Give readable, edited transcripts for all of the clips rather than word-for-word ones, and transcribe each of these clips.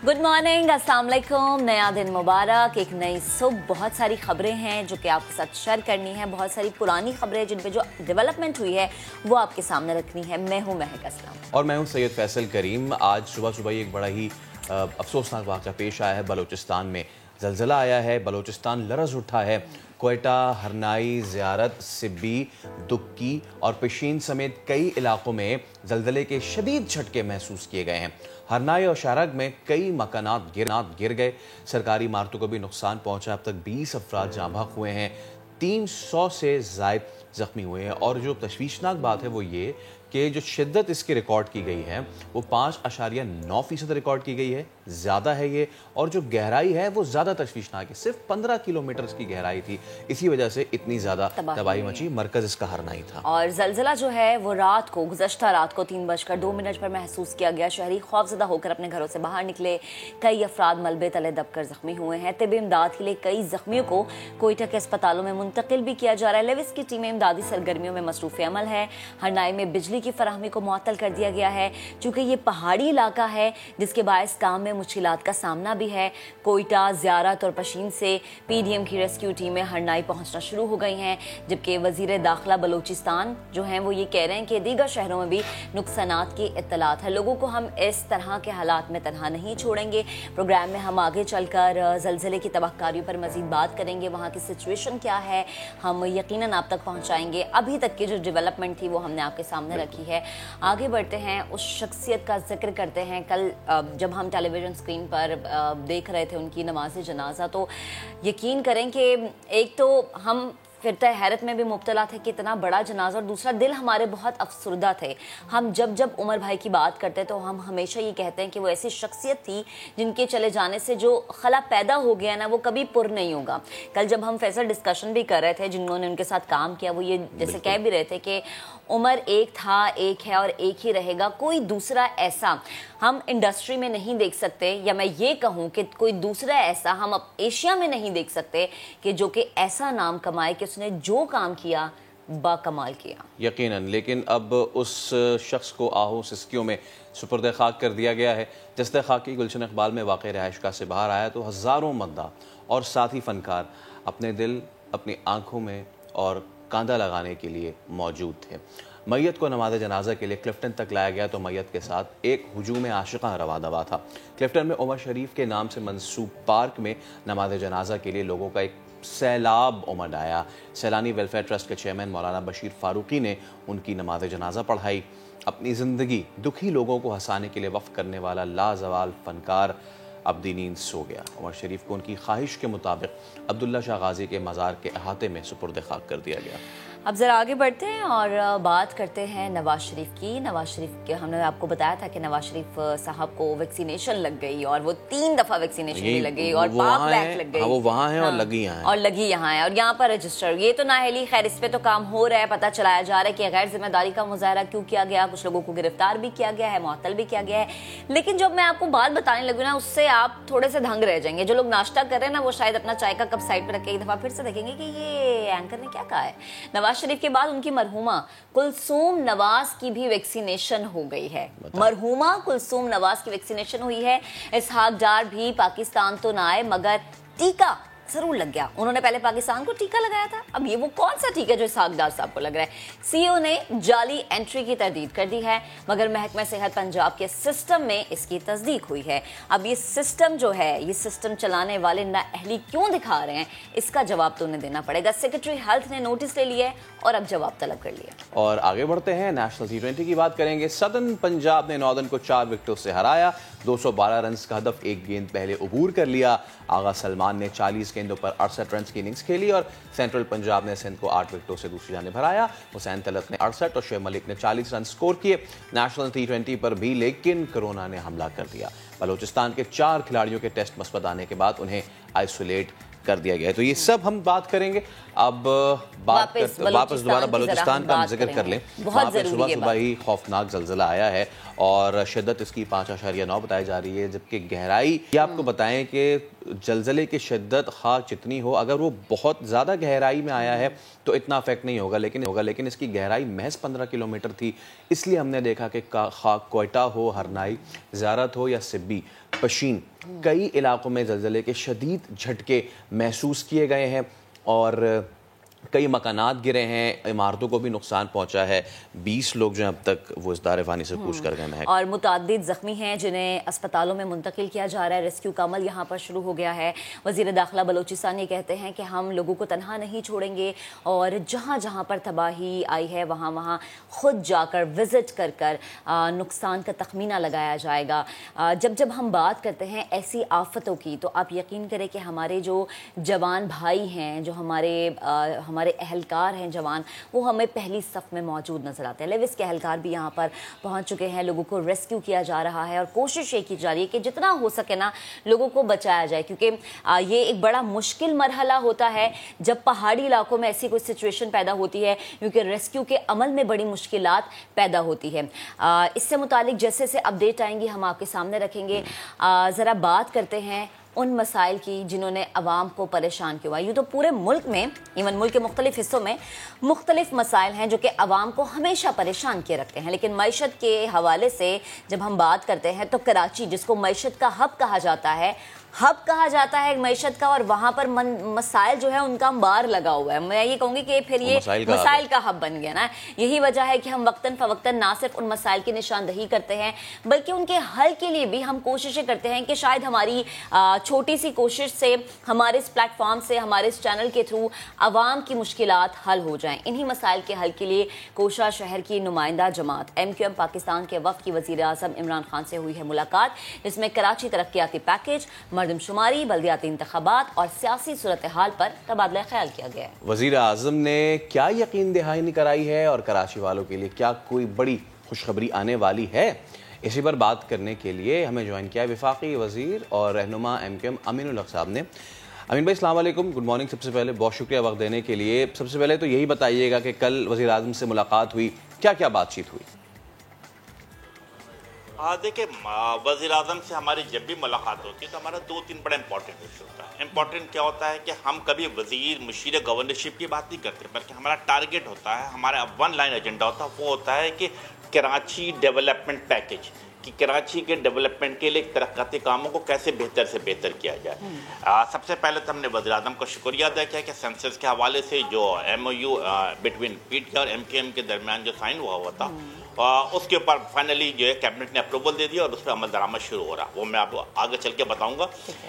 Good morning, अस्सलाम वालेकुम। नया दिन मुबारक, एक नई सुबह। बहुत सारी खबरें हैं जो कि आपके साथ शेयर करनी है, बहुत सारी पुरानी खबरें जिन पे जो डेवलपमेंट हुई है वो आपके सामने रखनी है। मैं हूं महक असलम और मैं हूं सैयद फैसल करीम। आज सुबह सुबह ही एक बड़ा ही अफसोसनाक वाक़या पेश आया है। बलूचिस्तान में ज़लज़ला आया है, बलूचिस्तान लरज़ उठा है। क्वेटा, हरनाई, ज़ियारत, सिब्बी, दुक्की और पेशीन समेत कई इलाकों में ज़लज़ले के शदीद झटके महसूस किए गए हैं। हरनाई और शारग में कई मकानात गिर गए। सरकारी इमारतों को भी नुकसान पहुंचा। अब तक 20 अफराद जाँ बहक हुए हैं, 300 से ज़ायद ज़ख्मी हुए हैं। और जो तशवीशनाक बात है वो ये कि जो शिद्दत इसकी रिकॉर्ड की गई है वो 5.9% रिकॉर्ड की गई है, ज़्यादा है ये। और जो गहराई है वो ज़्यादा तशवीशनाक है, सिर्फ 15 किलोमीटर की गहराई थी। इसी वजह से इतनी ज़्यादा तबाही मची। मरकज़ इसका हरनाई था। और ज़लज़ला जो है वो गुज़श्ता रात को 3:02 पर महसूस किया गया। शहरी खौफज़दा होकर अपने घरों से बाहर निकले। कई अफराद मलबे तले दबकर ज़ख्मी हुए हैं। तिब्बी इमदाद के लिए कई ज़ख्मियों को कोयटा के अस्पतालों में मुंतकिल भी किया जा रहा है। लेविस की टीमें इमदादी सरगर्मियों में मसरूफ़ अमल है। हरनाई में बिजली की फराहमी को मुअत्तल कर दिया गया है, चूंकि ये पहाड़ी इलाका है जिसके बायस काम में मुश्किलात का सामना भी है। कोयटा, ज़ियारत और पशीन से पीडीएम की रेस्क्यू टीमें हरनाई पहुंचना शुरू हो गई हैं, जबकि वजीर दाखिला बलूचिस्तान जो हैं वो ये कह रहे हैं कि दीगर शहरों में भी नुकसानात की इत्तलात है। लोगों को हम इस तरह के हालात में तनहा नहीं छोड़ेंगे। प्रोग्राम में हम आगे चलकर ज़लज़ले की तबाहकारियों पर मजीद बात करेंगे, वहाँ की सिचुएशन क्या है हम यकीनन आप तक पहुँचाएंगे। अभी तक की जो डेवलपमेंट थी वो हमने आपके सामने रखी है। आगे बढ़ते हैं, उस शख्सियत का जिक्र करते हैं। कल जब हम टेलीविजन स्क्रीन पर देख रहे थे उनकी नमाज़ जनाजा, तो यकीन करें कि एक तो हम फिर तो हैरत में भी मुब्तला थे कि इतना बड़ा जनाजा, और दूसरा दिल हमारे बहुत अफसरदा थे। हम जब उमर भाई की बात करते तो हम हमेशा ये कहते हैं कि वो ऐसी शख्सियत थी जिनके चले जाने से जो खला पैदा हो गया ना वो कभी पुर नहीं होगा। कल जब हम फैसल डिस्कशन भी कर रहे थे, जिन्होंने उनके साथ काम किया वो ये जैसे कह भी रहे थे कि उमर एक था, एक है और एक ही रहेगा। कोई दूसरा ऐसा हम इंडस्ट्री में नहीं देख सकते, या मैं ये कहूँ कि कोई दूसरा ऐसा हम अब एशिया में नहीं देख सकते कि जो कि ऐसा नाम कमाए कि उसने जो काम किया बाकमाल किया। यकीनन, लेकिन अब उस शख्स को आहू सिस्कियों में सुपुर्द खाक कर दिया गया है। दस्ते खाकी गुलशन इकबाल में वाक़ रहायशगाह से बाहर आया तो हज़ारों मद्दा और साथी फ़नकार अपने दिल, अपनी आँखों में और कांधा लगाने के लिए मौजूद थे। मैयत को नमाज़ जनाजा के लिए क्लिफ्टन तक लाया गया तो मैयत के साथ एक हुजूम आशिक़ा रवा दवा था। क्लिफ्टन में उमर शरीफ के नाम से मंसूब पार्क में नमाज जनाजा के लिए लोगों का एक सैलाब उमड़ आया। सैलानी वेलफेयर ट्रस्ट के चेयरमैन मौलाना बशीर फारूकी ने उनकी नमाज जनाजा पढ़ाई। अपनी ज़िंदगी दुखी लोगों को हंसाने के लिए वफ़ करने वाला लाजवाल फ़नकार अब नींद सो गया। उमर शरीफ को उनकी ख्वाहिश के मुताबिक अब्दुल्ला शाह गाजी के मज़ार के अहाते में सुपुर्द खाक कर दिया गया। अब ज़रा आगे बढ़ते हैं और बात करते हैं नवाज शरीफ की। नवाज शरीफ के हमने आपको बताया था कि नवाज शरीफ साहब को वैक्सीनेशन लग गई और वो 3 दफ़ा वैक्सीनेशन भी लग गई और पाक बैक लग गई। वो वहाँ है और लगी यहाँ है और लगी यहाँ है और यहाँ पर रजिस्टर। ये तो नाहली, खैर इस पे तो काम हो रहा है। पता चलाया जा रहा है कि गैर जिम्मेदारी का मुजाहरा क्यों किया गया, कुछ लोगों को गिरफ्तार भी किया गया है, मुअत्तल भी किया गया है। लेकिन जब मैं आपको बात बताने लगी ना उससे आप थोड़े से दंग रह जाएंगे। जो लोग नाश्ता कर रहे हैं ना वो शायद अपना चाय का कप साइड पर रख के एक दफ़ा फिर से देखेंगे कि ये एंकर ने क्या कहा है। नवाज शरीफ के बाद उनकी मरहुमा कुलसूम नवाज की भी वैक्सीनेशन हो गई है। मरहुमा कुलसूम नवाज की वैक्सीनेशन हुई है। इसहाक डार भी पाकिस्तान तो ना आए मगर टीका जरूर लग गया। उन्होंने पहले पाकिस्तान को टीका लगाया था, अब ये वो कौन सा टीका जो इसहाक डार साहब को लग रहा है। सीईओ ने जाली एंट्री की तरदीद कर दी है मगर महकमा सेहत पंजाब के सिस्टम में इसकी तस्दीक हुई है। अब ये सिस्टम जो है, ये सिस्टम चलाने वाले नाअहली क्यों दिखा रहे हैं, इसका जवाब तो उन्हें देना पड़ेगा। सेक्रेटरी हेल्थ ने नोटिस ले लिया और अब जवाब तलब कर लिया। और आगे बढ़ते हैं, नेशनल T20 की बात करेंगे। सदर्न पंजाब ने नॉर्दर्न को 4 विकेटों से हराया। 212 रन का हदफ, एक गेंद पहले अबूर कर लिया। आगा सलमान ने 40 गेंदों पर 68 रन की इनिंग्स खेली और सेंट्रल पंजाब ने सिंध को 8 विकेटों से दूसरी जाने भराया। हुसैन तलत ने 68 और शुएब मलिक ने 40 रन स्कोर किए। नेशनल T20 पर भी लेकिन कोरोना ने हमला कर दिया। बलूचिस्तान के 4 खिलाड़ियों के टेस्ट मस्बत आने के बाद उन्हें आइसोलेट कर दिया गया है। तो ये सब हम बात करेंगे। अब वापस दोबारा बलूचिस्तान का जिक्र कर लें। वहाँ पे सुबह सुबह ही खौफनाक ज़लज़ला आया है और शिद्दत इसकी 5.9 बताई जा रही है, जबकि गहराई ये आपको बताएं कि जलजले की शिद्दत खाक जितनी हो, अगर वो बहुत ज़्यादा गहराई में आया है तो इतना अफेक्ट नहीं होगा, लेकिन इसकी गहराई महज 15 किलोमीटर थी। इसलिए हमने देखा कि खाक कोयटा हो, हरनाई, ज़ारत हो या सिब्बी, पशीन, कई इलाकों में जलजले के शदीद झटके महसूस किए गए हैं और कई मकानात गिरे हैं, इमारतों को भी नुकसान पहुंचा है। 20 लोग जो हैं अब तक वो इस दारे फानी से कूच कर गए हैं और मुतादिद ज़ख्मी हैं जिन्हें अस्पतालों में मुंतकिल किया जा रहा है। रेस्क्यू का अमल यहाँ पर शुरू हो गया है। वज़ीर दाखिला बलोचिस्तान ये कहते हैं कि हम लोगों को तनहा नहीं छोड़ेंगे और जहाँ जहाँ पर तबाही आई है वहाँ वहाँ खुद जाकर विज़िट कर कर नुकसान का तखमीना लगाया जाएगा। जब हम बात करते हैं ऐसी आफतों की तो आप यकीन करें कि हमारे जो जवान भाई हैं, जो हमारे अहलकार हैं जवान, वो हमें पहली सफ़ में मौजूद नज़र आते हैं। लेविस के अहलकार भी यहाँ पर पहुँच चुके हैं। लोगों को रेस्क्यू किया जा रहा है और कोशिश ये की जा रही है कि जितना हो सके ना लोगों को बचाया जाए, क्योंकि ये एक बड़ा मुश्किल मरहला होता है जब पहाड़ी इलाकों में ऐसी कोई सिचुएशन पैदा होती है, क्योंकि रेस्क्यू के अमल में बड़ी मुश्किलात पैदा होती है। इससे मुतालिक जैसे जैसे अपडेट आएंगी हम आपके सामने रखेंगे। ज़रा बात करते हैं उन मसाइल की जिन्होंने अवाम को परेशान किया। यूँ तो पूरे मुल्क में, इवन मुल्क के मुख्तलिफ हिस्सों में मुख्तलिफ मसाइल हैं जो कि अवाम को हमेशा परेशान किए रखते हैं, लेकिन मईशत के हवाले से जब हम बात करते हैं तो कराची, जिसको मईशत का हब कहा जाता है मईशत का, और वहाँ पर मसाइल जो है उनका अंबार लगा हुआ है। मैं ये कहूँगी कि फिर ये मसाइल का हब बन गया ना। यही वजह है कि हम वक्तन फवक्तन ना सिर्फ उन मसाइल की निशानदही करते हैं बल्कि उनके हल के लिए भी हम कोशिशें करते हैं कि शायद हमारी छोटी सी कोशिश से, हमारे इस प्लेटफॉर्म से, हमारे इस चैनल के थ्रू अवाम की मुश्किलात हल हो जाएं। इन्हीं मसाइल के हल के लिए कोशा शहर की नुमाइंदा जमात MQM पाकिस्तान के वफ़द की वज़ीर आज़म इमरान खान से हुई है मुलाकात, जिसमें कराची तरक्याती पैकेज, मरदमशुमारी, बल्दियाती इंतखाबात और सियासी सूरत हाल पर तबादला ख्याल किया गया है। वज़ीर आज़म ने क्या यकीन दहानी कराई है और कराची वालों के लिए क्या कोई बड़ी खुशखबरी आने वाली है, इसी पर बात करने के लिए हमें ज्वाइन किया वफाकी वज़ीर और रहनुमा MQM अमीनुल हक साहब ने। अमीन भाई अस्सलाम वालेकुम, गुड मॉर्निंग। सबसे पहले बहुत शुक्रिया वक्त देने के लिए। सबसे पहले तो यही बताइएगा कि कल वज़ीर आज़म से मुलाकात हुई, क्या क्या बातचीत हुई? देखिए, वज़ीर आज़म से हमारी जब भी मुलाकात होती है तो हमारा 2-3 बड़ा इंपॉर्टेंट इशू होता है। इंपॉर्टेंट क्या होता है कि हम कभी वज़ीर मुशीर गवर्नरशिप की बात नहीं करते, बल्कि हमारा टारगेट होता है, हमारा 1 लाइन एजेंडा होता है, वो होता है कि कराची डेवलपमेंट पैकेज, कि कराची के डेवलपमेंट के लिए तरक्याती कामों को कैसे बेहतर से बेहतर किया जाए। सबसे पहले तो हमने वज़ीर आज़म का शुक्रिया अदा किया कि सेंसस के हवाले से जो MOU बिटवीन PTI और MQM के दरमियान जो साइन हुआ था, उसके ऊपर फाइनली जो है कैबिनेट ने अप्रूवल दे दिया और उस पर अमल दरामद शुरू हो रहा। वो मैं आपको आगे चल के बताऊंगा।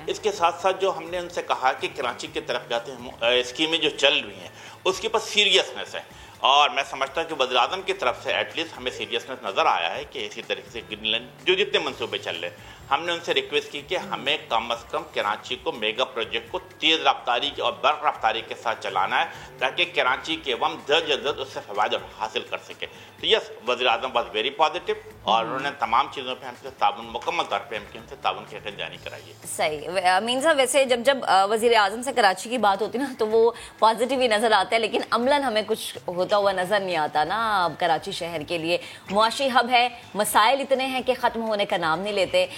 इसके साथ साथ जो हमने उनसे कहा कि कराची की तरक्याती स्कीमें जो चल रही हैं उसके ऊपर सीरियसनेस है, और मैं समझता हूँ कि वज़ीर आज़म की तरफ से एटलीस्ट हमें सीरियसनेस नज़र आया है कि इसी तरीके से ग्रीन लाइन जो जितने मंसूबे चल रहे हैं, हमने उनसे रिक्वेस्ट की कि हमें कम अज़ कम कराची को मेगा प्रोजेक्ट को तेज़ रफ्तारी और बर्क रफ्तारी के साथ चलाना है, ताकि कराची के अवाम जल्द अज जल्द उससे फ़वायद हासिल कर सके। तो यस, वज़ीर आज़म वॉज वेरी पॉजिटिव और उन्होंने तमाम चीज़ों पर हमसे ताउन, मुकम्मल तौर पर हमसे ताउन की यकीनदहानी कराई है। सही अमीन साहब, वैसे जब वज़ीर आज़म से कराची की बात होती है ना तो वो पॉजिटिव ही नज़र आता है, लेकिन अमलन हमें कुछ होता हुआ नज़र नहीं आता ना। अब कराची शहर के लिए मुआशी हब है, मसाइल इतने हैं कि ख़त्म होने का नाम नहीं लेते।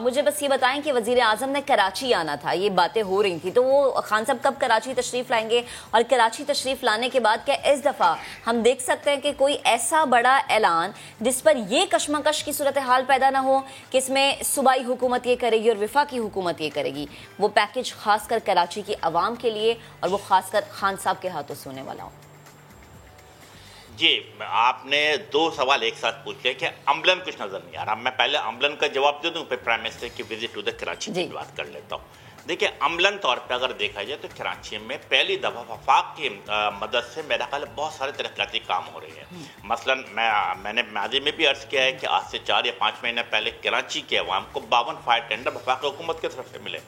मुझे बस ये बताएं कि वज़ीर आज़म ने कराची आना था, ये बातें हो रही थी, तो वो खान साहब कब कराची तशरीफ़ लाएंगे, और कराची तशरीफ़ लाने के बाद क्या इस दफ़ा हम देख सकते हैं कि कोई ऐसा बड़ा ऐलान जिस पर ये कशमकश की सूरत हाल पैदा ना हो कि इसमें सूबाई हुकूमत ये करेगी और वफाकी हुकूमत ये करेगी, वो पैकेज खासकर कराची की आवाम के लिए और वो खासकर खान साहब के हाथों से होने वाला हो? जी, आपने 2 सवाल एक साथ पूछ लिया कि अम्बलन कुछ नज़र नहीं आ रहा। मैं पहले अम्बलन का जवाब दे दूं, फिर प्राइम मिनिस्टर की विजिट टू द कराची की बात कर लेता हूँ। देखिए, अम्बलन तौर पे अगर देखा जाए तो कराची में पहली दफ़ा वफाक की मदद से मेरा ख्याल बहुत सारे तरक्याती काम हो रहे हैं। मसलन मैंने माजी में भी अर्ज़ किया है कि आज से 4 या 5 महीने पहले कराची के अवाम को 52 फायर टेंडर वफाक हुकूमत की तरफ से मिले।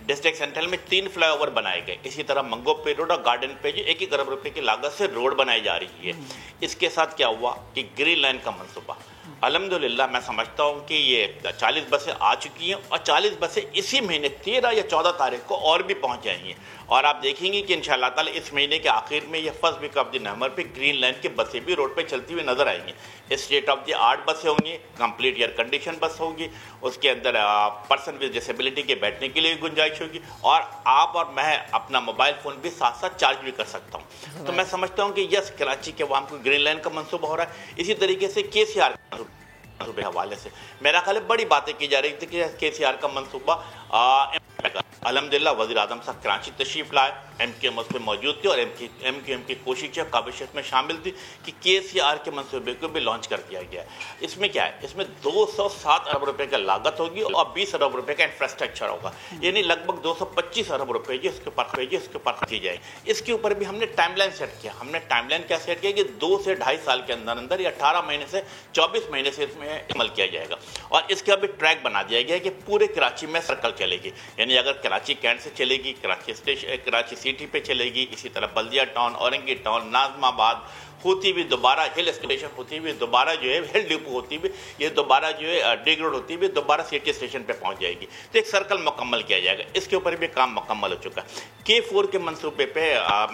डिस्ट्रिक्ट सेंट्रल में 3 फ्लाईओवर बनाए गए। इसी तरह मंगो पे रोड और गार्डन पे जो 1 अरब रुपए की लागत से रोड बनाई जा रही है। इसके साथ क्या हुआ कि ग्रीन लाइन का मनसूबा, अल्हम्दुलिल्लाह मैं समझता हूँ कि ये 40 बसें आ चुकी हैं और 40 बसें इसी महीने 13 या 14 तारीख को और भी पहुँच जाएंगी और आप देखेंगे कि इंशाअल्लाह ताला इस महीने के आखिर में ये first week of the November पे ग्रीन लाइन की बसें भी रोड पे चलती हुई नजर आएंगी। स्टेट ऑफ द आर्ट बसें होंगी, कंप्लीट एयर कंडीशन बस होगी, उसके अंदर पर्सन विद डिसेबिलिटी के बैठने के लिए गुंजाइश होगी और आप और मैं अपना मोबाइल फ़ोन भी साथ साथ चार्ज भी कर सकता हूँ। तो मैं समझता हूँ कि यस, कराची के अवाम को ग्रीन लाइन का मंसूबा हो रहा है। इसी तरीके से KCR के हवाले से मेरा ख्याल है बड़ी बातें की जा रही थी कि KCR का मंसूबा अल्हम्दुलिल्लाह वज़ीर आज़म साहब कराची तशरीफ लाए, MKM उस पर मौजूद थे और MKM की कोशिशें काबिशियत में शामिल थी कि KCR के मंसूबे को भी लॉन्च कर दिया गया। इसमें क्या है, इसमें 207 अरब रुपए का लागत होगी और 20 अरब रुपए का इंफ्रास्ट्रक्चर होगा, यानी लगभग 225 अरब रुपए इसके ऊपर की जाए। इसके ऊपर भी हमने टाइमलाइन सेट किया। हमने टाइमलाइन क्या सेट किया कि 2 से 2.5 साल के अंदर अंदर या 18 महीने से 24 महीने से इसमें अमल किया जाएगा और इसका भी ट्रैक बना दिया गया है कि पूरे कराची में सर्कल चलेगी, यानी अगर कराची कैंट से चलेगी, कराची सिटी पे चलेगी, इसी तरह बल्दिया टाउन, औरंगी टाउन, नाजमाबाद होती हुई दोबारा हिल स्टेशन होती हुई दोबारा जो है हिल डिपो होती हुई ये दोबारा जो है डिग रोड होती हुई दोबारा सिटी स्टेशन पे पहुंच जाएगी। तो एक सर्कल मुकम्मल किया जाएगा। इसके ऊपर भी काम मुकम्मल हो चुका है। K4 के मंसूबे पे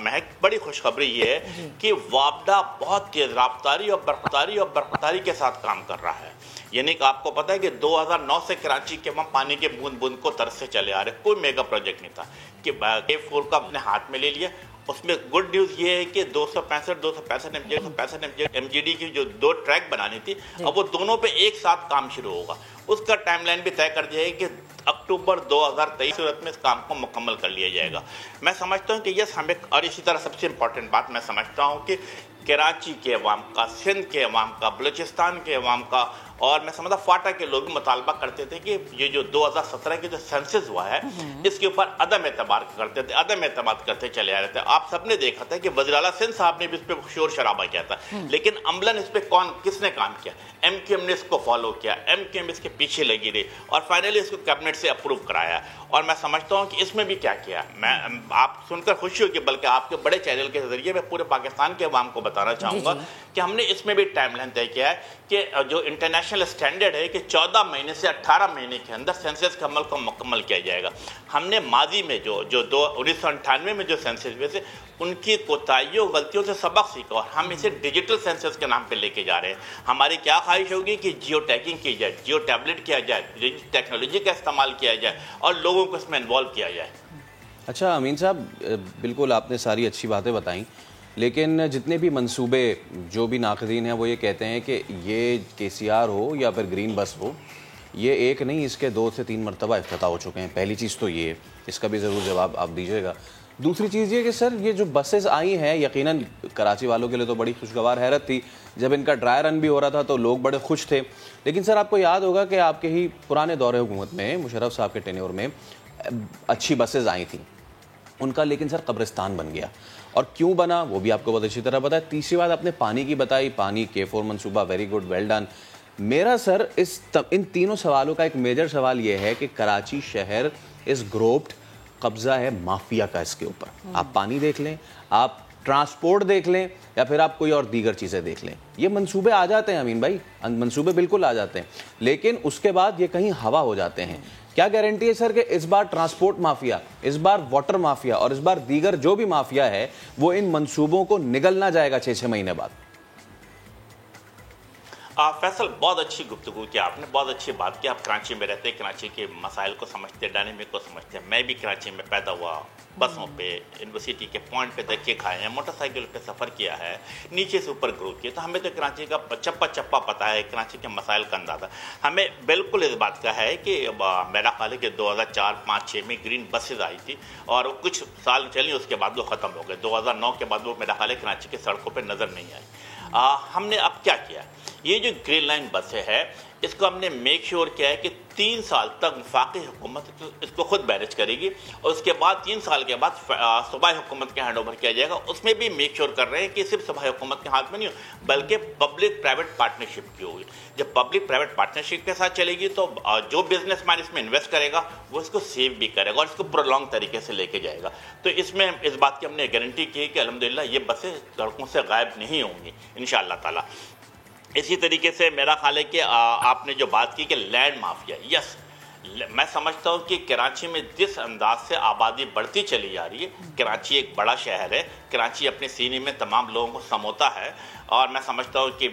महक बड़ी खुशखबरी ये है कि वापडा बहुत तेज रफ्तारी और बर्फतारी के साथ काम कर रहा है। यानी कि आपको पता है कि 2009 से कराची के वहाँ पानी के बूंद बूंद को तरस से चले आ रहे, कोई मेगा प्रोजेक्ट नहीं था कि K4 का अपने हाथ में ले लिया। उसमें गुड न्यूज़ ये है कि 265 MGD की जो 2 ट्रैक बनानी थी, अब वो दोनों पे एक साथ काम शुरू होगा। उसका टाइमलाइन भी तय कर दिया है कि अक्टूबर 2023 सूरत में इस काम को मुकम्मल कर लिया जाएगा। मैं समझता हूँ कि यस हमें, और इसी तरह सबसे इम्पोर्टेंट बात मैं समझता हूँ कि कराची के अवाम का, सिंध के अवाम का, बलूचिस्तान के अवाम का और मैं समझता फाटा के लोग भी मुतालबा करते थे कि ये जो 2017 के जो सेंसस हुआ है इसके ऊपर अदम एतबार करते थे, अदम एतमाद करते चले आ रहे थे। आप सबने देखा था कि वज़ीर आला सिंध साहब ने भी इस पर शोर शराबा किया था, लेकिन अमलन इस पर किसने काम किया? MKM ने इसको फॉलो किया, MKM इसके पीछे लगी रही और फाइनली इसको कैबिनेट से अप्रूव कराया। और मैं समझता हूँ कि इसमें भी क्या किया, मैं आप सुनकर खुशी होगी, बल्कि आपके बड़े चैनल के जरिए मैं पूरे पाकिस्तान के अवाम को बताना चाहूँगा कि हमने इसमें भी टाइमलाइन तय किया है कि जो इंटरनेशनल स्टैंडर्ड है कि 14 महीने से 18 महीने के अंदर सेंसस के अमल को मुकम्मल किया जाएगा। हमने माजी में जो 1998 में जो सेंसस हुए थे उनकी कोताहियों गलतियों से सबक सीखा और हम इसे डिजिटल सेंसस के नाम पे लेके जा रहे हैं। हमारी क्या ख्वाहिश होगी कि जियो टैगिंग की जाए, जियो टैबलेट किया जाए, टेक्नोलॉजी का इस्तेमाल किया जाए और लोगों को इसमें इन्वॉल्व किया जाए। अच्छा अमीन साहब, बिल्कुल आपने सारी अच्छी बातें बताई, लेकिन जितने भी मंसूबे जो भी नाक़दीन हैं वो ये कहते हैं कि ये KCR हो या फिर ग्रीन बस हो, ये एक नहीं इसके 2 से 3 मरतबा इफ्तिताह हो चुके हैं। पहली चीज़ तो ये, इसका भी ज़रूर जवाब आप दीजिएगा। दूसरी चीज़ ये कि सर ये जो बसेस आई हैं, यकीनन कराची वालों के लिए तो बड़ी खुशगवार हैरत थी। जब इनका ड्राई रन भी हो रहा था तो लोग बड़े खुश थे, लेकिन सर आपको याद होगा कि आपके ही पुराने दौरे हुकूमत में, मुशर्रफ साहब के टेन्योर में अच्छी बसेज आई थी उनका, लेकिन सर कब्रिस्तान बन गया। और क्यों बना वो भी आपको बहुत अच्छी तरह पता है। तीसरी बात आपने पानी की बताई, पानी, K4 मंसूबा, वेरी गुड, वेल डन। मेरा सर इन तीनों सवालों का एक मेजर सवाल ये है कि कराची शहर इस ग्रोप्ड, कब्जा है माफिया का इसके ऊपर। आप पानी देख लें, आप ट्रांसपोर्ट देख लें या फिर आप कोई और दीगर चीज़ें देख लें, ये मंसूबे आ जाते हैं अमीन भाई, मंसूबे बिल्कुल आ जाते हैं, लेकिन उसके बाद ये कहीं हवा हो जाते हैं। क्या गारंटी है सर कि इस बार ट्रांसपोर्ट माफिया, इस बार वाटर माफिया और इस बार दीगर जो भी माफिया है वो इन मंसूबों को निगल ना जाएगा 6-6 महीने बाद? फैसल, बहुत अच्छी गुफ्तगू की आपने, बहुत अच्छी बात की। आप कराची में रहते हैं, कराची के मसाइल को समझते, डायनेमिक को समझते हैं। मैं भी कराची में पैदा हुआ, बसों पे, यूनिवर्सिटी के पॉइंट पे धक्के खाए हैं, मोटरसाइकिल पे सफ़र किया है, नीचे से ऊपर ग्रो किया, तो हमें तो कराची का चप्पा चप्पा पता है, कराची के मसाइल का अंदाज़ा हमें बिल्कुल इस बात का है कि मेरा ख्याल है कि 2004, 5, 6 में ग्रीन बसेज आई थी और कुछ साल चली, उसके बाद वो ख़त्म हो गए। 2009 के बाद वो मेरा ख्याल है कराची की सड़कों पर नज़र नहीं आई। हमने अब क्या किया, ये जो ग्रीन लाइन बसें है इसको हमने मेक श्योर किया है कि 3 साल तक वफाकी हुकूमत इसको खुद मैनेज करेगी और उसके बाद 3 साल के बाद सूबाई हुकूमत के हैंड ओवर किया जाएगा। उसमें भी मेक श्योर कर रहे हैं कि सिर्फ सूबाई हुकूमत के हाथ में नहीं हो, बल्कि पब्लिक प्राइवेट पार्टनरशिप की होगी। जब पब्लिक प्राइवेट पार्टनरशिप के साथ चलेगी तो जो बिजनेसमैन इसमें इन्वेस्ट करेगा वो इसको सेव भी करेगा और इसको प्रोलॉन्ग तरीके से लेके जाएगा। तो इसमें इस बात की हमने गारंटी की है कि अल्हम्दुलिल्लाह ये बसें सड़कों से गायब नहीं होंगी इंशाअल्लाह ताला। इसी तरीके से मेरा ख्याल है कि आपने जो बात की कि लैंड माफिया, यस, मैं समझता हूँ कि कराची में जिस अंदाज से आबादी बढ़ती चली जा रही है, कराची एक बड़ा शहर है, कराची अपने सीने में तमाम लोगों को समोता है, और मैं समझता हूँ कि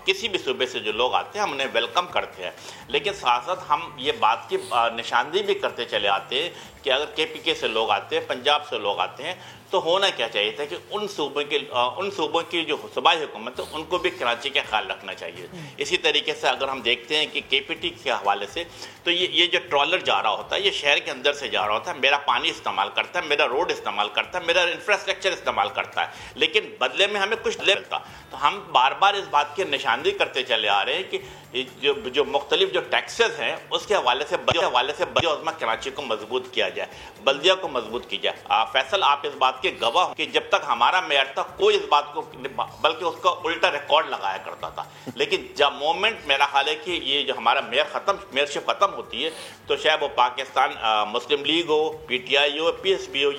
किसी भी सूबे से जो लोग आते हैं हम उन्हें वेलकम करते हैं, लेकिन साथ साथ हम ये बात की निशानदेही भी करते चले आते हैं कि अगर KPK से लोग आते हैं, पंजाब से लोग आते हैं, तो होना क्या चाहिए था कि उन सूबों की जो सूबाई हुकूमत है उनको भी कराची का ख्याल रखना चाहिए। इसी तरीके से अगर हम देखते हैं कि KPT के हवाले से, तो ये जो ट्रॉलर जा रहा होता है, ये शहर के अंदर से जा रहा होता है, मेरा पानी इस्तेमाल करता है, मेरा रोड इस्तेमाल करता है, मेरा इंफ्रास्ट्रक्चर इस्तेमाल करता है, लेकिन बदले में हमें कुछ मिलता। तो हम बार बार इस बात की निशानदेही करते चले आ रहे हैं कि जो मुख्तलिफ जो टैक्सेस हैं उसके हवाले से बल्दिया उज़्मा कराची को मजबूत किया जाए, बल्दिया को मजबूत की जाए। फैसल, आप इस बात के गवाह हो कि जब तक हमारा मेयर था कोई इस बात को, बल्कि उसका उल्टा रिकॉर्ड लगाया करता था, लेकिन जब मोमेंट मेरा ख्याल है कि ये जो हमारा मेयरशिप खत्म होती है, तो शायद वो पाकिस्तान मुस्लिम लीग हो, PTI हो, PSP हो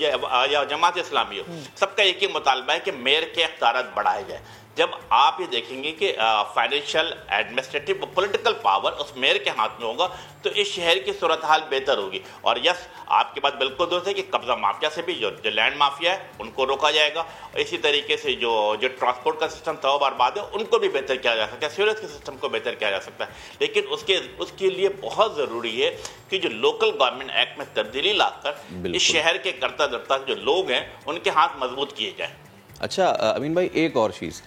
या जमात इस्लामी हो, सबका एक ही मुतालबा है कि मेयर के इख्तियारात बढ़ाए जाए। जब आप ये देखेंगे कि फाइनेंशियल, एडमिनिस्ट्रेटिव, पॉलिटिकल पावर उस मेयर के हाथ में होगा, तो इस शहर की सूरत हाल बेहतर होगी। और यस, आपकी बात बिल्कुल दुरुस्त है कि कब्जा माफिया से भी जो लैंड माफिया है उनको रोका जाएगा, इसी तरीके से जो ट्रांसपोर्ट का सिस्टम था बर्बाद है उनको भी बेहतर किया जा सकता है, सीवरेज के सिस्टम को बेहतर किया जा सकता है, लेकिन उसके लिए बहुत ज़रूरी है कि जो लोकल गवर्नमेंट एक्ट में तब्दीली लाकर इस शहर के करता धरता जो लोग हैं उनके हाथ मजबूत किए जाए। अच्छा अमीन भाई, एक और चीज़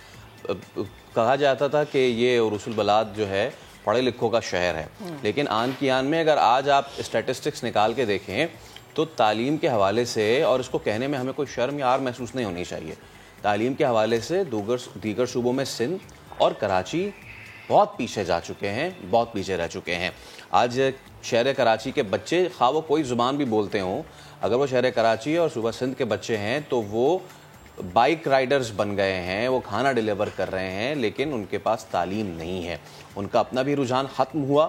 कहा जाता था कि ये उरुसुल बलाद जो है पढ़े लिखों का शहर है, लेकिन आन की आन में अगर आज आप स्टैटिस्टिक्स निकाल के देखें तो तालीम के हवाले से, और इसको कहने में हमें कोई शर्म या आर महसूस नहीं होनी चाहिए, तालीम के हवाले से दीगर सूबों में सिंध और कराची बहुत पीछे जा चुके हैं, बहुत पीछे रह चुके हैं। आज शहर कराची के बच्चे, खा वो कोई ज़ुबान भी बोलते हों, अगर वो शहर कराची और सूबा सिंध के बच्चे हैं तो वो बाइक राइडर्स बन गए हैं, वो खाना डिलीवर कर रहे हैं, लेकिन उनके पास तालीम नहीं है। उनका अपना भी रुझान ख़त्म हुआ,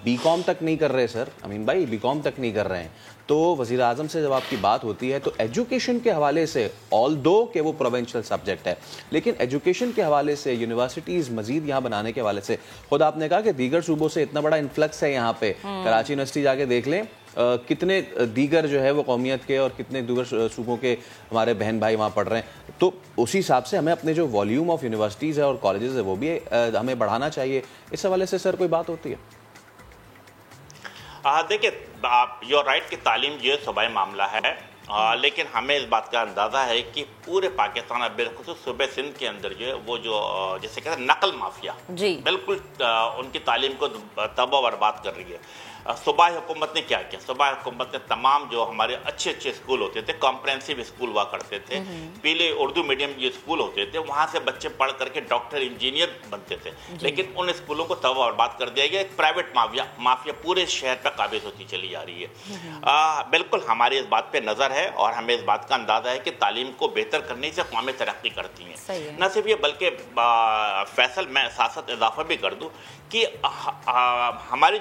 BCom तक नहीं कर रहे सर, अमीन भाई BCom तक नहीं कर रहे हैं। तो वज़ीर आज़म से जब आपकी बात होती है तो एजुकेशन के हवाले से, ऑल्दो कि वो प्रोविंशियल सब्जेक्ट है, लेकिन एजुकेशन के हवाले से, यूनिवर्सिटीज़ मज़ीद यहाँ बनाने के हवाले से, खुद आपने कहा कि दीगर सूबों से इतना बड़ा इन्फ्लक्स है यहाँ पे, कराची यूनिवर्सिटी जाके देख लें, कितने दीगर जो है वो कौमियत के और कितने दीगर सूबों के हमारे बहन भाई वहाँ पढ़ रहे हैं। तो उसी हिसाब से हमें अपने जो वॉल्यूम ऑफ यूनिवर्सिटीज़ है और कॉलेजेस है वो भी हमें बढ़ाना चाहिए। इस हवाले से सर कोई बात होती है? देखिए, आप यू राइट कि तालीम जो है सूबाई मामला है, लेकिन हमें इस बात का अंदाज़ा है कि पूरे पाकिस्तान और बिलखुसूस सूबे सिंध के अंदर जो है वो जो जैसे कहते हैं नकल माफिया बिल्कुल उनकी तालीम को तबाह बर्बाद कर रही है। सूबाई हुकूमत ने क्या किया? सूबाई हुकूमत ने तमाम जो हमारे अच्छे अच्छे स्कूल होते थे, कॉम्प्रहेंसिव स्कूल हुआ करते थे, पहले उर्दू मीडियम जो स्कूल होते थे, वहाँ से बच्चे पढ़ करके डॉक्टर इंजीनियर बनते थे, लेकिन उन स्कूलों को तबाह बर्बाद कर दिया गया। एक प्राइवेट माफिया पूरे शहर पर काबिज होती चली जा रही है। बिल्कुल हमारी इस बात पर नज़र है और हमें इस बात का अंदाज़ा है कि तालीम को बेहतर करने से कौमें तरक्की करती हैं। न सिर्फ ये बल्कि फैसल, मैं साथ इजाफा भी कर दूँ कि हमारी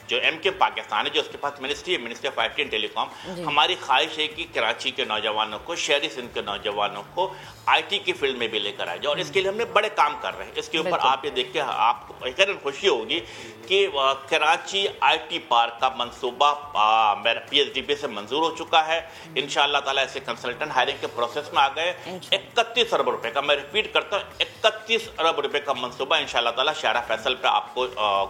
जो MK पाकिस्तान है, जो उसके पास ministry of IT and telecom, हमारी ख्वाहिश है कि कराची के नौजवानों को, शहरी सिंध के नौजवानों को IT की फील्ड में भी लेकर आए जाए, और इसके लिए हमने बड़े काम कर रहे हैं। इसके ऊपर आप ये देख के आपको एक खुशी होगी कि कराची IT पार्क का मंसूबा मेरा PSDB से मंजूर हो चुका है। इंशाअल्लाह ताला ऐसे कंसल्टेंट हायरिंग के प्रोसेस में आ गए। 31 अरब रुपए का, मैं रिपीट करता हूँ, 31 अरब रुपए का मंसूबा इंशाअल्लाह ताला शाहरा फैसल पे आपको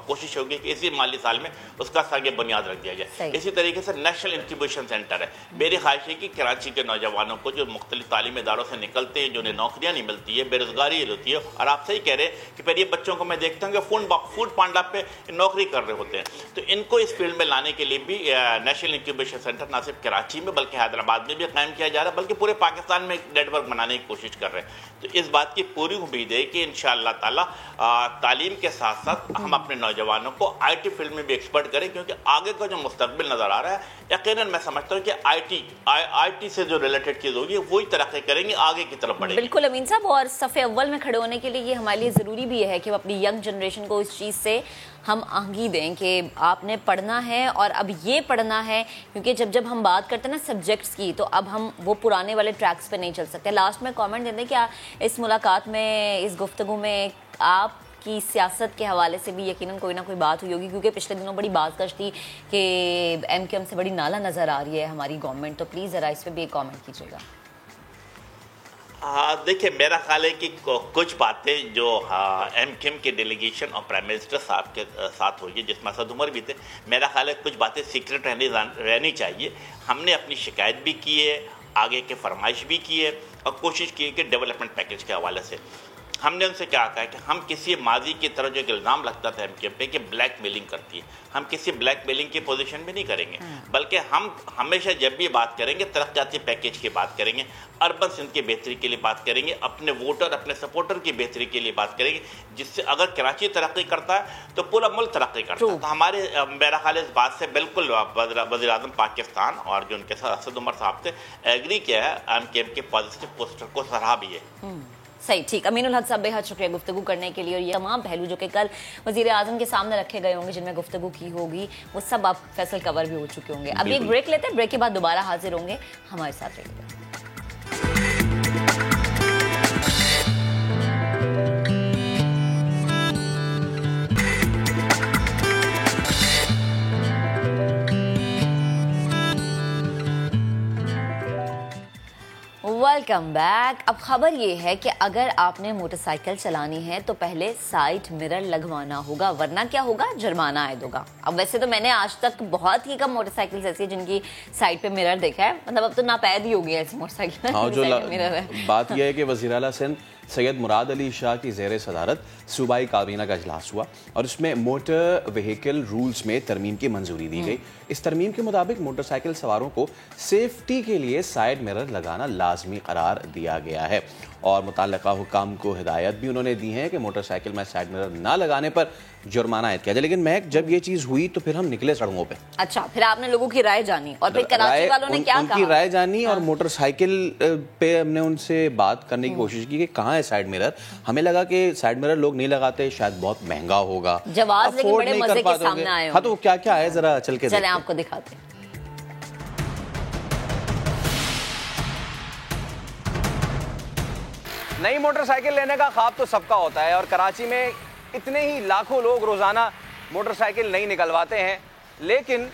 कोशिश होगी कि इसी माली साल में उसका सागे बुनियाद रख दिया जाए। इसी तरीके से नेशनल इंक्यूबेशन सेंटर है। मेरी ख्वाहिश है कि कराची के नौजवानों को जो मुख्तलिफ तालीमी इदारों से निकलते हैं, जो उन्हें नौकरियाँ नहीं मिलती है, बेरोजगारी होती है, और आप सही कह रहे हैं कि फिर ये बच्चों को मैं देखता हूँ कि फूड पांडा पे नौकरी कर रहे होते हैं, तो इनको इस फील्ड में लाने के लिए भी नेशनल इंक्यूबेशन सेंटर ना सिर्फ कराची में बल्कि हैदराबाद में भी कायम किया जा रहा है, बल्कि पूरे पाकिस्तान में एक नेटवर्क बनाने की कोशिश कर रहे हैं। तो इस बात की पूरी उम्मीद है कि इंशाअल्लाह ताला तालीम के साथ साथ हम अपने नौजवानों को IT फील्ड में भी एक्सपर्ट करें, क्योंकि आगे का जो मुस्तकबिल नज़र आ रहा है, यकीनन मैं समझता हूँ कि IT से जो रिलेटेड चीज़ होगी वही तरक्की करेंगे, आगे की तरफ बढ़ेंगे। बिल्कुल अमीन साहब, और सफ़े अव्वल में खड़े होने के लिए ये हमारे लिए ज़रूरी भी है कि हम अपनी यंग जनरेशन को इस चीज़ से हम आगाही दें कि आपने पढ़ना है और अब ये पढ़ना है, क्योंकि जब हम बात करते हैं ना सब्जेक्ट्स की, तो अब हम वो पुराने वाले ट्रैक्स पे नहीं चल सकते। लास्ट में कमेंट देते हैं क्या इस मुलाकात में, इस गुफ्तगू में आप की सियासत के हवाले से भी यकीनन कोई ना कोई बात हुई होगी, क्योंकि पिछले दिनों बड़ी बातकश थी कि MQM से बड़ी नाला नज़र आ रही है हमारी गवर्नमेंट, तो प्लीज़ ज़रा इस पर भी एक कमेंट कीजिएगा। देखिए, मेरा ख्याल है कि कुछ बातें जो MQM के डेलीगेशन और प्राइम मिनिस्टर साहब के साथ हुई है, जिसमें असद उमर भी थे, मेरा ख्याल है कुछ बातें सीक्रेट रहनी चाहिए। हमने अपनी शिकायत भी की है, आगे के फरमाइश भी की है और कोशिश की है कि डेवलपमेंट पैकेज के हवाले से हमने उनसे क्या कहा है कि हम किसी माजी की तरह जो एक इल्ज़ाम लगता था MQM पे कि ब्लैक मेलिंग करती है, हम किसी ब्लैक मेलिंग की पोजीशन में नहीं करेंगे, बल्कि हम हमेशा जब भी बात करेंगे तरक्याती पैकेज की बात करेंगे, अर्बन सिंध की बेहतरी के लिए बात करेंगे, अपने वोटर अपने सपोर्टर की बेहतरी के लिए बात करेंगे, जिससे अगर कराची तरक्की करता है तो पूरा मुल्क तरक्की करता है। तो हमारे मेरा ख्याल इस बात से बिल्कुल वज़ीर आज़म पाकिस्तान और जो उनके साथ असद उमर साहब थे एग्री किया है, MQM के पॉजिटिव पोस्टर को सराहा भी है। सही, ठीक। अमीनुल हक साहब बेहद शुक्रिया गुफ्तगू करने के लिए, और ये तमाम पहलू जो कि कल वज़ीर आज़म के सामने रखे गए होंगे जिनमें गुफ्तगू की होगी, वो सब आप फैसल कवर भी हो चुके होंगे। अभी एक ब्रेक लेते हैं, ब्रेक के बाद दोबारा हाजिर होंगे, हमारे साथ रहिएगा। Welcome back. अब खबर ये है कि अगर आपने मोटरसाइकिल चलानी है तो पहले साइड मिरर लगवाना होगा, वरना क्या होगा, जुर्माना आयद होगा। अब वैसे तो मैंने आज तक बहुत ही कम मोटरसाइकिल ऐसी जिनकी साइड पे मिरर देखा है, मतलब अब तो नापैद ही हो गया ऐसी मोटरसाइकिल। हाँ, जो बात यह है कि वज़ीर आला सिंध सैयद मुराद अली शाह की ज़ेर सदारत सूबाई काबीना का इजलास हुआ और उसमें मोटर व्हीकल रूल्स में तरमीम की मंजूरी दी गई। इस तरमीम के मुताबिक मोटरसाइकिल सवारों को सेफ्टी के लिए साइड मिरर लगाना लाजमी करार दिया गया है और मुतल्लिका हुकाम को हिदायत भी उन्होंने दी है कि मोटरसाइकिल में साइड मिरर ना लगाने पर जुर्माना आयद किया जाए। लेकिन महक, जब ये चीज़ हुई तो फिर हम निकले सड़कों पे। अच्छा, फिर आपने लोगों की राय जानी और फिर कराची वालों ने क्या कहा? उनकी राय जानी और मोटरसाइकिल पे हमने उनसे बात करने की कोशिश की कि कहाँ है साइड मिरर। हमें लगा कि साइड मिरर लोग नहीं लगाते, शायद बहुत महंगा होगा, जवाब लेकिन बड़े मजे के सामने आए। हाँ, तो क्या क्या है जरा चल के चलें आपको दिखाते हैं। नई मोटरसाइकिल लेने का ख्वाब तो सबका होता है और कराची में इतने ही लाखों लोग रोज़ाना मोटरसाइकिल नहीं निकलवाते हैं, लेकिन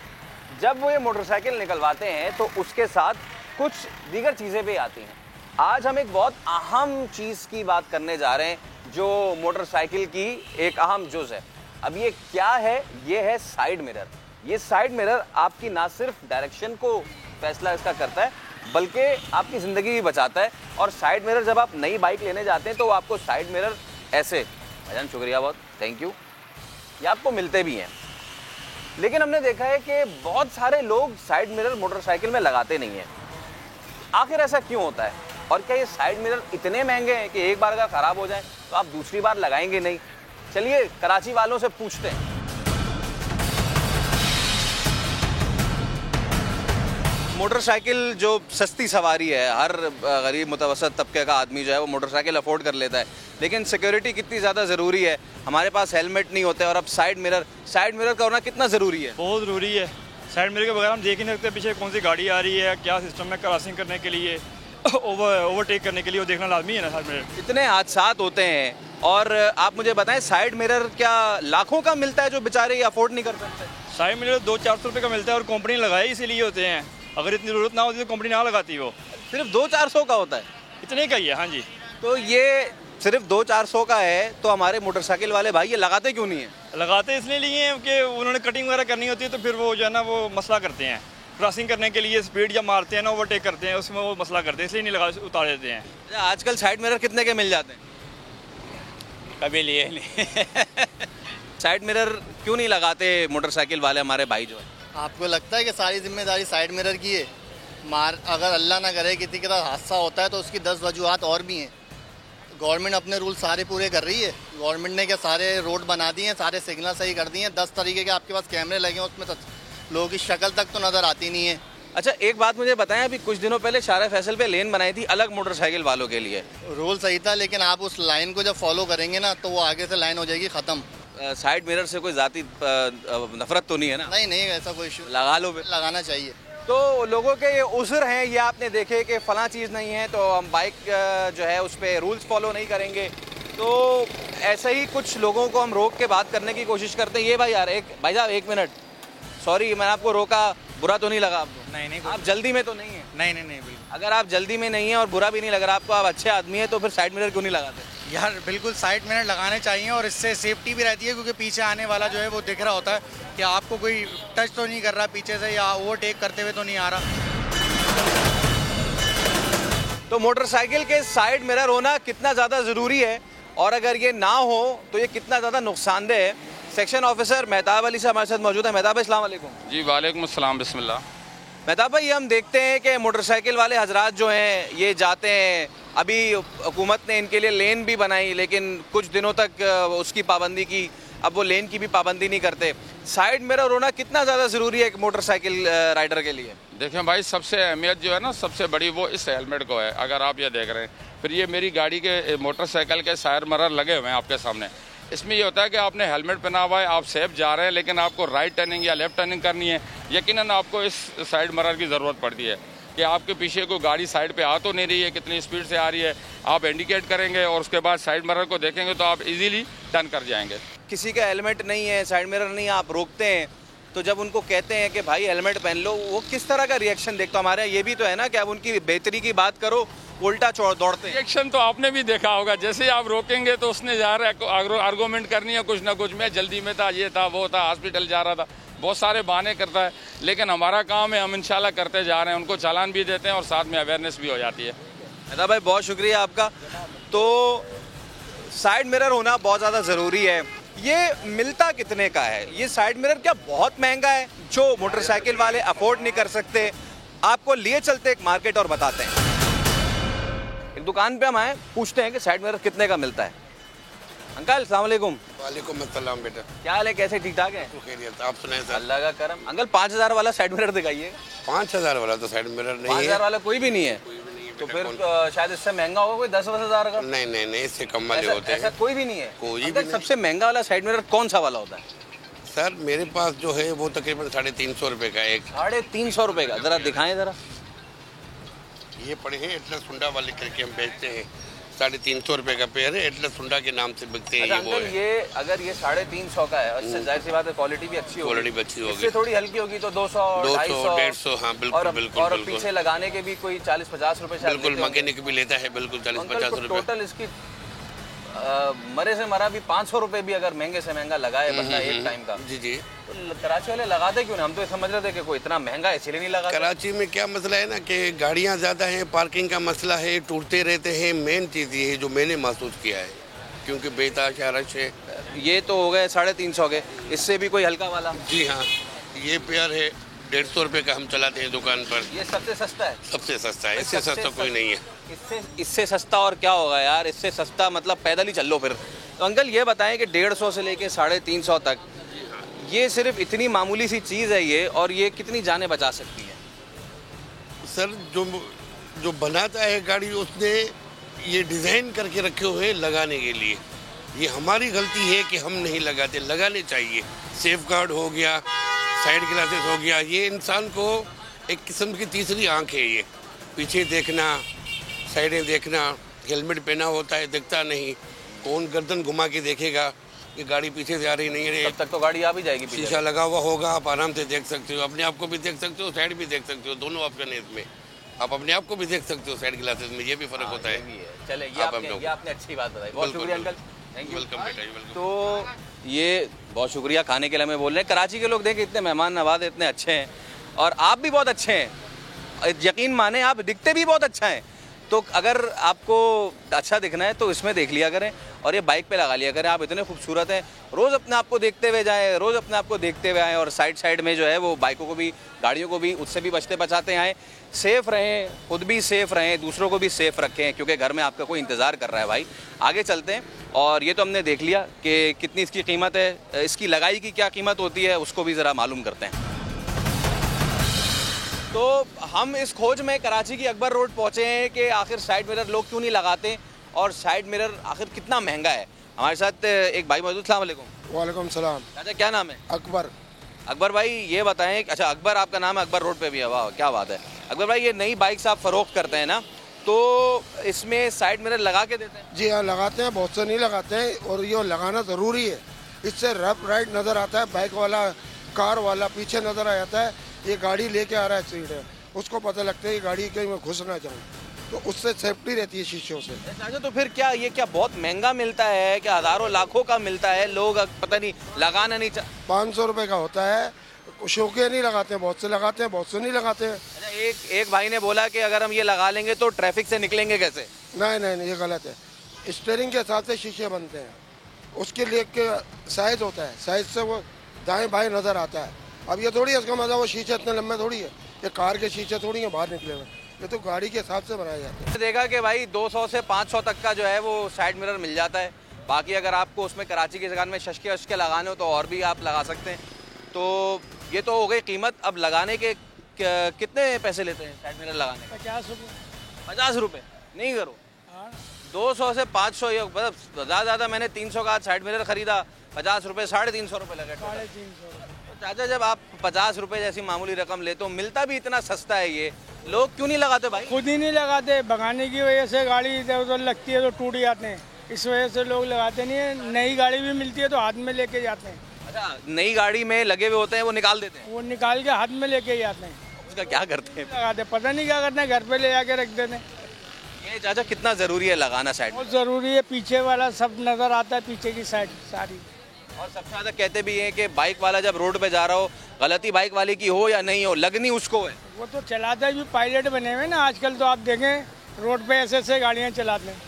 जब वो ये मोटरसाइकिल निकलवाते हैं तो उसके साथ कुछ दीगर चीज़ें भी आती हैं। आज हम एक बहुत अहम चीज़ की बात करने जा रहे हैं जो मोटरसाइकिल की एक अहम जुज़ है। अब ये क्या है? ये है साइड मिरर। ये साइड मिरर आपकी ना सिर्फ डायरेक्शन को फैसला इसका करता है बल्कि आपकी ज़िंदगी भी बचाता है। और साइड मिरर जब आप नई बाइक लेने जाते हैं तो आपको साइड मिरर ऐसे, भाईजान शुक्रिया बहुत, थैंक यू, ये आपको मिलते भी हैं। लेकिन हमने देखा है कि बहुत सारे लोग साइड मिरर मोटरसाइकिल में लगाते नहीं हैं। आखिर ऐसा क्यों होता है? और क्या ये साइड मिरर इतने महंगे हैं कि एक बार अगर ख़राब हो जाए तो आप दूसरी बार लगाएंगे नहीं? चलिए कराची वालों से पूछते हैं। मोटरसाइकिल जो सस्ती सवारी है, हर गरीब मुतवसत तबके का आदमी जो है वो मोटरसाइकिल अफोर्ड कर लेता है, लेकिन सिक्योरिटी कितनी ज़्यादा ज़रूरी है। हमारे पास हेलमेट नहीं होते और अब साइड मिरर का होना कितना ज़रूरी है? बहुत ज़रूरी है। साइड मिरर के बगैर हम देख ही नहीं सकते पीछे कौन सी गाड़ी आ रही है, क्या सिस्टम है, क्रॉसिंग करने के लिए, ओवरटेक करने के लिए, वो देखना लाजमी है ना। साइड मिरर इतने हादसात होते हैं और आप मुझे बताएं साइड मिरर क्या लाखों का मिलता है जो बेचारे ये अफोर्ड नहीं कर सकते? साइड मिरर 200-400 रुपये का मिलता है और कंपनी लगाए इसीलिए होते हैं। अगर इतनी ज़रूरत ना होती तो कंपनी ना लगाती। वो सिर्फ 200-400 का होता है? इतने का ही है। हाँ जी, तो ये सिर्फ 200-400 का है तो हमारे मोटरसाइकिल वाले भाई ये लगाते क्यों नहीं है? लगाते इसलिए लिए हैं कि उन्होंने कटिंग वगैरह करनी होती है तो फिर वो जो है ना वो मसला करते हैं, क्रॉसिंग करने के लिए स्पीड जब मारते हैं ना, ओवरटेक करते हैं, उसमें वो मसला करते हैं, इसलिए नहीं लगा, उतार देते हैं। आजकल साइड मिरर कितने के मिल जाते हैं? कभी लिए नहीं। साइड मिरर क्यों नहीं लगाते मोटरसाइकिल वाले हमारे भाई जो है? आपको लगता है कि सारी जिम्मेदारी साइड मिरर की है? अगर अल्लाह ना करे किसी के साथ हादसा होता है तो उसकी 10 वजूहात और भी हैं। गवर्नमेंट अपने रूल सारे पूरे कर रही है। गवर्नमेंट ने क्या सारे रोड बना दिए हैं, सारे सिग्नल सही कर दिए हैं, 10 तरीके के आपके पास कैमरे लगे हैं, उसमें लोगों की शक्ल तक तो नज़र आती नहीं है। अच्छा, एक बात मुझे बताएं, अभी कुछ दिनों पहले शाहरा फैसल पे लेन बनाई थी अलग मोटरसाइकिल वालों के लिए। रूल सही था, लेकिन आप उस लाइन को जब फॉलो करेंगे ना तो वो आगे से लाइन हो जाएगी ख़त्म। साइड मिरर से कोई जाती नफरत तो नहीं है ना? नहीं नहीं, ऐसा कोई इशू लगा लो, लगाना चाहिए। तो लोगों के ये उज़्र हैं, ये आपने देखे कि फ़लाँ चीज़ नहीं है तो हम बाइक जो है उस पर रूल्स फॉलो नहीं करेंगे। तो ऐसे ही कुछ लोगों को हम रोक के बात करने की कोशिश करते हैं। ये भाई यार, भाई साहब 1 मिनट, सॉरी मैंने आपको रोका, बुरा तो नहीं लगा आपको? नहीं, आप जल्दी में तो नहीं है? नहीं बिल्कुल। अगर आप जल्दी में नहीं है और बुरा भी नहीं लग रहा आपको, आप अच्छे आदमी हैं, तो फिर साइड मिरर क्यों नहीं लगाते? यार बिल्कुल साइड मिरर लगाने चाहिए और इससे सेफ्टी भी रहती है, क्योंकि पीछे आने वाला जो है वो दिख रहा होता है कि आपको कोई टच तो नहीं कर रहा पीछे से, या ओवरटेक करते हुए तो नहीं आ रहा। तो मोटरसाइकिल के साइड मिरर होना कितना ज़्यादा ज़रूरी है, और अगर ये ना हो तो ये कितना ज़्यादा नुकसानदेह है। सेक्शन ऑफिसर मेहताब अली साहब हमारे साथ मौजूद है। मेहताब भाई अस्सलाम वालेकुम। जी वालेकुम अस्सलाम, बिस्मिल्लाह। मेहताब भाई, हम देखते हैं कि मोटरसाइकिल वाले हजरात जो हैं ये जाते हैं, अभी हुकूमत ने इनके लिए लेन भी बनाई, लेकिन कुछ दिनों तक उसकी पाबंदी की, अब वो लेन की भी पाबंदी नहीं करते। साइड मिरर होना कितना ज़्यादा ज़रूरी है एक मोटरसाइकिल राइडर के लिए? देखें भाई, सबसे अहमियत जो है ना, सबसे बड़ी वो इस हेलमेट को है। अगर आप ये देख रहे हैं, फिर ये मेरी गाड़ी के मोटरसाइकिल के साइड मिरर लगे हुए हैं आपके सामने। इसमें ये होता है कि आपने हेलमेट पहना हुआ है, आप सेफ जा रहे हैं, लेकिन आपको राइट टर्निंग या लेफ्ट टर्निंग करनी है, यकीनन आपको इस साइड मिरर की ज़रूरत पड़ती है कि आपके पीछे कोई गाड़ी साइड पे आ तो नहीं रही है, कितनी स्पीड से आ रही है, आप इंडिकेट करेंगे और उसके बाद साइड मिरर को देखेंगे तो आप इजीली टर्न कर जाएंगे। किसी का हेलमेट नहीं है, साइड मिरर नहीं है, आप रोकते हैं, तो जब उनको कहते हैं कि भाई हेलमेट पहन लो, वो किस तरह का रिएक्शन देखते? हमारे ये भी तो है ना कि अब उनकी बेहतरी की बात करो, उल्टा दौड़ते हैं। रिएक्शन तो आपने भी देखा होगा, जैसे ही आप रोकेंगे तो उसने जा रहा है आर्गूमेंट करनी है कुछ ना कुछ, मैं जल्दी में था, ये था, वो था, हॉस्पिटल जा रहा था, बहुत सारे बहाने करता है। लेकिन हमारा काम है, हम इंशाल्लाह करते जा रहे हैं, उनको चालान भी देते हैं और साथ में अवेयरनेस भी हो जाती है। मेहताब भाई बहुत शुक्रिया आपका। तो साइड मिरर होना बहुत ज़्यादा ज़रूरी है। ये मिलता कितने का है ये साइड मिरर? क्या बहुत महंगा है जो मोटरसाइकिल वाले अफोर्ड नहीं कर सकते? आपको लिए चलते एक मार्केट और बताते हैं। एक दुकान पे हम आए, पूछते हैं कि साइड मिरर कितने का मिलता है। अंकल अस्सलाम वालेकुम। वालेकुम अस्सलाम बेटा। क्या हाल है, कैसे? ठीक ठाक है? खैरियत, आप सुनाएं सर। अल्लाह का करम। अंकल 5000 वाला साइड मिरर दिखाइए। 5000 वाला तो साइड मिरर नहीं है। 5000 वाला कोई भी नहीं है? तो फिर शायद इससे महंगा होगा कोई 10-20 हज़ार का। नहीं, इससे कम वाले होते हैं। ऐसा कोई भी नहीं है? कोई भी नहीं। सबसे महंगा वाला साइड मिरर कौन सा वाला होता है? सर मेरे पास जो है वो तकरीबन 350 रुपए का एक। 350 रुपए का? जरा दिखाएं जरा। ये पड़े हैं एटलस सुंडा वाले करके हम बेचते हैं, 350 रुपए का पेयर है, एटलस सुंडा के नाम से बिकते हैं। अच्छा, अंकल ये अगर ये 350 का है, इससे जाहिर सी बात है क्वालिटी भी अच्छी होगी। क्वालिटी भी अच्छी होगी। इससे थोड़ी हल्की होगी तो 200, 150, हाँ बिल्कुल बिल्कुल। और पीछे लगाने के भी कोई 40-50 रुपए बिल्कुल, मैकेनिक भी लेता है, बिल्कुल 40-50 रुपए। टोटल इसकी मरे से मरा भी 500 रुपए भी अगर महंगे से महंगा लगाए बंदा एक टाइम का, जी तो कराची वाले लगाते क्यों नहीं? हम तो समझ रहे थे कि कोई इतना महंगा है इसलिए नहीं लगा। कराची में क्या मसला है ना कि गाड़ियां ज़्यादा हैं, पार्किंग का मसला है, टूटते रहते हैं। मेन चीज़ ये है जो मैंने महसूस किया है, क्योंकि बेताशा रश है। ये तो हो गए 350 के, इससे भी कोई हल्का वाला? जी हाँ, ये पेयर है 150 रुपए का हम चलाते हैं दुकान पर। ये सबसे सस्ता है? सबसे सस्ता है, इससे सस्ता कोई नहीं है। इससे सस्ता और क्या होगा यार? इससे सस्ता मतलब पैदल ही चल लो फिर। तो अंकल ये बताएं कि 150 से लेके 350 तक ये सिर्फ इतनी मामूली सी चीज़ है ये, और ये कितनी जानें बचा सकती है? सर जो बनाता है गाड़ी उसने ये डिज़ाइन करके रखे हुए हैं लगाने के लिए। ये हमारी गलती है कि हम नहीं लगाते, लगाने चाहिए। सेफ गार्ड हो गया, साइड ग्लासेस हो गया, ये इंसान को एक किस्म की तीसरी आंख है। ये पीछे देखना, साइडें देखना, हेलमेट पहना होता है दिखता नहीं, कौन गर्दन घुमा के देखेगा कि गाड़ी पीछे से आ रही नहीं है। तब तक तो गाड़ी आ भी जाएगी। शीशा लगा हुआ होगा, आप आराम से देख सकते हो, अपने आप को भी देख सकते हो, साइड भी देख सकते हो, दोनों ऑप्शन है इसमें। आप अपने आप को भी देख सकते हो साइड ग्लासेस में, ये भी फर्क होता है। चले, ये आपने अच्छी बात बताई, बहुत शुक्रिया अंकल। वेलकम बेटा, वेलकम। तो ये बहुत शुक्रिया, खाने के लिए हमें बोल रहे हैं। कराची के लोग देखें इतने मेहमान नवाज, इतने अच्छे हैं, और आप भी बहुत अच्छे हैं, यकीन माने आप दिखते भी बहुत अच्छा हैं। तो अगर आपको अच्छा दिखना है तो इसमें देख लिया करें और ये बाइक पे लगा लिया करें। आप इतने खूबसूरत हैं, रोज़ अपने आप को देखते हुए जाएं, रोज़ अपने आप को देखते हुए आएँ और साइड में जो है वो बाइकों को भी, गाड़ियों को भी उससे भी बचते बचाते आएँ। सेफ़ रहें, खुद भी सेफ़ रहें, दूसरों को भी सेफ़ रखें, क्योंकि घर में आपका कोई इंतज़ार कर रहा है भाई। आगे चलते हैं और ये तो हमने देख लिया कि कितनी इसकी कीमत है, इसकी लगाई की क्या कीमत होती है उसको भी ज़रा मालूम करते हैं। तो हम इस खोज में कराची की अकबर रोड पहुँचे हैं कि आखिर साइड मिरर लोग क्यों नहीं लगाते और साइड मिरर आखिर कितना महंगा है। हमारे साथ एक भाई मौजूद। अस्सलाम वालेकुम। वालेकुम सलाम। अच्छा, क्या नाम है? अकबर। अकबर भाई ये बताएं, अच्छा अकबर आपका नाम है, अकबर रोड पे भी है, वाह क्या बात है। अकबर भाई ये नई बाइक्स आप फ़रोख्त करते हैं ना, तो इसमें साइड मिरर लगा के देते हैं? जी हाँ, लगाते हैं, बहुत से नहीं लगाते हैं और ये लगाना ज़रूरी है। इससे लेफ्ट राइट नज़र आता है, बाइक वाला कार वाला पीछे नज़र आ जाता है, ये गाड़ी लेके आ रहा है स्पीड है, उसको पता लगता है कि गाड़ी कहीं में घुस ना जाऊँ, तो उससे सेफ्टी रहती है शीशों से। अच्छा, तो फिर क्या ये क्या बहुत महंगा मिलता है, क्या हज़ारों लाखों का मिलता है? लोग पता नहीं लगाना नहीं 500 रुपये का होता है, शौकिया नहीं लगाते हैं, बहुत से लगाते हैं, बहुत से नहीं लगाते हैं। अच्छा, एक भाई ने बोला कि अगर हम ये लगा लेंगे तो ट्रैफिक से निकलेंगे कैसे? नहीं, ये गलत है। स्टीयरिंग के हिसाब से शीशे बनते हैं, उसके लिए के साइज़ होता है, साइज़ से वो दाएँ बाएँ नज़र आता है। अब ये थोड़ी है इसका मजा, वो शीशे इतने लंबे थोड़ी है, ये कार के शीशे थोड़ी हैं बाहर निकले हुए, ये तो गाड़ी के हिसाब से बनाए जाते हैं। देखा कि भाई 200 से 500 तक का जो है वो साइड मिरर मिल जाता है। बाकी अगर आपको उसमें कराची की जगह में शशके लगाने हो तो और भी आप लगा सकते हैं। तो ये तो हो गई कीमत। अब लगाने के कितने पैसे लेते हैं साइड मिरर लगाने? 50 रुपये। 50 रुपये नहीं करो, 200 से 500, ये मतलब ज़्यादा मैंने 300 का साइड मिरर ख़रीदा, 50 रुपये, 350 रुपये लगे। 350। चाचा जब आप 50 रुपये जैसी मामूली रकम लेते हो, मिलता भी इतना सस्ता है, ये लोग क्यों नहीं लगाते भाई? खुद ही नहीं लगाते, भगाने की वजह से गाड़ी इधर उधर लगती है तो टूट जाते हैं, इस वजह से लोग लगाते नहीं है। नई गाड़ी भी मिलती है तो हाथ में लेके जाते हैं। अच्छा, नई गाड़ी में लगे हुए होते हैं, वो निकाल देते हैं? वो निकाल के हाथ में लेके जाते हैं। उसका क्या करते हैं? लगाते, पता नहीं क्या करते हैं, घर पे ले जाके रख देते हैं। ये चाचा कितना ज़रूरी है लगाना साइड? बहुत ज़रूरी है, पीछे वाला सब नज़र आता है, पीछे की साइड सारी। और सबसे ज़्यादा कहते भी हैं कि बाइक वाला जब रोड पे जा रहा हो, गलती बाइक वाले की हो या नहीं हो, लगनी उसको है। वो तो चलाता भी पायलट बने हुए ना आजकल, तो आप देखें रोड पे ऐसे गाड़ियाँ चलाते हैं,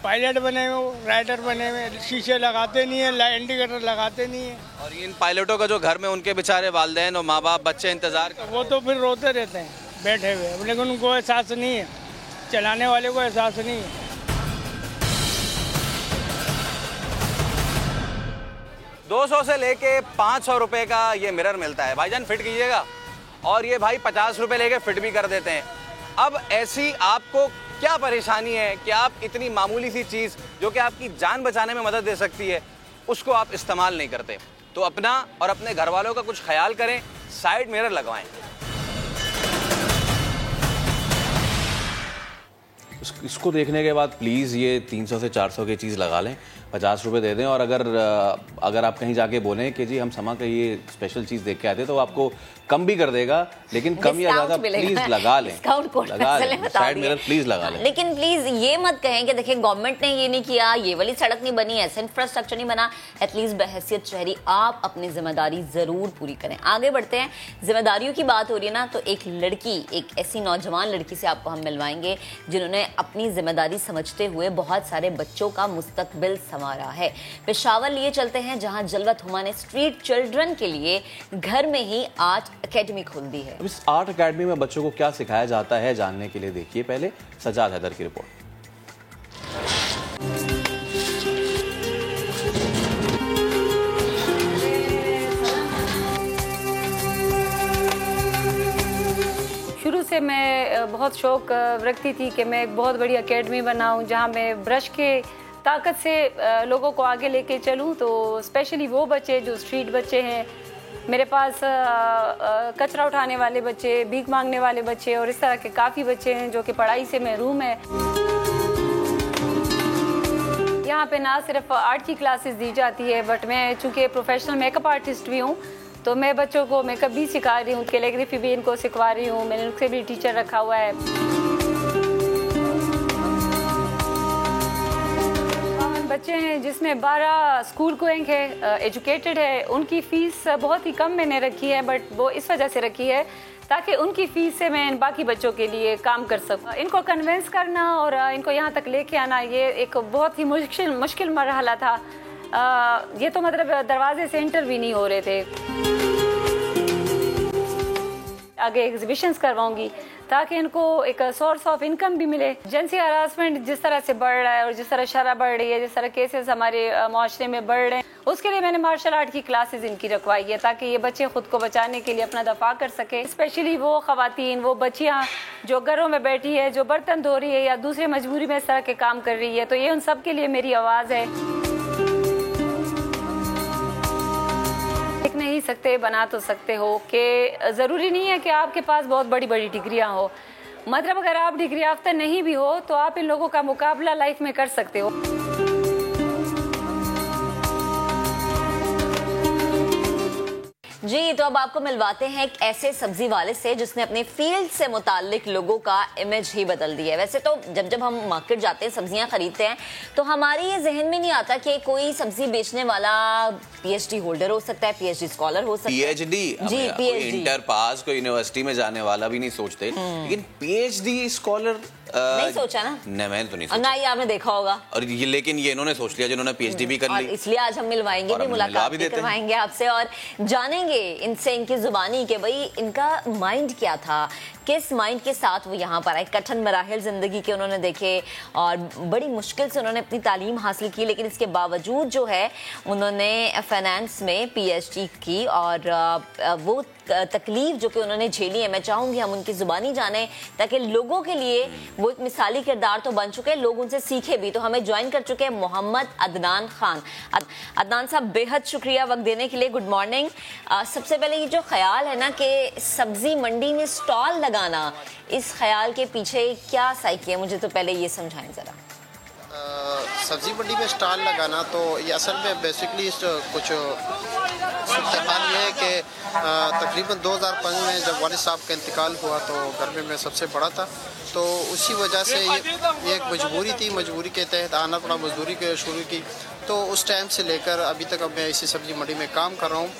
पायलट बने हुए, राइडर बने हुए, शीशे लगाते नहीं है, इंडिकेटर लगाते नहीं है। और इन पायलटों का जो घर में उनके बेचारे वालिदैन और माँ बाप बच्चे इंतज़ार कर, वो तो फिर रोते रहते हैं बैठे हुए, लेकिन उनको एहसास नहीं है, चलाने वाले को एहसास नहीं है। 200 से लेके 500 रुपये का ये मिरर मिलता है। भाईजान फिट कीजिएगा, और ये भाई 50 रुपये लेके फिट भी कर देते हैं। अब ऐसी आपको क्या परेशानी है कि आप इतनी मामूली सी चीज़ जो कि आपकी जान बचाने में मदद दे सकती है, उसको आप इस्तेमाल नहीं करते? तो अपना और अपने घर वालों का कुछ ख्याल करें, साइड मिरर लगवाएं। इसको देखने के बाद प्लीज़ ये 300 से 400 की चीज़ लगा लें, 50 रुपये दे दें। और अगर आप कहीं जाके बोलें कि जी हम समा का ये स्पेशल चीज़ देख के आते तो आपको कम भी कर देगा, लेकिन कम या ज़्यादा प्लीज़ लगा लें, लगा लें, साइड मिरर प्लीज़ लगा लें। लेकिन प्लीज़ ये मत कहें कि देखिए गवर्नमेंट ने ये नहीं किया, ये वाली सड़क नहीं बनी, ऐसा इंफ्रास्ट्रक्चर नहीं बना। एटलीस्ट बहैसियत शहरी आप अपनी जिम्मेदारी ज़रूर पूरी करें। आगे बढ़ते हैं, जिम्मेदारियों की बात हो रही है ना, तो एक लड़की, एक ऐसी नौजवान लड़की से आपको हम मिलवाएंगे जिन्होंने अपनी जिम्मेदारी समझते हुए बहुत सारे बच्चों का मुस्तकबिल संवारा है। पेशावर लिए चलते हैं, जहां जलवत हुमा ने स्ट्रीट चिल्ड्रन के लिए घर में ही आर्ट एकेडमी खोल दी है। अब इस आर्ट एकेडमी में बच्चों को क्या सिखाया जाता है, जानने के लिए देखिए पहले सजाद हैदर की रिपोर्ट। शुरू से मैं बहुत शौक रखती थी कि मैं एक बहुत बड़ी एकेडमी बनाऊं जहां मैं ब्रश के ताकत से लोगों को आगे लेके चलूं। तो स्पेशली वो बच्चे जो स्ट्रीट बच्चे हैं, मेरे पास कचरा उठाने वाले बच्चे, भीख मांगने वाले बच्चे और इस तरह के काफ़ी बच्चे हैं जो कि पढ़ाई से महरूम है। यहाँ पे ना सिर्फ आर्ट की क्लासेस दी जाती है, बट मैं चूँकि प्रोफेशनल मेकअप आर्टिस्ट भी हूँ, तो मैं बच्चों को मेकअप भी सिखा रही हूँ, कैलीग्राफी भी इनको सिखवा रही हूँ। मैंने उनसे भी टीचर रखा हुआ है। बच्चे हैं जिसमें 12 स्कूल गोइंग है, एजुकेटेड है, उनकी फ़ीस बहुत ही कम मैंने रखी है, बट वो इस वजह से रखी है ताकि उनकी फीस से मैं इन बाकी बच्चों के लिए काम कर सकूं। इनको कन्विंस करना और इनको यहाँ तक लेके आना ये एक बहुत ही मुश्किल मरहला था। ये तो मतलब दरवाजे से एंटर भी नहीं हो रहे थे। आगे एग्जीबिशंस करवाऊंगी ताकि इनको एक सोर्स ऑफ इनकम भी मिले। जेंसी हरासमेंट जिस तरह से बढ़ रहा है और जिस तरह शरह बढ़ रही है, जिस तरह केसेस हमारे माशरे में बढ़ रहे हैं, उसके लिए मैंने मार्शल आर्ट की क्लासेस इनकी रखवाई है ताकि ये बच्चे खुद को बचाने के लिए अपना दफा कर सके। स्पेशली वो खवातीन, वो बच्चियाँ जो घरों में बैठी है, जो बर्तन धो रही है या दूसरे मजबूरी में इस तरह के काम कर रही है, तो ये उन सब के लिए मेरी आवाज़ है। नहीं सकते, बना तो सकते हो कि ज़रूरी नहीं है कि आपके पास बहुत बड़ी बड़ी डिग्रियां हो। मतलब अगर आप डिग्री याफ्ता नहीं भी हो तो आप इन लोगों का मुकाबला लाइफ में कर सकते हो। जी, तो अब आपको मिलवाते हैं एक ऐसे सब्जी वाले से जिसने अपने फील्ड से मुताल्लिक लोगों का इमेज ही बदल दिया है। वैसे तो जब हम मार्केट जाते हैं, सब्जियां खरीदते हैं, तो हमारे ये जहन में नहीं आता कि कोई सब्जी बेचने वाला पीएचडी होल्डर हो सकता है, पीएचडी स्कॉलर हो सकता है। पीएचडी जी, पीएचडी इंटर पास कोई यूनिवर्सिटी में जाने वाला भी नहीं सोचते, लेकिन पीएचडी स्कॉलर नहीं सोचा ना? नहीं, मैंने तो नहीं सोचा। ना, ये आपने देखा होगा। और ये लेकिन ये इन्होंने सोच लिया जिन्होंने पीएचडी भी कर ली, इसलिए आज हम मिलवाएंगे भी, मुलाकात भी करवाएंगे आपसे और जानेंगे इनसे, इनकी जुबानी के भाई इनका माइंड क्या था, किस माइंड के साथ वो यहाँ पर आए। कठिन मराहिल जिंदगी के उन्होंने देखे और बड़ी मुश्किल से उन्होंने अपनी तालीम हासिल की, लेकिन इसके बावजूद जो है उन्होंने फाइनेंस में पीएचडी की और वो तकलीफ जो कि उन्होंने झेली है, मैं चाहूंगी हम उनकी जुबानी जाने ताकि लोगों के लिए वो एक मिसाली किरदार तो बन चुके हैं, लोग उनसे सीखे भी। तो हमें ज्वाइन कर चुके हैं मोहम्मद अदनान खान। अदनान साहब, बेहद शुक्रिया वक्त देने के लिए, गुड मॉर्निंग। सबसे पहले ये जो ख्याल है ना कि सब्जी मंडी में स्टॉल लगाना, इस ख्याल के पीछे क्या साइकी है, मुझे तो पहले ये समझाएं जरा। सब्जी मंडी में स्टॉल लगाना तो ये असल में बेसिकली कुछ हाल ये है कि तकरीबन 2005 में जब वालिद साहब का इंतकाल हुआ तो घर में मैं सबसे बड़ा था, तो उसी वजह से ये एक मजबूरी थी, मजबूरी के तहत आना पड़ा, मजदूरी के शुरू की। तो उस टाइम से लेकर अभी तक अब मैं इसी सब्जी मंडी में काम कर रहा हूँ।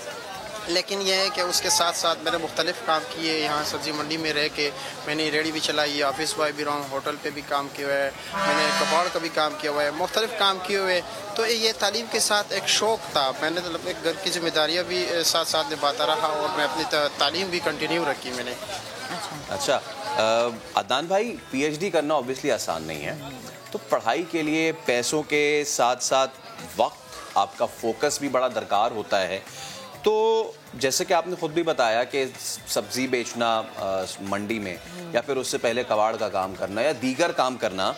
लेकिन यह है कि उसके साथ साथ मैंने मुख्तलिफ काम किए यहाँ सब्ज़ी मंडी में रह के। मैंने रेडी भी चलाई है, ऑफिस बॉय भी रहा हूँ, होटल पे भी काम किया हुआ है, मैंने कबाड़ का भी काम किया हुआ है, मुख्तलिफ काम किए हुए। तो ये तालीम के साथ एक शौक़ था, मैंने तो एक घर की जिम्मेदारियाँ भी साथ साथ निभाता रहा और मैं अपनी तालीम भी कंटिन्यू रखी मैंने। अच्छा अदनान भाई, पीएचडी करना ऑब्वियसली आसान नहीं है, तो पढ़ाई के लिए पैसों के साथ साथ वक्त, आपका फोकस भी बड़ा दरकार होता है। तो जैसे कि आपने खुद भी बताया कि सब्जी बेचना मंडी में या फिर उससे पहले कबाड़ का काम करना या दीगर काम करना,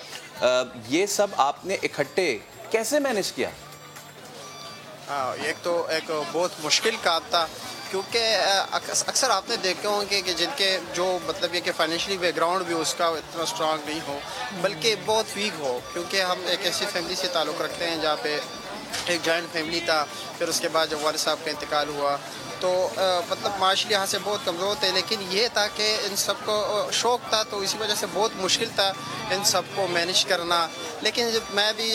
ये सब आपने इकट्ठे कैसे मैनेज किया? एक तो एक बहुत मुश्किल काम था, क्योंकि अक्सर आपने देखे होंगे कि जिनके जो मतलब ये कि फाइनेंशियली बैकग्राउंड भी उसका इतना स्ट्रांग नहीं हो, बल्कि बहुत वीक हो, क्योंकि हम एक ऐसी फैमिली से ताल्लुक़ रखते हैं जहाँ पे एक जॉइंट फैमिली था। फिर उसके बाद जब वालिद साहब का इंतकाल हुआ तो मतलब माशी लिहाज से बहुत कमज़ोर थे, लेकिन ये था कि इन सब को शौक़ था, तो इसी वजह से बहुत मुश्किल था इन सब को मैनेज करना। लेकिन जब मैं भी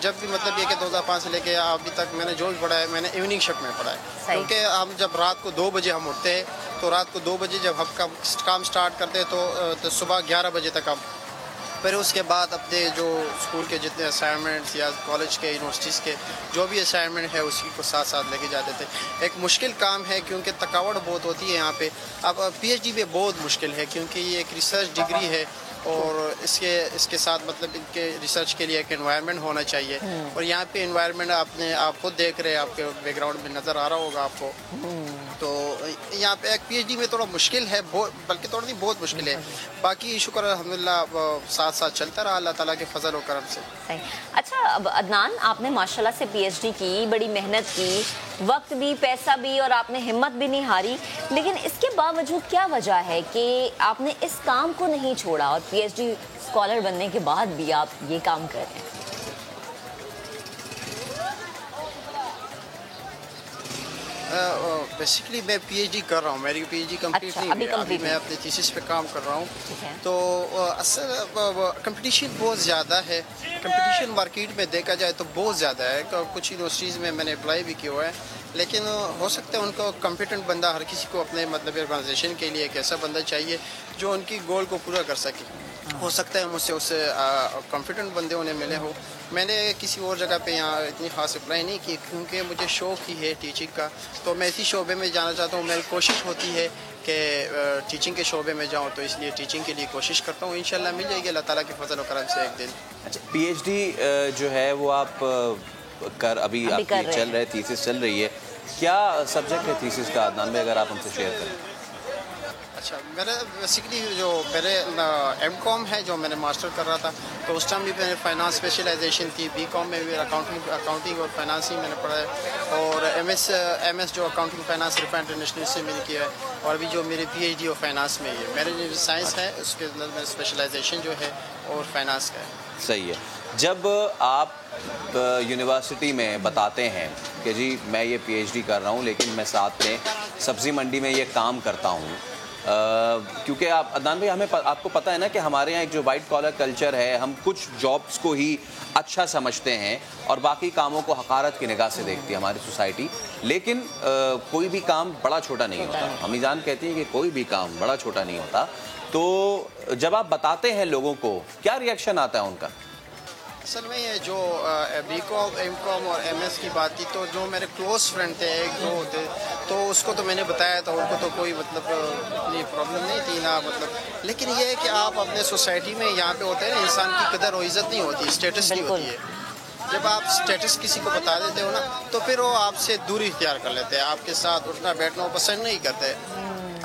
जब भी मतलब ये कि 2005 से लेके अभी तक मैंने जो भी पढ़ा है मैंने इवनिंग शिफ्ट में पढ़ा है, क्योंकि हम जब रात को 2 बजे हम उठते हैं, तो रात को 2 बजे जब हम काम स्टार्ट करते हैं तो सुबह 11 बजे तक हम, फिर उसके बाद अपने जो स्कूल के जितने असाइनमेंट्स या कॉलेज के यूनिवर्सिटीज़ के जो भी असाइनमेंट है उसी को साथ साथ लेके जाते थे। एक मुश्किल काम है क्योंकि थकावट बहुत होती है यहाँ पे। अब पीएचडी में बहुत मुश्किल है क्योंकि ये एक रिसर्च डिग्री है और इसके साथ मतलब इनके रिसर्च के लिए एक एनवायरनमेंट होना चाहिए, और यहाँ पे एनवायरनमेंट आप खुद देख रहे हैं, आपके बैकग्राउंड में नज़र आ रहा होगा आपको। तो यहाँ पे एक पीएचडी में थोड़ा मुश्किल है, बल्कि थोड़ा नहीं बहुत मुश्किल है। बाकी शुक्र अल्हम्दुलिल्लाह साथ साथ चलता रहा अल्लाह ताला के फजल और करम से। सही। अच्छा, अब अदनान, आपने माशाल्लाह से पीएचडी की, बड़ी मेहनत की, वक्त भी, पैसा भी, और आपने हिम्मत भी नहीं हारी, लेकिन इसके बावजूद क्या वजह है कि आपने इस काम को नहीं छोड़ा और पीएचडी स्कॉलर बनने के बाद भी आप ये काम कर रहे हैं? बेसिकली मैं पीएचडी कर रहा हूँ, मेरी पीएचडी कंप्लीट नहीं हुई, अभी मैं अपने थीसिस पे काम कर रहा हूँ। तो असल कंपटीशन बहुत ज़्यादा है, कंपटीशन मार्केट में देखा जाए तो बहुत ज़्यादा है। कुछ यूनिवर्सिटीज़ में मैंने अप्लाई भी किया हुआ है, लेकिन हो सकता है उनको कॉम्पिटेंट बंदा, हर किसी को अपने मतलब ऑर्गेनाइजेशन के लिए एक ऐसा बंदा चाहिए जो उनकी गोल को पूरा कर सके। हो सकता है मुझसे उससे कॉन्फिडेंट बंदे उन्हें मिले हो। मैंने किसी और जगह पे यहाँ इतनी खास अप्लाई नहीं की क्योंकि मुझे शौक़ ही है टीचिंग का, तो मैं इसी शोबे में जाना चाहता हूँ। मेरी कोशिश होती है कि टीचिंग के शोबे में जाऊँ, तो इसलिए टीचिंग के लिए कोशिश करता हूँ। इंशाल्लाह मिल जाएगी अल्लाह ताला के फजल और करम से एक दिन। अच्छा, पीएचडी जो है वो आप अभी आपकी चल रहे, थीसिस चल रही है, क्या सब्जेक्ट है थीसिस का अदनान भाई, अगर आप हमसे शेयर करें? अच्छा, मेरा बेसिकली जो मेरे एमकॉम है जो मैंने मास्टर कर रहा था, तो उस टाइम भी मैंने फाइनेंस स्पेशलाइजेशन थी। बीकॉम में भी अकाउंटिंग और फाइनेंस ही मैंने पढ़ा है, और एमएस जो अकाउंटिंग फाइनेंस रिफा इंटरनेशनल से मैंने किया है, और अभी जो मेरी पीएचडी और फाइनेंस में ही है। मेरे जो साइंस है उसके अंदर मेरा स्पेशलाइजेशन जो है और फाइनेंस का है। सही है। जब आप यूनिवर्सिटी में बताते हैं कि जी मैं ये पीएचडी कर रहा हूँ लेकिन मैं साथ में सब्ज़ी मंडी में ये काम करता हूँ, क्योंकि आप अदनान भाई आपको पता है ना कि हमारे यहाँ एक जो वाइट कॉलर कल्चर है, हम कुछ जॉब्स को ही अच्छा समझते हैं और बाकी कामों को हकारत की निगाह से देखती है हमारी सोसाइटी। लेकिन कोई भी काम बड़ा छोटा नहीं होता। अम्मी जान कहती हैं कि कोई भी काम बड़ा छोटा नहीं होता। तो जब आप बताते हैं लोगों को, क्या रिएक्शन आता है उनका? असल में ये जो बीकॉम, एमकॉम और एमएस की बात थी, तो जो मेरे क्लोज फ्रेंड थे, एक दो थे, तो उसको तो मैंने बताया था, उनको तो कोई मतलब इतनी प्रॉब्लम नहीं थी ना, मतलब। लेकिन ये है कि आप अपने सोसाइटी में यहाँ पे होते हैं ना, इंसान की कदर और इज्जत नहीं होती, स्टेटस नहीं होती है। जब आप स्टेटस किसी को बता देते हो ना, तो फिर वो आपसे दूरी इख्तियार कर लेते हैं, आपके साथ उठना बैठना वो पसंद नहीं करते।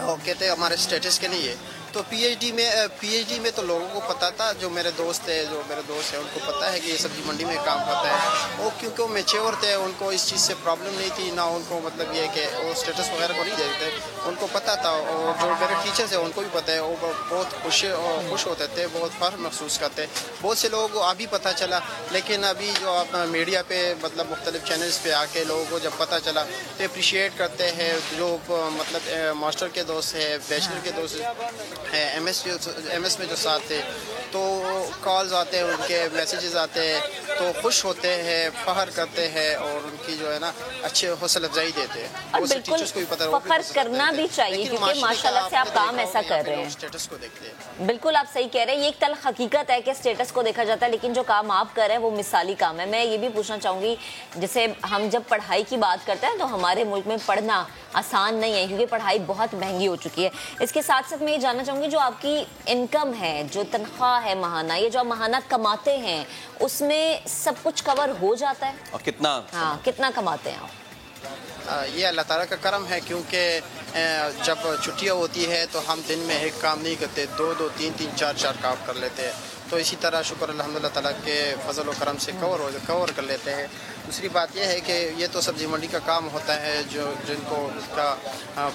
वो कहते हैं हमारे स्टेटस के लिए। तो पीएचडी में तो लोगों को पता था, जो मेरे दोस्त हैं उनको पता है कि ये सब्जी मंडी में काम करता है। वो क्योंकि वो मैच्योर थे, उनको इस चीज़ से प्रॉब्लम नहीं थी ना, उनको मतलब ये कि वो स्टेटस वगैरह को नहीं देखते, उनको पता था। और जो मेरे टीचर्स हैं उनको भी पता है, वो बहुत खुश होते थे, बहुत फख्र महसूस करते। बहुत से लोगों को अभी पता चला, लेकिन अभी जो आप मीडिया पे मतलब मुख्तलिफ चैनल्स पे आके लोगों को जब पता चला तो अप्रिशिएट करते हैं। जो मतलब मास्टर के दोस्त है, बैचलर के दोस्त है, एमएस में जो साथ थे, तो कॉल्स आते हैं, उनके मैसेजेस आते हैं, तो खुश होते हैं, फख्र करते हैं और उनकी जो है ना अच्छे हौसला अफजाई देते हैं। और बिल्कुल फख्र करना भी चाहिए क्योंकि माशाल्लाह से आप काम ऐसा कर रहे हैं। स्टेटस को देखते हैं। बिल्कुल आप सही कह रहे हैं। ये एक तल्ख हकीकत है कि स्टेटस को देखा जाता है, लेकिन जो काम आप कर रहे हैं वो मिसाली काम है। मैं ये भी पूछना चाहूँगी, जैसे हम जब पढ़ाई की बात करते हैं तो हमारे मुल्क में पढ़ना आसान नहीं है क्योंकि पढ़ाई बहुत महंगी हो चुकी है। इसके साथ साथ मैं ये जानना चाहूँगी, जो आपकी इनकम है, जो तनख्वाह है माहाना, ये जो आप माहाना कमाते हैं, उसमें सब कुछ कवर हो जाता है? और कितना? हाँ, कितना कमाते हैं आप? ये अल्लाह ताला का करम है, क्योंकि जब छुट्टियाँ होती है तो हम दिन में एक काम नहीं करते, दो, तीन, चार काम कर लेते हैं। तो इसी तरह शुक्र अल्हम्दुलिल्लाह ताला के फजल और करम से कवर कर लेते हैं। दूसरी बात यह है कि ये तो सब्ज़ी मंडी का काम होता है, जो जिनको उसका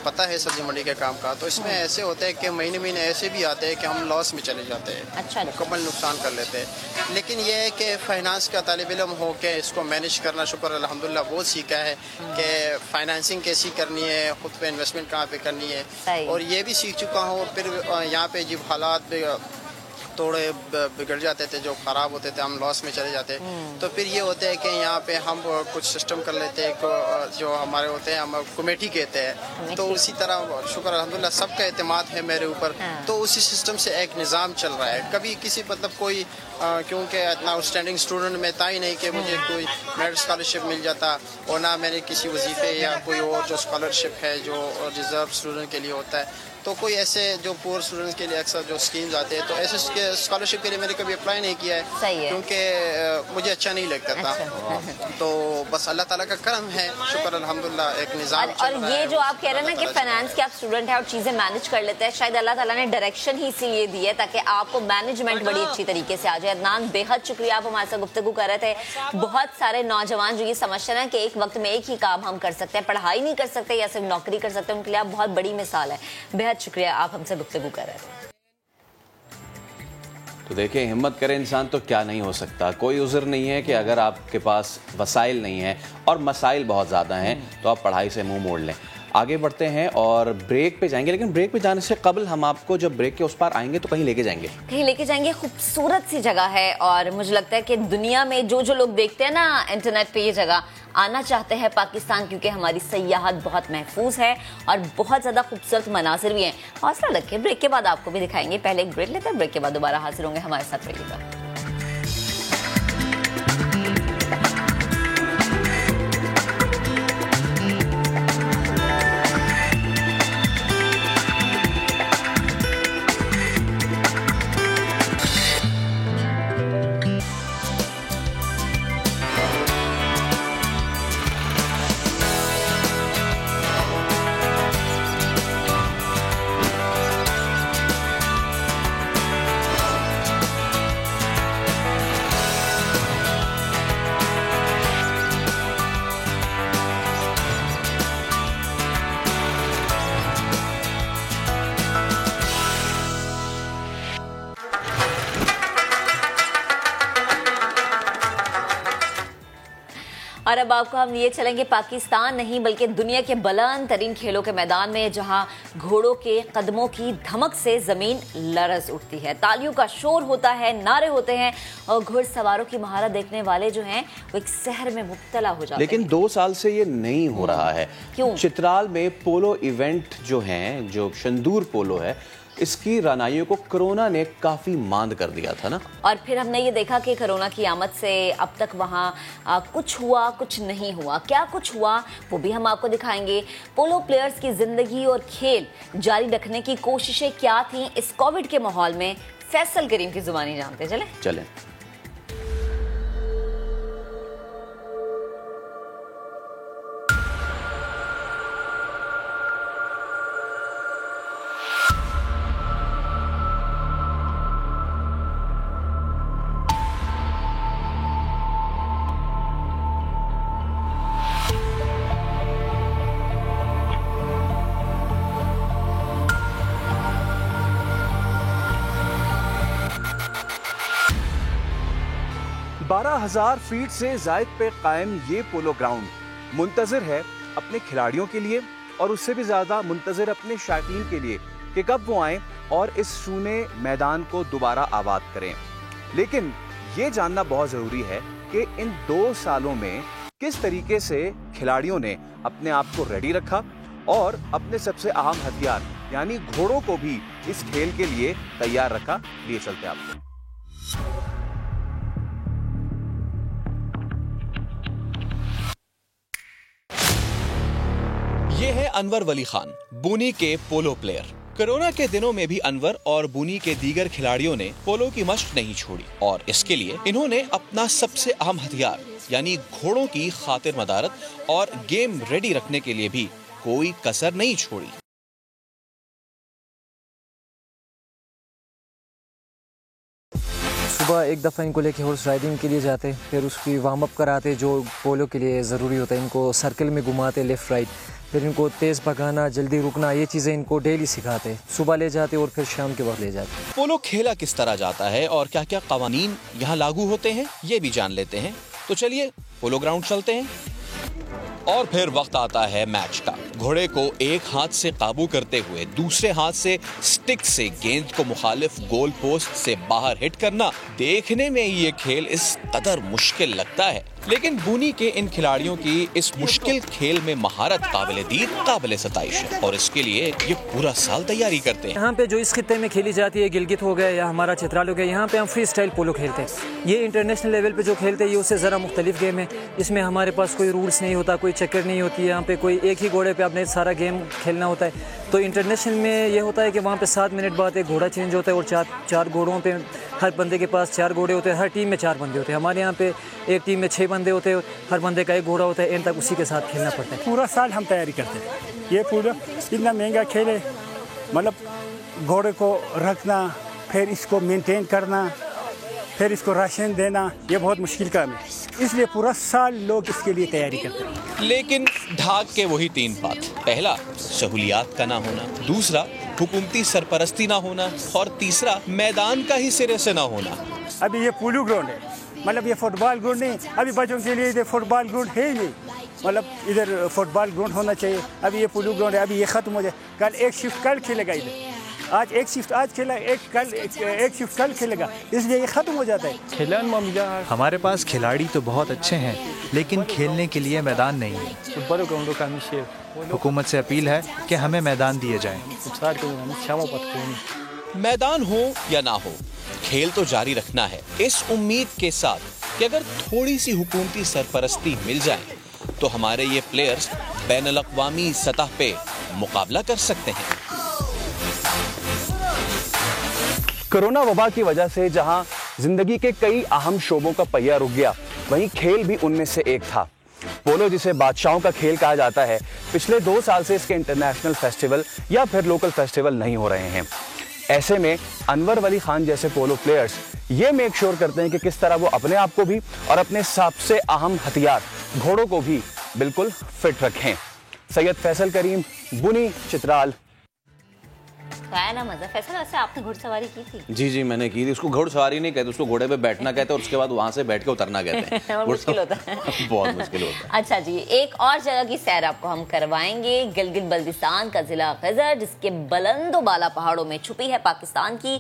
पता है सब्ज़ी मंडी के काम का, तो इसमें ऐसे होता है कि महीने ऐसे भी आते हैं कि हम लॉस में चले जाते हैं। अच्छा। मुकम्मल नुकसान कर लेते हैं। लेकिन यह है कि फाइनेंस का तालिब इल्म हो के इसको मैनेज करना शुक्र अल्हम्दुलिल्लाह बहुत सीखा है कि फाइनेंसिंग कैसी करनी है, खुद पे इन्वेस्टमेंट कहाँ पे करनी है, और ये भी सीख चुका हूँ। फिर यहाँ पे जब हालात थोड़े बिगड़ जाते थे, जो ख़राब होते थे, हम लॉस में चले जाते, तो फिर ये होता है कि यहाँ पे हम कुछ सिस्टम कर लेते हैं, जो हमारे होते हैं हम कमेटी कहते हैं। तो उसी तरह शुक्र अल्हम्दुलिल्लाह सबका एतमाद है मेरे ऊपर, तो उसी सिस्टम से एक निज़ाम चल रहा है। कभी किसी मतलब कोई क्योंकि इतना आउटस्टैंडिंग स्टूडेंट में था ही नहीं कि मुझे कोई मेरिट स्कॉलरशिप मिल जाता, और ना मैंने किसी वजीफे या कोई और जो स्कॉलरशिप है जो रिजर्व स्टूडेंट के लिए होता है, तो कोई ऐसे जो पुअर स्टूडेंट्स के लिए अक्सर जो स्कीम्स आते हैं, तो ऐसे स्कॉलरशिप के लिए मैंने कभी अप्लाई नहीं किया है, क्योंकि मुझे अच्छा नहीं लगता था। तो बस अल्लाह ताला का करम है, शुक्र अल्हम्दुलिल्लाह एक निज़ाम चल रहा है। ये जो आप कह रहे हैं ना कि फाइनेंस के आप स्टूडेंट हैं और चीज़ें मैनेज कर लेते हैं, शायद अल्लाह ताला ने डायरेक्शन ही इसीलिए दी है ताकि आपको मैनेजमेंट बड़ी अच्छी तरीके से आ जाए। अदनान, बेहद शुक्रिया, आप हमारे साथ गुफ्तगू कर रहे थे। बहुत सारे नौजवान जो ये समझते हैं कि एक वक्त में एक ही काम हम कर सकते हैं, पढ़ाई नहीं कर सकते या सिर्फ नौकरी कर सकते हैं, उनके लिए आप बहुत बड़ी मिसाल है। बेहद शुक्रिया, आप हमसे गुफ्तगू कर रहे थे। तो देखिए, हिम्मत करे इंसान तो क्या नहीं हो सकता। कोई उज़र नहीं है कि अगर आपके पास वसाइल नहीं है और मसाइल बहुत ज़्यादा हैं तो आप पढ़ाई से मुंह मोड़ लें। आगे बढ़ते हैं और ब्रेक पे जाएंगे, लेकिन ब्रेक पे जाने से कबल हम आपको जब ब्रेक के उस पार आएंगे तो कहीं लेके जाएंगे। खूबसूरत सी जगह है और मुझे लगता है कि दुनिया में जो लोग देखते हैं ना इंटरनेट पे ये जगह आना चाहते हैं पाकिस्तान, क्योंकि हमारी सयाहत बहुत महफूज है और बहुत ज़्यादा खूबसूरत मनासिर भी हैं। हौसला रखें, ब्रेक के बाद आपको भी दिखाएंगे। पहले एक ब्रेक लेते हैं, ब्रेक के बाद दोबारा हाजिर होंगे। हमारे साथ रहिएगा। और अब आपको हम ये चलेंगे पाकिस्तान नहीं बल्कि दुनिया के बुलंद तरीन खेलों के मैदान में, जहां घोड़ों के कदमों की धमक से जमीन लरज उठती है, तालियों का शोर होता है, नारे होते हैं और घुड़सवारों की महारत देखने वाले जो हैं वो एक सहर में मुब्तला हो जाते हैं। लेकिन 2 साल से ये नहीं हो रहा है। क्यों? चित्राल में पोलो इवेंट जो हैं, जो शंदूर पोलो है, इसकी रानाइयों को कोरोना ने काफ़ी मांद कर दिया था ना। और फिर हमने ये देखा कि कोरोना की आमद से अब तक वहाँ कुछ हुआ, कुछ नहीं हुआ। क्या कुछ हुआ वो भी हम आपको दिखाएंगे। पोलो प्लेयर्स की ज़िंदगी और खेल जारी रखने की कोशिशें क्या थीं इस कोविड के माहौल में, फैसल करीम की ज़ुबानी जानते चलें। बारह 12,000 फीट से जायद पे कायम ये पोलो ग्राउंड मुंतज़िर है अपने खिलाड़ियों के लिए और उससे भी ज़्यादा मुंतज़िर अपने शायकीन के लिए कि कब वो आएं और इस सूने मैदान को दोबारा आबाद करें। लेकिन ये जानना बहुत ज़रूरी है कि इन 2 सालों में किस तरीके से खिलाड़ियों ने अपने आप को रेडी रखा और अपने सबसे अहम हथियार यानी घोड़ों को भी इस खेल के लिए तैयार रखा। लिए चलते आपको। ये है अनवर वली खान, बूनी के पोलो प्लेयर। कोरोना के दिनों में भी अनवर और बूनी के दीगर खिलाड़ियों ने पोलो की मशक नहीं छोड़ी और इसके लिए इन्होंने अपना सबसे अहम हथियार यानी घोड़ों की खातिर मदारत और गेम रेडी रखने के लिए भी कोई कसर नहीं छोड़ी। सुबह एक दफ़ा इनको लेके हॉर्स राइडिंग के लिए जाते, फिर उसकी वार्म अप कराते जो पोलो के लिए ज़रूरी होता है। इनको सर्कल में घुमाते लेफ़्ट राइट, फिर इनको तेज़ भगाना, जल्दी रुकना, ये चीज़ें इनको डेली सिखाते। सुबह ले जाते और फिर शाम के वक्त ले जाते। पोलो खेला किस तरह जाता है और क्या क्या कवानीन यहाँ लागू होते हैं ये भी जान लेते हैं। तो चलिए पोलो ग्राउंड चलते हैं। और फिर वक्त आता है मैच का। घोड़े को एक हाथ से काबू करते हुए दूसरे हाथ से स्टिक से गेंद को मुखालिफ गोल पोस्ट से बाहर हिट करना, देखने में ये खेल इस कदर मुश्किल लगता है, लेकिन बूनी के इन खिलाड़ियों की इस मुश्किल खेल में महारत काबिल-ए-दीद, काबिल-ए-सताइश है और इसके लिए ये पूरा साल तैयारी करते हैं। यहाँ पे जो इस खित्ते में खेली जाती है, गिलगित हो गया या हमारा चित्राल हो गया, यहाँ पे हम फ्री स्टाइल पोलो खेलते हैं। ये इंटरनेशनल लेवल पे जो खेलते हैं ये उससे ज़रा मुख्तलिफ गेम है। इसमें हमारे पास कोई रूल्स नहीं होता, कोई चक्कर नहीं होती है। यहाँ पे कोई एक ही घोड़े पे आपने सारा गेम खेलना होता है। तो इंटरनेशनल में ये होता है कि वहाँ पे 7 मिनट बाद एक घोड़ा चेंज होता है और चार घोड़ों पे हर बंदे के पास 4 घोड़े होते हैं। हर टीम में 4 बंदे होते हैं। हमारे यहाँ पे एक टीम में 6 बंदे होते हैं, हर बंदे का एक घोड़ा होता है। एंड तक उसी के साथ खेलना पड़ता है। पूरा साल हम तैयारी करते हैं। ये पूरा इतना महंगा खेल है, मतलब घोड़े को रखना, फिर इसको मेंटेन करना, फिर इसको राशन देना, ये बहुत मुश्किल काम है। इसलिए पूरा साल लोग इसके लिए तैयारी करते हैं। लेकिन ढाक के वही 3 बात। पहला, सहूलियात का ना होना, दूसरा, हुकूमती सरपरस्ती ना होना और तीसरा, मैदान का ही सिरे से ना होना। अभी ये पोलो ग्राउंड है, मतलब ये फुटबॉल ग्राउंड नहीं। अभी बच्चों के लिए ये फुटबॉल ग्राउंड है ही नहीं। मतलब इधर फुटबॉल ग्राउंड होना चाहिए। अभी ये पोलो ग्राउंड है, अभी ये ख़त्म हो जाए। कल एक शिफ्ट कल खेलेगा इधर, आज एक शिफ्ट आज खेला, एक शिफ्ट कल खेलेगा, इसलिए ये ख़त्म हो जाता है। हमारे पास खिलाड़ी तो बहुत अच्छे हैं, लेकिन खेलने के लिए मैदान नहीं है। हुकूमत से अपील है कि हमें मैदान दिए जाएं। मैदान हो या ना हो, खेल तो जारी रखना है, इस उम्मीद के साथ कि अगर थोड़ी सी हुकूमती सरपरस्ती मिल जाए तो हमारे ये प्लेयर्स बैनुल-अक़वामी सतह पे मुकाबला कर सकते हैं। कोरोना वबा की वजह से जहां जिंदगी के कई अहम शोबों का पहिया रुक गया, वहीं खेल भी उनमें से एक था। पोलो, जिसे बादशाहों का खेल कहा जाता है, पिछले 2 साल से इसके इंटरनेशनल फेस्टिवल या फिर लोकल फेस्टिवल नहीं हो रहे हैं। ऐसे में अनवर वली खान जैसे पोलो प्लेयर्स ये मेक श्योर करते हैं कि किस तरह वो अपने आप को भी और अपने सबसे अहम हथियार घोड़ों को भी बिल्कुल फिट रखें। सैयद फैसल करीम, बुनी, चित्राल। आया ना मजा? फैसल, वैसे आपने घुड़सवारी की थी? जी जी मैंने की थी। उसको घुड़सवारी नहीं कहते, उसको घोड़े पे बैठना कहते हैं और उसके बाद वहां से बैठ के उतरना कहते हैं। मुश्किल होता है। बहुत मुश्किल होता है। अच्छा जी, एक और जगह की सैर आपको हम करवाएंगे। गिलगित बल्तिस्तान का जिला खिज़र, जिसके बुलंदो बाला पहाड़ों में छुपी है पाकिस्तान की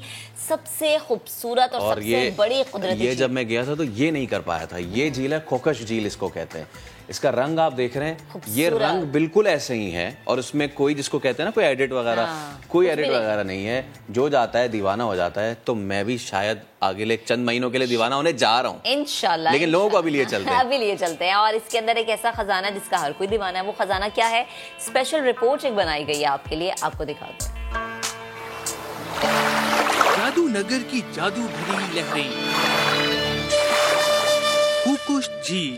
सबसे खूबसूरत और सबसे बड़ी कुदरती ये जब मैं गया था तो ये नहीं कर पाया था। ये झील है खोकश झील इसको कहते हैं। इसका रंग आप देख रहे हैं, ये रंग बिल्कुल ऐसे ही है और इसमें कोई, जिसको कहते हैं ना कोई एडिट वगैरह, कोई एडिट वगैरह नहीं है। जो जाता है दीवाना हो जाता है। तो मैं भी शायद आगे चंद महीनों के लिए दीवाना होने जा रहा हूँ इंशाल्लाह। लेकिन लोगों को अभी लिए चलते हैं, अभी लिए चलते हैं। और इसके अंदर एक ऐसा खजाना जिसका हर कोई दीवाना है। वो खजाना क्या है? स्पेशल रिपोर्ट एक बनाई गई है आपके लिए, आपको दिखा दो। जादू नगर की जादू भरी लहरें, खूकुश झील।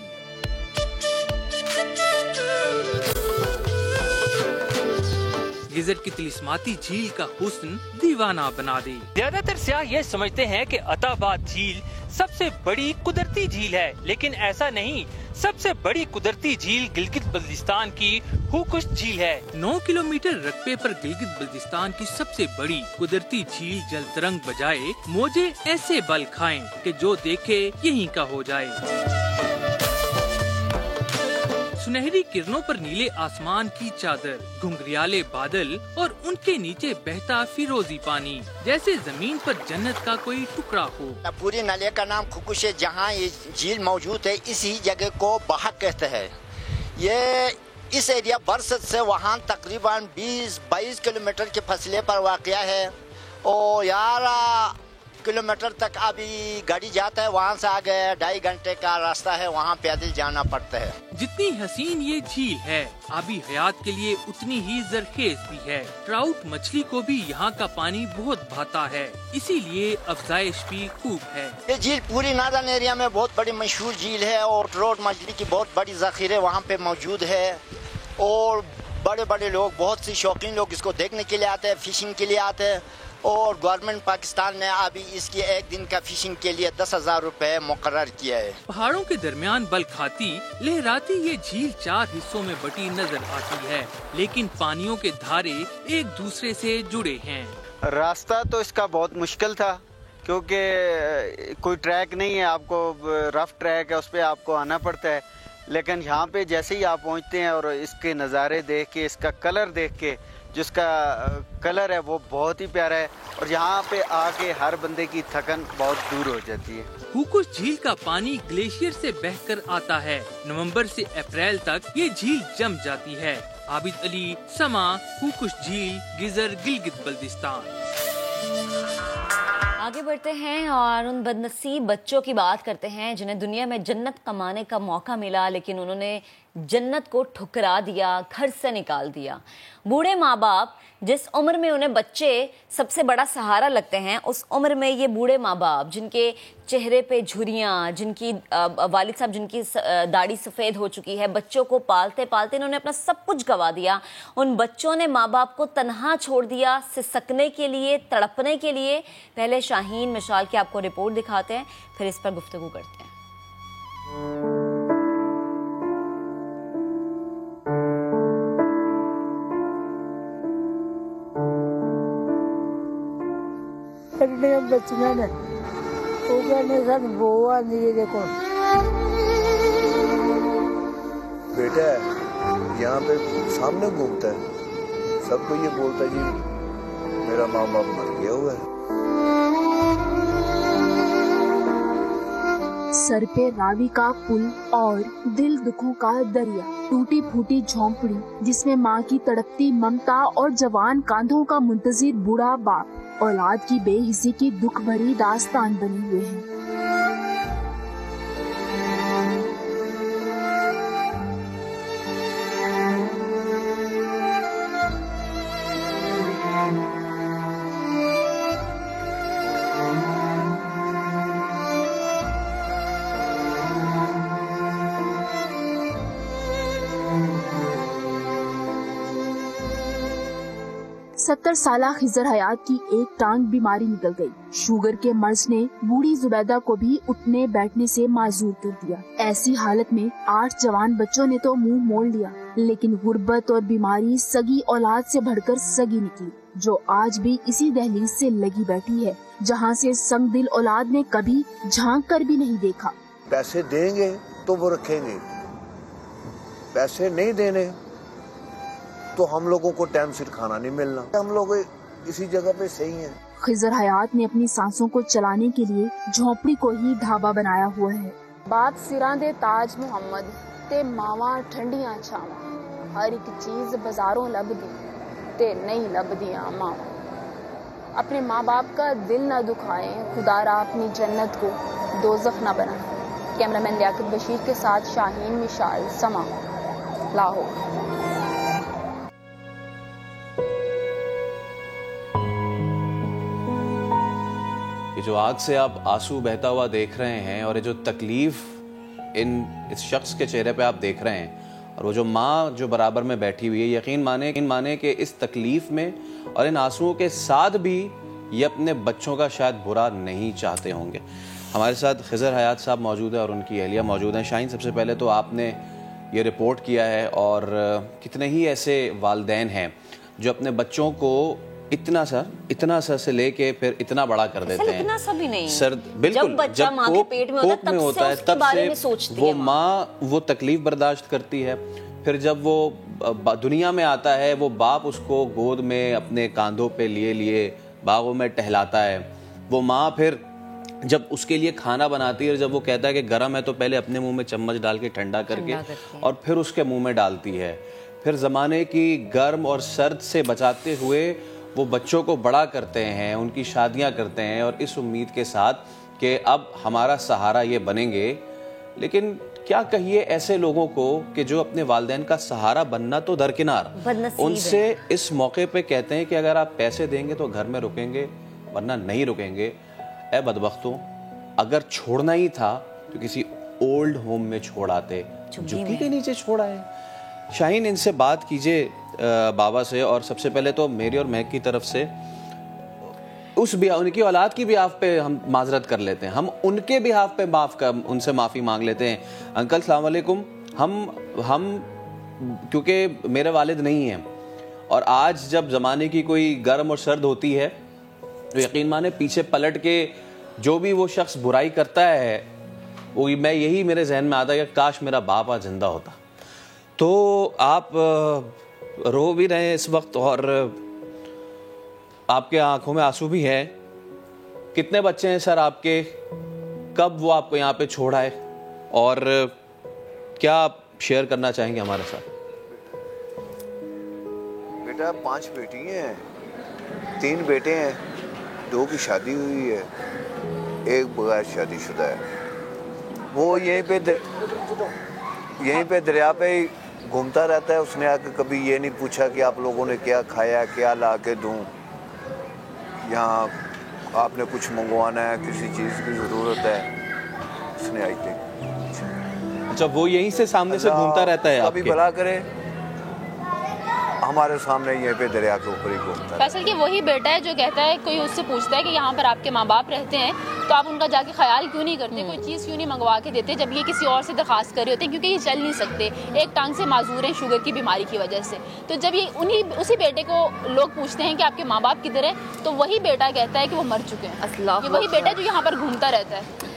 गिज़र की तिलिस्माती झील का हुस्न दीवाना बना दे। ज्यादातर सियाह ये समझते हैं कि अताबाद झील सबसे बड़ी कुदरती झील है, लेकिन ऐसा नहीं। सबसे बड़ी कुदरती झील गिलगित बल्तिस्तान की खूकुश झील है। 9 किलोमीटर रकबे पर गिलगित बल्तिस्तान की सबसे बड़ी कुदरती झील जल तरंग बजाए मौजे ऐसे बल खाएं कि जो देखे यहीं का हो जाए। सुनहरी किरणों पर नीले आसमान की चादर, घुंघरियाले बादल और उनके नीचे बहता फिरोजी पानी, जैसे जमीन पर जन्नत का कोई टुकड़ा हो। पूरी नाले का नाम खूकुश है। जहाँ ये झील मौजूद है, इसी जगह को बहाक कहते हैं। ये इस एरिया बरसत से वहाँ तकरीबन 20-22 किलोमीटर के फासले पर वाक़या है और 11 किलोमीटर तक अभी गाड़ी जाता है। वहाँ से आगे 2.5 घंटे का रास्ता है, वहाँ पैदल जाना पड़ता है। जितनी हसीन ये झील है, आबी हयात के लिए उतनी ही जरखेज भी है। ट्राउट मछली को भी यहाँ का पानी बहुत भाता है, इसीलिए अफजाइश भी खूब है। ये झील पूरी नादन एरिया में बहुत बड़ी मशहूर झील है और ट्राउट मछली की बहुत बड़ी जखीरे वहाँ पे मौजूद है और बड़े बड़े लोग, बहुत सी शौकीन लोग इसको देखने के लिए आते हैं, फिशिंग के लिए आते हैं। और गवर्नमेंट पाकिस्तान ने अभी इसकी एक दिन का फिशिंग के लिए 10,000 रुपए मुकर्रर किया है। पहाड़ों के दरमियान बल खाती लहराती ये झील 4 हिस्सों में बटी नजर आती है, लेकिन पानियों के धारे एक दूसरे से जुड़े हैं। रास्ता तो इसका बहुत मुश्किल था क्योंकि कोई ट्रैक नहीं है, आपको रफ ट्रैक है, उस पर आपको आना पड़ता है। लेकिन यहाँ पे जैसे ही आप पहुँचते हैं और इसके नज़ारे देख के, इसका कलर देख के, जिसका कलर है वो बहुत ही प्यारा है और यहाँ पे आके हर बंदे की थकन बहुत दूर हो जाती है। खूकुश झील का पानी ग्लेशियर से बहकर आता है। नवंबर से अप्रैल तक ये झील जम जाती है। आबिद अली, समा, खूकुश झील, गिज़र, गिलगित बल्तिस्तान। आगे बढ़ते हैं और उन बदनसीब बच्चों की बात करते हैं जिन्हें दुनिया में जन्नत कमाने का मौका मिला, लेकिन उन्होंने जन्नत को ठुकरा दिया, घर से निकाल दिया। बूढ़े माँ बाप, जिस उम्र में उन्हें बच्चे सबसे बड़ा सहारा लगते हैं, उस उम्र में ये बूढ़े माँ बाप जिनके चेहरे पे झुर्रियाँ, जिनकी वालिद साहब जिनकी दाढ़ी सफ़ेद हो चुकी है, बच्चों को पालते पालते इन्होंने अपना सब कुछ गंवा दिया। उन बच्चों ने माँ बाप को तन्हा छोड़ दिया, सिसकने के लिए, तड़पने के लिए। पहले शाहीन मिशाल की आपको रिपोर्ट दिखाते हैं, फिर इस पर गुफ्तगू करते हैं। बच्चियां ने वो कहने सन बुआ नहीं देखो बेटा है यहाँ पे सामने घूमता है, सबको ये बोलता है जी मेरा माँ बाप मर गया हुआ है। सर पे रावी का पुल और दिल दुखों का दरिया, टूटी फूटी झोंपड़ी जिसमें माँ की तड़पती ममता और जवान कांधों का मुंतजिर बूढ़ा बाप औलाद की बेहिसी की दुख भरी दास्तान बने हुए हैं। सत्तर साला खिजर हयात की एक टांग बीमारी निकल गई। शुगर के मर्ज ने बूढ़ी जुबैदा को भी उठने बैठने से माजूर कर दिया। ऐसी हालत में 8 जवान बच्चों ने तो मुंह मोड़ लिया, लेकिन गुर्बत और बीमारी सगी औलाद से बढ़कर सगी निकली, जो आज भी इसी दहलीज से लगी बैठी है, जहां से संग दिल औलाद ने कभी झांक कर भी नहीं देखा। पैसे देंगे तो वो रखेंगे, पैसे नहीं देने तो हम लोगों को टाइम सिर खाना नहीं मिलना। हम लोग इसी जगह पे सही हैं। खिजर हयात ने अपनी सांसों को चलाने के लिए झोपड़ी को ही ढाबा बनाया हुआ है। बाप सिरां दे ताज मुहम्मद ते मावा ठंडियां छावा, हर एक चीज बाजारों लभदी ते नहीं लभदियां मावा। अपने माँ बाप का दिल न दुखाए, खुदारा अपनी जन्नत को दोज़ख न बनाए। कैमरामैन लियाकत बशीर के साथ शाहीन मिशाल, समा, लाहौर। ये जो आग से आप आंसू बहता हुआ देख रहे हैं और ये जो तकलीफ इस शख्स के चेहरे पे आप देख रहे हैं, और वो जो माँ जो बराबर में बैठी हुई है, यकीन माने कि इस तकलीफ में और इन आंसुओं के साथ भी ये अपने बच्चों का शायद बुरा नहीं चाहते होंगे। हमारे साथ खिजर हयात साहब मौजूद है और उनकी अहलिया मौजूद हैं। शाहीन, सबसे पहले तो आपने ये रिपोर्ट किया है, और कितने ही ऐसे वालिदैन हैं जो अपने बच्चों को इतना सा से लेके फिर इतना बड़ा कर देते हैं। इतना सा भी नहीं सर, बिल्कुल, जब बच्चा माँ के पेट में होता है तब से वो माँ वो तकलीफ बर्दाश्त करती है। फिर जब वो दुनिया में आता है, वो बाप उसको गोद में अपने कांधों पे लिए बागों में टहलाता है। वो माँ फिर जब उसके लिए खाना बनाती है, जब वो कहता है कि गर्म है, तो पहले अपने मुंह में चम्मच डाल के ठंडा करके और फिर उसके मुंह में डालती है। फिर ज़माने की गर्म और सर्द से बचाते हुए वो बच्चों को बड़ा करते हैं, उनकी शादियां करते हैं, और इस उम्मीद के साथ कि अब हमारा सहारा ये बनेंगे। लेकिन क्या कहिए ऐसे लोगों को कि जो अपने वालिदैन का सहारा बनना तो दरकिनार, उनसे इस मौके पे कहते हैं कि अगर आप पैसे देंगे तो घर में रुकेंगे, वरना नहीं रुकेंगे। ऐ बदबख्तों, अगर छोड़ना ही था तो किसी ओल्ड होम में छोड़ आते, झुग्गी के नीचे छोड़ा है। शाहीन, इनसे बात कीजिए बाबा से, और सबसे पहले तो मेरी और महक की तरफ से उनकी औलाद की बिहाफ पे हम माजरत कर लेते हैं, हम उनके बिहाफ पे उनसे माफ़ी मांग लेते हैं। अंकल सलाम वालेकुम। हम क्योंकि मेरे वालिद नहीं हैं, और आज जब ज़माने की कोई गर्म और सर्द होती है तो यकीन माने पीछे पलट के जो भी वो शख्स बुराई करता है, वो मैं यही मेरे जहन में आता है कि काश मेरा बाप आज जिंदा होता। तो आप रो भी रहे हैं इस वक्त और आपके आंखों में आंसू भी हैं। कितने बच्चे हैं सर आपके? कब वो आपको यहाँ पे छोड़ा है, और क्या आप शेयर करना चाहेंगे हमारे साथ? बेटा 5 बेटी हैं, 3 बेटे हैं, 2 की शादी हुई है, 1 बगैर शादीशुदा है। वो यहीं पे दरिया पे घूमता रहता है। उसने आके कभी ये नहीं पूछा कि आप लोगों ने क्या खाया, क्या ला के दूँ, यहाँ आपने कुछ मंगवाना है, किसी चीज़ की ज़रूरत है। उसने आई थी। अच्छा, वो यहीं से सामने से घूमता रहता है? कभी भला करे, हमारे सामने यहीं पे दरिया के ऊपर ही घूमता है। फैसल की वही बेटा है जो कहता है, कोई उससे पूछता है कि यहाँ पर आपके माँ बाप रहते हैं तो आप उनका जाके ख्याल क्यों नहीं करते, कोई चीज़ क्यों नहीं मंगवा के देते, जब ये किसी और से दरखास्त कर रहे होते हैं, क्योंकि ये चल नहीं सकते, एक टांग से माजूर हैं शुगर की बीमारी की वजह से। तो जब ये उसी बेटे को लोग पूछते हैं कि आपके माँ बाप किधर है, तो वही बेटा कहता है कि वो मर चुके हैं। ये वही बेटा जो यहाँ पर घूमता रहता है।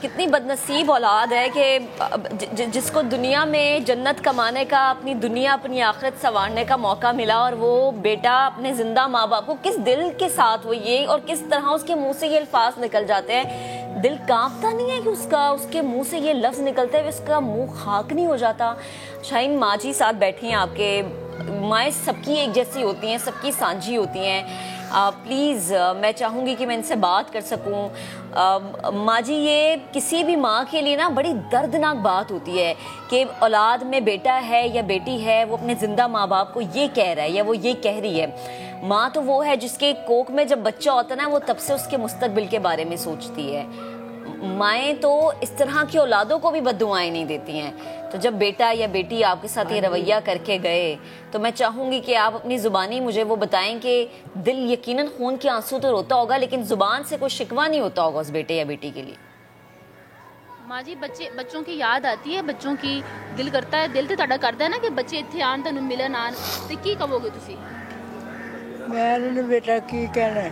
कितनी बदनसीब औलाद है कि जिसको दुनिया में जन्नत कमाने का, अपनी दुनिया अपनी आखिरत संवारने का मौका मिला, और वो बेटा अपने जिंदा माँ बाप को किस दिल के साथ वो ये, और किस तरह उसके मुंह से ये अल्फाज निकल जाते हैं। दिल कांपता नहीं है कि उसके मुंह से ये लफ्ज़ निकलते हुए उसका मुंह खाक नहीं हो जाता। शाहीन माँ जी साथ बैठी हैं आपके। माएँ सबकी एक जैसी होती हैं, सबकी सांझी होती हैं। प्लीज़ मैं चाहूँगी कि मैं इनसे बात कर सकूँ। माँ जी, ये किसी भी माँ के लिए ना बड़ी दर्दनाक बात होती है कि औलाद में बेटा है या बेटी है, वो अपने ज़िंदा माँ बाप को ये कह रहा है या वो ये कह रही है। माँ तो वो है जिसके कोख में जब बच्चा होता है ना, वो तब से उसके मुस्तकबिल के बारे में सोचती है। माएँ तो इस तरह की औलादों को भी बद्दुआएं नहीं देती हैं। तो जब बेटा या बेटी आपके साथ ये रवैया करके गए, तो मैं चाहूँगी कि आप अपनी ज़ुबानी मुझे वो बताएं कि दिल यकीनन खून के आंसू तो रोता होगा, लेकिन ज़ुबान से कोई शिकवा नहीं होता होगा उस बेटे या बेटी के लिए। माँ जी, बच्चों की याद आती है, बच्चों की दिल करता है, दिल तो ਤੁਹਾਡਾ करता है ना कि बच्चे इत्थे आन, तुहानू मिलन आन, ते की कहोगे तुसी? मैं उन्होंने बेटा की कहना,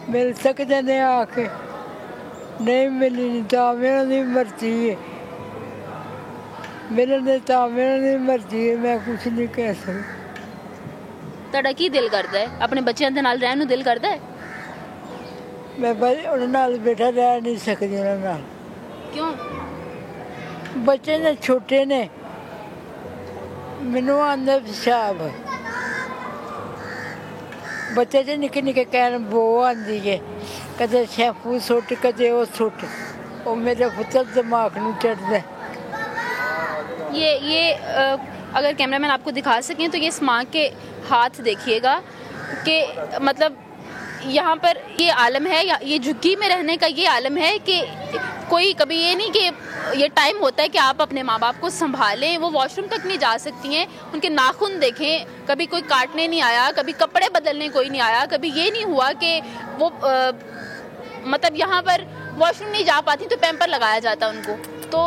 मिल सकते ने आके, नहीं मिली तो मेरी मर्जी है, मिलने तो मेरी मर्जी है, मैं कुछ नहीं कह सकती। ਤੁਹਾਡਾ ਕੀ ਦਿਲ ਕਰਦਾ ਹੈ? ਆਪਣੇ ਬੱਚਿਆਂ ਦੇ ਨਾਲ ਰਹਿਣ ਨੂੰ ਦਿਲ ਕਰਦਾ ਹੈ? मैं उन्होंने नाल बेटा रह नहीं सकती उन्होंने नाल। क्यों? बच्चे ने छोटे ने, मैनू आंदा पेशाब, बच्चे च निक्के निक्के कहन बो आंदी है, कदे शैम्पू सुट कदे वो सुट, वो मेरे पुत्र दिमाग नू चढ़दा। ये अगर कैमरामैन आपको दिखा सकें तो ये इस माँ के हाथ देखिएगा कि मतलब यहाँ पर ये आलम है, या ये झुग्गी में रहने का ये आलम है कि कोई कभी ये नहीं कि ये टाइम होता है कि आप अपने माँ बाप को संभालें, वो वॉशरूम तक नहीं जा सकती हैं, उनके नाखून देखें, कभी कोई काटने नहीं आया, कभी कपड़े बदलने कोई नहीं आया, कभी ये नहीं हुआ कि वो मतलब यहाँ पर वॉशरूम नहीं जा पाती तो पैम्पर लगाया जाता उनको। तो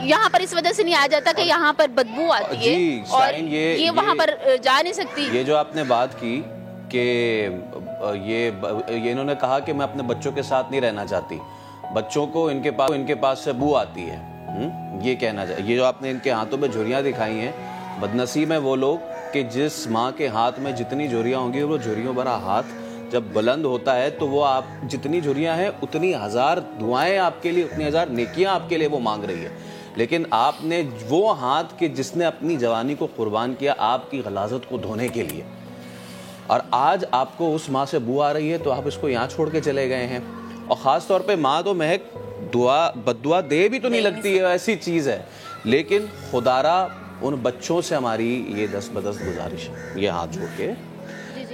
यहाँ पर इस वजह से नहीं आया जाता कि यहाँ पर बदबू आती है और ये वहाँ पर जा नहीं सकती। ये जो आपने बात की कि ये इन्होंने कहा कि मैं अपने बच्चों के साथ नहीं रहना चाहती, बच्चों को इनके पास से बू आती है, ये कहना चाहिए। ये जो आपने इनके हाथों में झुर्रियाँ दिखाई हैं, बदनसीब है वो लोग कि जिस माँ के हाथ में जितनी झुर्रियाँ होंगी, वो झुर्रियों भरा हाथ जब बुलंद होता है तो वो आप जितनी झुर्रियाँ हैं उतनी हजार दुआएं आपके लिए, उतनी हजार नेकियां आपके लिए वो मांग रही है। लेकिन आपने वो हाथ के जिसने अपनी जवानी को कुर्बान किया आपकी गलाजत को धोने के लिए, और आज आपको उस माँ से बू आ रही है तो आप इसको यहाँ छोड़ के चले गए हैं। और ख़ास तौर पे माँ तो महक बद्दुआ दे भी तो नहीं लगती है, ऐसी चीज़ है। लेकिन खुदारा उन बच्चों से हमारी ये दस्त गुजारिश है, ये हाथ जोड़ के,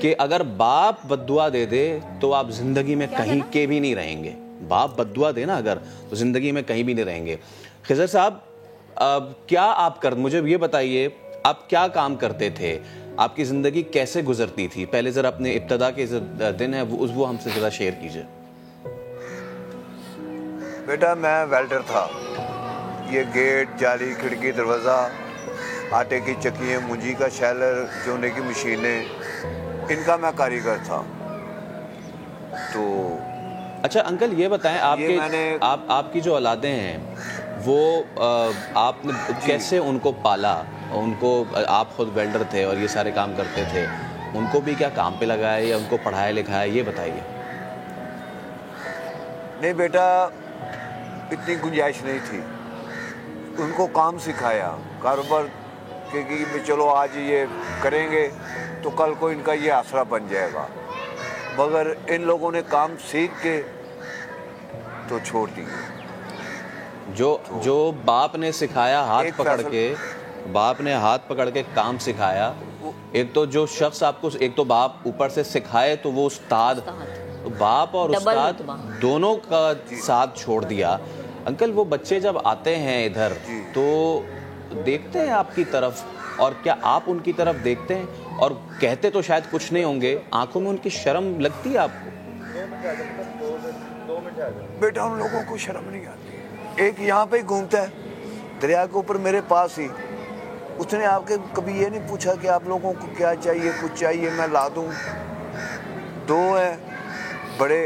कि अगर बाप बद्दुआ दे दे तो आप ज़िंदगी में कहीं के भी नहीं रहेंगे। बाप बद्दुआ दे ना अगर, तो ज़िंदगी में कहीं भी नहीं रहेंगे। खिज़र साहब, क्या आप मुझे ये बताइए, आप क्या काम करते थे, आपकी ज़िंदगी कैसे गुजरती थी? पहले ज़रा अपने इब्तदा के दिन है वो हमसे ज़रा शेयर कीजिए। बेटा मैं वेल्डर था, ये गेट, जाली, खिड़की, दरवाज़ा, आटे की चक्कियाँ, मुंजी का शैलर, जोने की मशीनें, इनका मैं कारीगर था। तो अच्छा अंकल ये बताएं, आपकी जो औलादें हैं वो आपने कैसे उनको पाला? उनको, आप खुद वेल्डर थे और ये सारे काम करते थे, उनको भी क्या काम पे लगाया या उनको पढ़ाया लिखाया, ये बताइए। नहीं बेटा, इतनी गुंजाइश नहीं थी, उनको काम सिखाया, कारोबार कि चलो आज ये करेंगे तो कल को इनका ये आसरा बन जाएगा, मगर इन लोगों ने काम सीख के तो छोड़ दिए। जो बाप ने सिखाया हाथ पकड़ के, बाप ने हाथ पकड़ के काम सिखाया, एक तो जो शख्स आपको, एक तो बाप ऊपर से सिखाए तो वो उस्ताद, तो बाप और उस्ताद दोनों का साथ छोड़ दिया। अंकल वो बच्चे जब आते हैं इधर तो देखते हैं आपकी तरफ, और क्या आप उनकी तरफ देखते हैं? और कहते तो शायद कुछ नहीं होंगे, आंखों में उनकी शर्म लगती है आपको? बेटा उन लोगों को शर्म नहीं आती। एक यहाँ पे घूमता है दरिया के ऊपर मेरे पास ही, उसने आपके कभी ये नहीं पूछा कि आप लोगों को क्या चाहिए, कुछ चाहिए मैं ला दूं। दो हैं बड़े,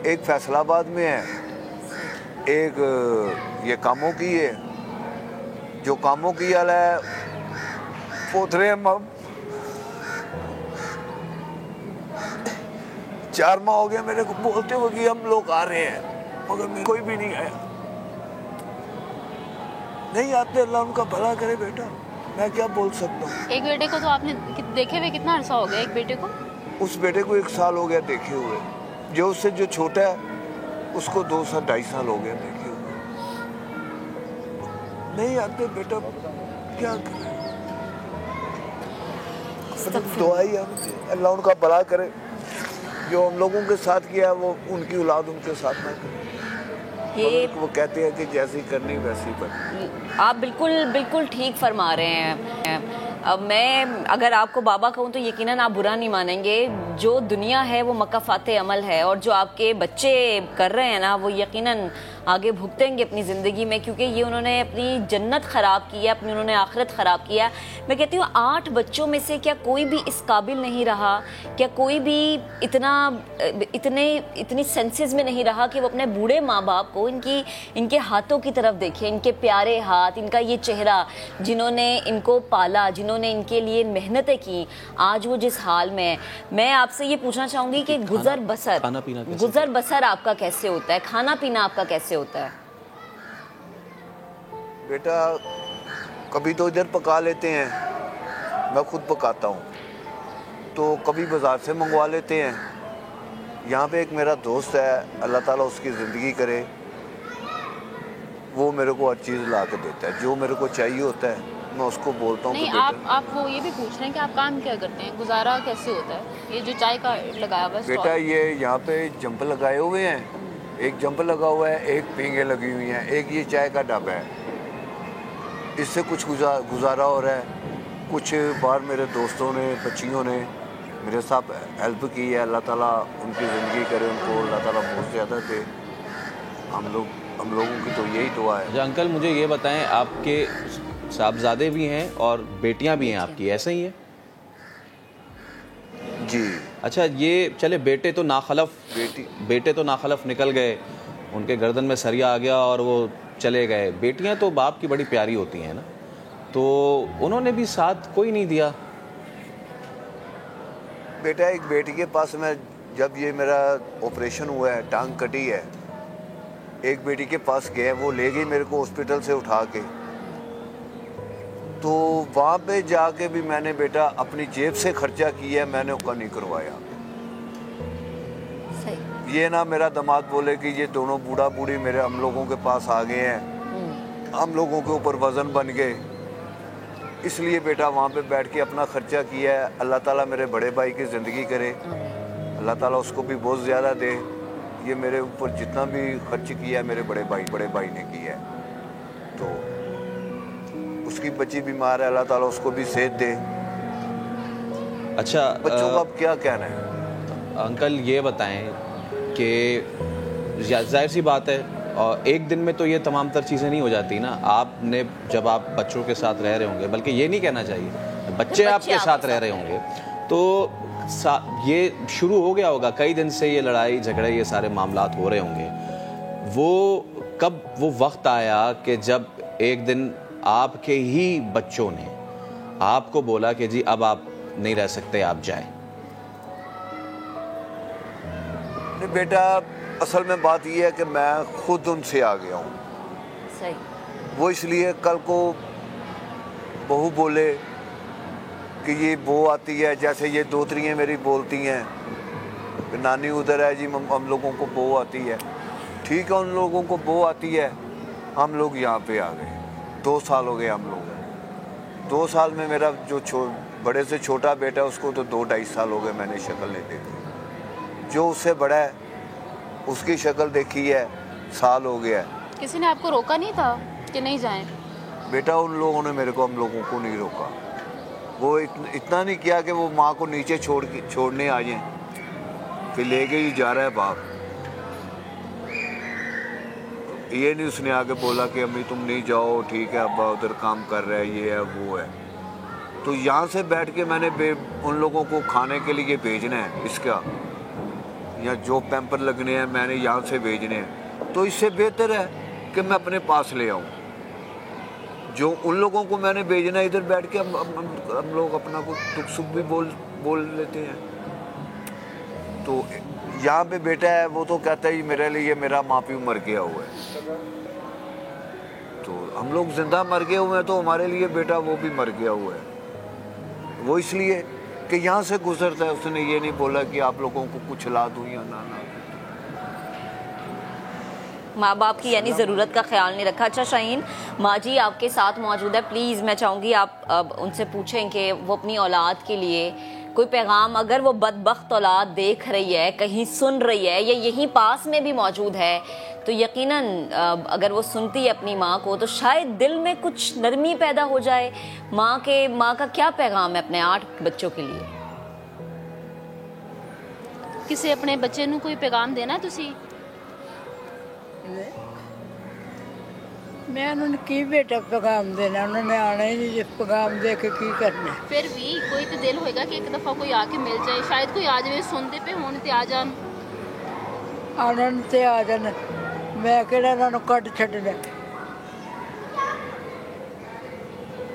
एक फैसलाबाद में है, एक ये कामों की है, जो कामों की हाल है पोथरे हम 4 माह हो गया मेरे को बोलते हुए कि हम लोग आ रहे हैं, मगर कोई भी नहीं आया। नहीं आते, अल्लाह उनका भला करे बेटा, मैं क्या बोल सकता हूँ। एक बेटे को तो आपने देखे हुए कितना अरसा हो गया? एक बेटे को? उस बेटे को 1 साल हो गया देखे हुए, जो उससे जो छोटा है उसको 2 साल 2.5 साल हो गया देखे हुए। नहीं आते बेटा, क्या करें। दुआ ही है, अल्लाह उनका भला करे, जो हम लोगों के साथ किया वो उनकी औलाद उनके साथ ना करे। ये वो कहते हैं कि जैसी करनी वैसी करनी। आप बिल्कुल ठीक फरमा रहे हैं। अब मैं अगर आपको बाबा कहूँ तो यकीनन आप बुरा नहीं मानेंगे। जो दुनिया है वो मकाफाते अमल है, और जो आपके बच्चे कर रहे हैं ना वो यकीनन आगे भुगतेंगे अपनी ज़िंदगी में, क्योंकि ये उन्होंने अपनी जन्नत ख़राब की है, अपनी उन्होंने आखिरत ख़राब किया। मैं कहती हूँ 8 बच्चों में से क्या कोई भी इस काबिल नहीं रहा, क्या कोई भी इतनी सेंसेस में नहीं रहा कि वो अपने बूढ़े माँ बाप को इनके हाथों की तरफ देखे, इनके प्यारे हाथ, इनका ये चेहरा, जिन्होंने इनको पाला, जिन्होंने इनके लिए मेहनतें की, आज वो जिस हाल में है। मैं आपसे ये पूछना चाहूँगी कि गुजर बसर आपका कैसे होता है, खाना पीना आपका कैसे होता है? बेटा कभी तो इधर पका लेते हैं, मैं खुद पकाता हूँ, तो कभी बाज़ार से मंगवा लेते हैं। यहाँ पे एक मेरा दोस्त है, अल्लाह ताला उसकी ज़िंदगी करे, वो मेरे को हर चीज़ ला के देता है, जो मेरे को चाहिए होता है मैं उसको बोलता हूँ। नहीं, आप वो ये भी पूछ रहे हैं कि आप काम क्या करते हैं, गुजारा कैसे होता है? ये जो चाय का लगाया हुआ है बेटा, ये यहाँ पे जंप लगाए हुए हैं, एक जंप लगा हुआ है, एक पींगे लगी हुई हैं, एक ये चाय का ढाबा है, इससे कुछ गुजारा हो रहा है। कुछ बार मेरे दोस्तों ने, बच्चियों ने मेरे साथ हेल्प की है, अल्लाह ताला उनकी ज़िंदगी करे, उनको अल्लाह ताला बहुत ज़्यादा दे। हम लोगों की तो यही दुआ है। अंकल मुझे ये बताएं, आपके साहबजादे भी हैं और बेटियां भी हैं आपकी, ऐसा ही है? जी। अच्छा, ये चले बेटे तो नाखलफ निकल गए, उनके गर्दन में सरिया आ गया और वो चले गए। बेटियां तो बाप की बड़ी प्यारी होती हैं ना, तो उन्होंने भी साथ कोई नहीं दिया? बेटा, एक बेटी के पास मैं जब ये मेरा ऑपरेशन हुआ है, टांग कटी है, एक बेटी के पास गए, वो ले गई मेरे को हॉस्पिटल से उठा के, तो वहाँ पे जाके भी मैंने बेटा अपनी जेब से खर्चा किया है, मैंने उसका नहीं करवाया। सही। ये ना मेरा दामाद बोले कि ये दोनों बूढ़ा बूढ़ी मेरे हम लोगों के पास आ गए हैं, हम लोगों के ऊपर वजन बन गए, इसलिए बेटा वहाँ पे बैठ के अपना खर्चा किया है। अल्लाह ताला मेरे बड़े भाई की ज़िंदगी करे, अल्लाह ताला उसको भी बहुत ज़्यादा दे। ये मेरे ऊपर जितना भी खर्च किया है मेरे बड़े भाई ने किया है, तो उसकी बच्ची बीमार है, अल्लाह ताला उसको भी सेहत दे। अच्छा, बच्चों का अब क्या कहना है? अंकल ये बताएं कि जाहिर सी बात है, और एक दिन में तो ये तमाम तर चीज़ें नहीं हो जाती ना। आपने जब आप बच्चों के साथ रह रहे होंगे, बल्कि ये नहीं कहना चाहिए, बच्चे आपके साथ रह रहे होंगे, तो ये शुरू हो गया होगा, कई दिन से ये लड़ाई झगड़े ये सारे मामलात हो रहे होंगे। कब वो वक्त आया कि जब एक दिन आपके ही बच्चों ने आपको बोला कि जी अब आप नहीं रह सकते, आप जाएं? नहीं बेटा, असल में बात यह है कि मैं खुद उनसे आ गया हूँ। सही। वो इसलिए कल को बहू बोले कि ये बो आती है, जैसे ये दोतरियाँ मेरी बोलती हैं कि नानी उधर है जी, हम लोगों को बो आती है। ठीक है, उन लोगों को बो आती है, हम लोग यहाँ पे आ गए। 2 साल हो गए हम लोग। 2 साल में मेरा जो बड़े से छोटा बेटा है उसको तो 2-2.5 साल हो गए मैंने शक्ल नहीं देखी। जो उससे बड़ा है उसकी शक्ल देखी है, साल हो गया है। किसी ने आपको रोका नहीं था कि नहीं जाएं? बेटा, उन लोगों ने हम लोगों को नहीं रोका। वो इतना नहीं किया कि वो माँ को नीचे छोड़ने आ जाएं, फिर लेके ही जा रहा है बाप। ये नहीं उसने आके बोला कि अम्मी तुम नहीं जाओ, ठीक है, अब्बा उधर काम कर रहा है, ये है वो है। तो यहाँ से बैठ के मैंने उन लोगों को खाने के लिए भेजना है, इसका या जो पैम्पर लगने हैं मैंने यहाँ से भेजने हैं। तो इससे बेहतर है कि मैं अपने पास ले आऊँ। जो उन लोगों को मैंने भेजना इधर बैठ के हम लोग अपना कुछ दुख सुख भी बोल लेते हैं। तो यहाँ पे बेटा है वो तो कहता है मेरे लिए मेरा माँ प्यू मर गया हुआ है, तो हम लोग जिंदा मर गए हुए हैं, तो हमारे लिए बेटा वो भी मर गया हुआ है। वो इसलिए कि यहाँ से गुजरता है, उसने ये नहीं बोला कि आप लोगों को कुछ ला दूँ या ना। माँ बाप की यानी ज़रूरत का ख्याल नहीं रखा। अच्छा शाहीन, माँ जी आपके साथ मौजूद है, प्लीज़ मैं चाहूँगी आप अब उनसे पूछें कि वो अपनी औलाद के लिए कोई पैगाम, अगर वो बदबख्त औलाद देख रही है, कहीं सुन रही है या यहीं पास में भी मौजूद है, तो यकीनन अगर वो सुनती है अपनी माँ को तो शायद दिल में कुछ नरमी पैदा हो जाए। माँ का क्या पैगाम है अपने 8 बच्चों के लिए? किसी अपने बच्चे नू कोई पैगाम देना तुसी? मैं उन्होंने की बेटा पैगाम देना, उन्होंने आना ही नहीं, जिस पैगाम दे के की करना। फिर भी कोई तो दिल होएगा कि एक दफा कोई आके मिल जाए, शायद कोई आ जाए, सुनते पे होने ते आ जान। आनंद ते आ जान, मैं केड़ा उन्होंने कट छड्डना।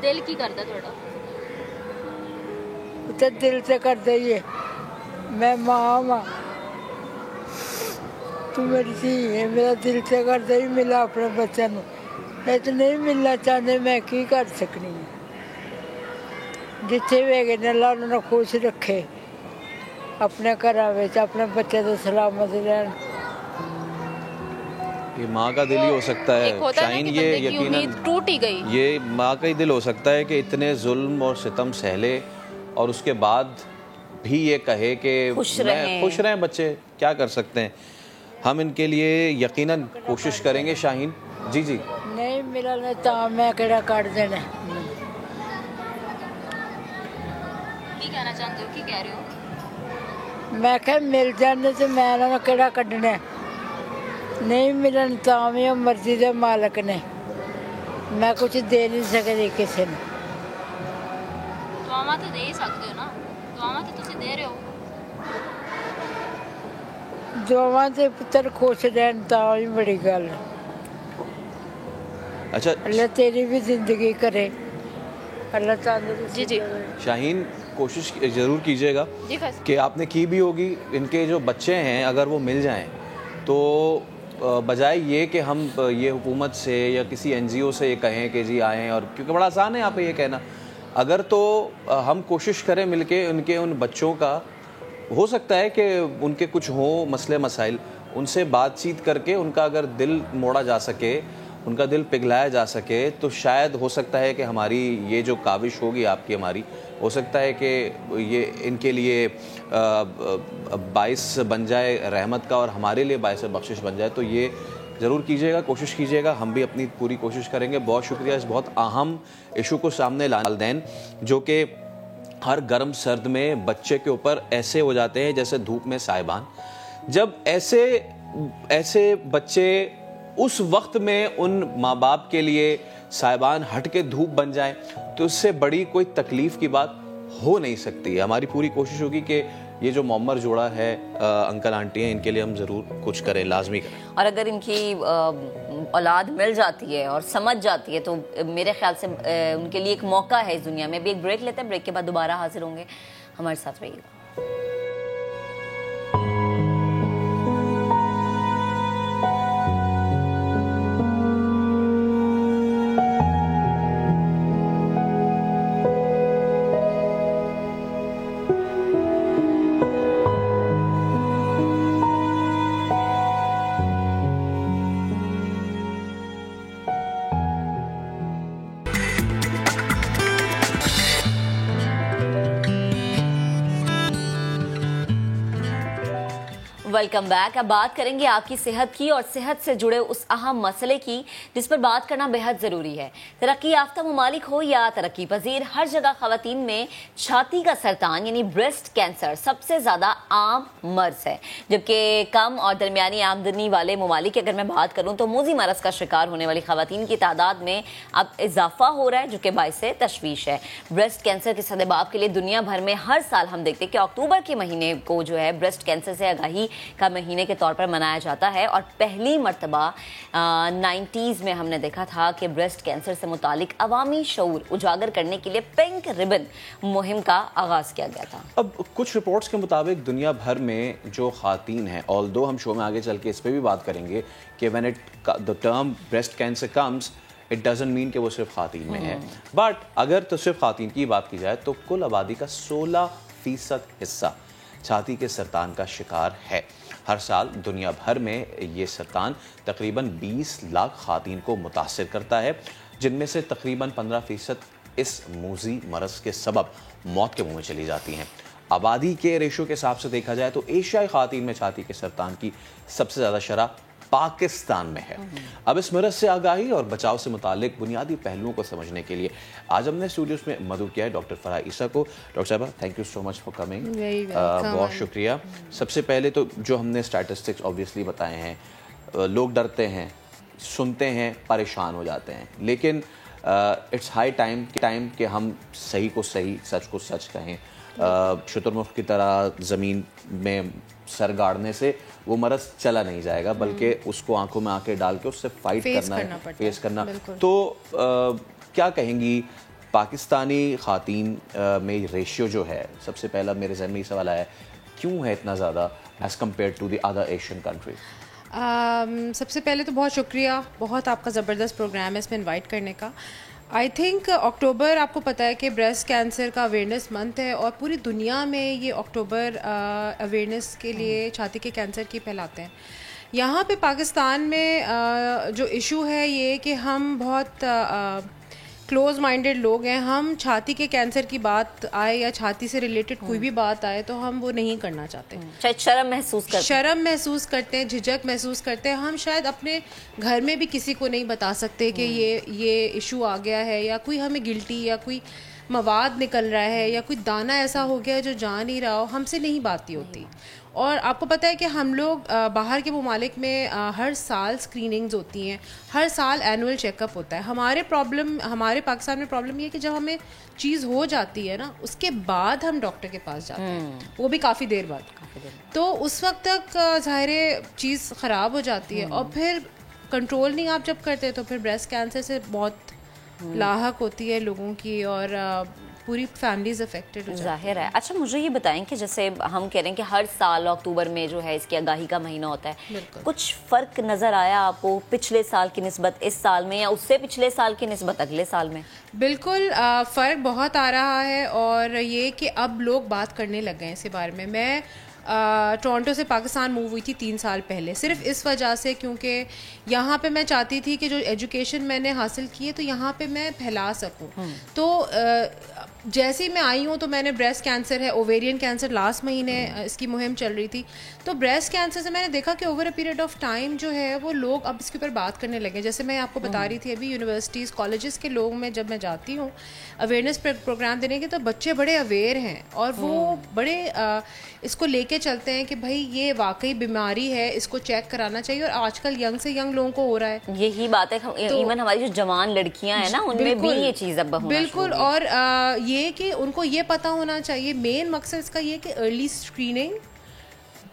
दिल की करदा थोड़ा? ते दिल से कर दइए, मैं माँ वा, तू मेरी धी है, मेरा दिल से कर दे मिला अपने बच्चे नू, तो नहीं मिलना चाहते मैं की कर सकनी है। जिथे भी गए अल्लाह उन्होंने खुश रखे, अपने घर में अपने बच्चे तो सलामत रहन। ये माँ का दिल ही हो सकता है शाहीन, ये यकीनन टूट ही गई। ये माँ का ही दिल हो सकता है कि इतने जुल्म और सितम सहले और उसके बाद भी ये कहे कि खुश रहें बच्चे, क्या कर सकते हैं। हम इनके लिए यकीनन कोशिश करेंगे शाहीन। जी जी नहीं मिला नहीं तो मैं केड़ा काट देना। की कहना चाहते हो, की कह रहे हो? मैं कह मिल जाने तो मैं ना केड़ा कढ़ना, नहीं मिलन तो मैं मर्जी दे मालक ने, मैं कुछ दे नहीं सकती किसी ने। दुआवां तो दे ही सकते हो ना, दुआवां तो तुसी दे रहे हो। दुआवां से पुत्र खुश रहन तो ही बड़ी गल। अच्छा अल्लाह तेरी भी जिंदगी करे, अल्लाह तंदुरुस्ती जी शाहीन कोशिश ज़रूर कीजिएगा कि आपने की भी होगी, इनके जो बच्चे हैं अगर वो मिल जाएं तो बजाय ये कि हम ये हुकूमत से या किसी NGO से ये कहें कि जी आएँ, और क्योंकि बड़ा आसान है यहाँ पे ये कहना, अगर तो हम कोशिश करें मिलके उनके उन बच्चों का, हो सकता है कि उनके कुछ हों मसले मसाइल, उनसे बातचीत करके उनका अगर दिल मोड़ा जा सके, उनका दिल पिघलाया जा सके, तो शायद हो सकता है कि हमारी ये जो काविश होगी आपकी हमारी, हो सकता है कि ये इनके लिए बाइस बन जाए रहमत का और हमारे लिए बाइस बख्शिश बन जाए। तो ये ज़रूर कीजिएगा, कोशिश कीजिएगा, हम भी अपनी पूरी कोशिश करेंगे। बहुत शुक्रिया इस बहुत अहम इशू को सामने लालदैन, जो कि हर गर्म सर्द में बच्चे के ऊपर ऐसे हो जाते हैं जैसे धूप में साइबान। जब ऐसे बच्चे उस वक्त में उन माँ बाप के लिए साइबान हट के धूप बन जाए, तो उससे बड़ी कोई तकलीफ़ की बात हो नहीं सकती। हमारी पूरी कोशिश होगी कि ये जो मम्मर जोड़ा है अंकल आंटी हैं, इनके लिए हम ज़रूर कुछ करें, लाजमी करें। और अगर इनकी औलाद मिल जाती है और समझ जाती है तो मेरे ख्याल से उनके लिए एक मौका है इस दुनिया में भी। एक ब्रेक लेते हैं, ब्रेक के बाद दोबारा हाजिर होंगे, हमारे साथ रहिएगा। Welcome back. अब बात करेंगे आपकी सेहत की और सेहत से जुड़े उस अहम मसले की जिस पर बात करना बेहद ज़रूरी है। तरक्की याफ्ता ममालिक हो या तरक्की पजीर, हर जगह ख़वातीन में छाती का सरतान यानी ब्रेस्ट कैंसर सबसे ज़्यादा आम मर्ज है, जबकि कम और दरमियानी आमदनी वाले ममालिक की अगर मैं बात करूँ तो मूजी मरज़ का शिकार होने वाली ख़वातीन की तादाद में अब इजाफा हो रहा है, जो कि बाइस तशवीश है। ब्रेस्ट कैंसर के सदेबाब के लिए दुनिया भर में हर साल हम देखते हैं कि अक्टूबर के महीने को जो है ब्रेस्ट कैंसर से आगाही का महीने के तौर पर मनाया जाता है और पहली मरतबा 90s में हमने देखा था कि ब्रेस्ट कैंसर से मुतालिक अवामी शऊर उजागर करने के लिए पिंक रिबन मुहिम का आगाज किया गया था। अब कुछ रिपोर्ट्स के मुताबिक दुनिया भर में जो खातीन हैं, ऑल्दो हम शो में आगे चल के इस पर भी बात करेंगे कि when it the term breast cancer comes it doesn't mean कि वो सिर्फ खातीन में है, बट अगर तो सिर्फ खातीन की बात की जाए तो कुल आबादी का 16% हिस्सा छाती के सरतान का शिकार है। हर साल दुनिया भर में ये सरतान तकरीबन 20 लाख खातीन को मुतासिर करता है, जिनमें से तकरीबन 15% इस मूजी मरज के सबब मौत के मुंह में चली जाती हैं। आबादी के रेशो के हिसाब से देखा जाए तो एशियाई खातीन में छाती के सरतान की सबसे ज़्यादा शरह पाकिस्तान में है। अब इस मरज से आगाही और बचाव से मुतालिक बुनियादी पहलुओं को समझने के लिए आज हमने स्टूडियोज में मदऊ किया है डॉक्टर फराह ईसा को। डॉक्टर साहबा, thank you so much for coming, बहुत शुक्रिया। सबसे पहले तो जो हमने स्टैटिस्टिक्स ऑब्वियसली बताए हैं, लोग डरते हैं, सुनते हैं, परेशान हो जाते हैं, लेकिन इट्स हाई टाइम कि हम सही को सही, सच को सच कहें। शुतुरमुर्ग की तरह ज़मीन में सर गाड़ने से वो मरज चला नहीं जाएगा, बल्कि उसको आंखों में आंखें डाल के उससे फाइट करना है, फेस करना। तो क्या कहेंगी पाकिस्तानी खातीन में रेशियो जो है, सबसे पहला मेरे जहन में ये सवाल आया, क्यों है इतना ज़्यादा as compare to the other Asian countries? सबसे पहले तो बहुत शुक्रिया, बहुत आपका ज़बरदस्त प्रोग्राम है इसमें इनवाइट करने का। आई थिंक अक्टूबर, आपको पता है कि ब्रेस्ट कैंसर का अवेयरनेस मंथ है और पूरी दुनिया में ये अक्टूबर अवेयरनेस के लिए छाती के कैंसर की फैलाते हैं। यहाँ पे पाकिस्तान में जो इशू है ये कि हम बहुत क्लोज माइंडेड लोग हैं। हम छाती के कैंसर की बात आए या छाती से रिलेटेड कोई भी बात आए तो हम वो नहीं करना चाहते। शायद शर्म महसूस करते हैं, झिझक महसूस करते हैं। हम शायद अपने घर में भी किसी को नहीं बता सकते कि ये इशू आ गया है, या कोई हमें गिल्टी या कोई मवाद निकल रहा है या कोई दाना ऐसा हो गया है जो जा नहीं रहा हो, हमसे नहीं बात होती। और आपको पता है कि हम लोग बाहर के ममालिक में हर साल स्क्रीनिंग्स होती हैं, हर साल एनुअल चेकअप होता है। हमारे पाकिस्तान में प्रॉब्लम ये है कि जब हमें चीज़ हो जाती है ना, उसके बाद हम डॉक्टर के पास जाते हैं, वो भी काफ़ी देर बाद। तो उस वक्त तक ज़ाहिर चीज़ ख़राब हो जाती है और फिर कंट्रोल नहीं आप जब करते तो फिर ब्रेस्ट कैंसर से बहुत लाहक होती है लोगों की और पूरी फैमिलीज अफेक्टेड हो जाती है। जाहिर है। अच्छा, मुझे ये बताएं कि जैसे हम कह रहे हैं कि हर साल अक्टूबर में जो है इसकी आगाही का महीना होता है, कुछ फ़र्क नज़र आया आपको पिछले साल की निस्बत इस साल में, या उससे पिछले साल की निस्बत अगले साल में? बिल्कुल फ़र्क बहुत आ रहा है और ये कि अब लोग बात करने लग गए हैं इसके बारे में। मैं टोरंटो से पाकिस्तान मूव हुई थी 3 साल पहले, सिर्फ इस वजह से क्योंकि यहाँ पे मैं चाहती थी कि जो एजुकेशन मैंने हासिल की है तो यहाँ पे मैं फैला सकूँ। तो जैसे ही मैं आई हूँ तो मैंने ब्रेस्ट कैंसर है, ओवेरियन कैंसर लास्ट महीने इसकी मुहिम चल रही थी, तो ब्रेस्ट कैंसर से मैंने देखा कि over a period of time जो है वो लोग अब इसके ऊपर बात करने लगे। जैसे मैं आपको बता रही थी अभी, यूनिवर्सिटीज़ कॉलेजेस के लोग में जब मैं जाती हूँ अवेयरनेस प्रोग्राम देने के, तो बच्चे बड़े अवेयर हैं और वो बड़े इसको लेके चलते हैं कि भाई ये वाकई बीमारी है, इसको चेक कराना चाहिए। और आजकल यंग से यंग लोगों को हो रहा है, यही बात है। तो इवन हमारी जो जवान लड़कियां हैं ना, उनमें भी ये चीज़ अब बिल्कुल। और ये कि उनको ये पता होना चाहिए, मेन मकसद इसका ये कि early screening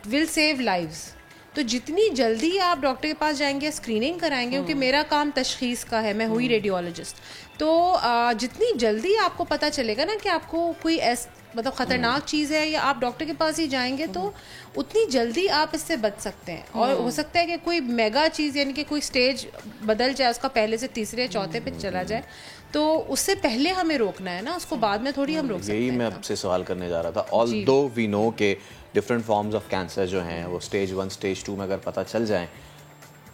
will save lives. तो जितनी जल्दी आप डॉक्टर के पास जाएंगे, स्क्रीनिंग कराएंगे, क्योंकि मेरा काम तशखीस का है, मैं हुई रेडियोलॉजिस्ट, तो जितनी जल्दी आपको पता चलेगा ना कि आपको कोई मतलब ख़तरनाक चीज़ है या आप डॉक्टर के पास ही जाएंगे, तो उतनी जल्दी आप इससे बच सकते हैं। और हो सकता है कि कोई मेगा चीज़, यानी कि कोई स्टेज बदल जाए, उसका पहले से तीसरे चौथे पे चला जाए, तो उससे पहले हमें रोकना है ना, उसको बाद में थोड़ी हम रोक सकते हैं। यही मैं आपसे सवाल करने जा रहा था। ऑल्दो वी नो के डिफरेंट फॉर्म्स ऑफ कैंसर जो हैं वो स्टेज 1 स्टेज 2 में अगर पता चल जाएं,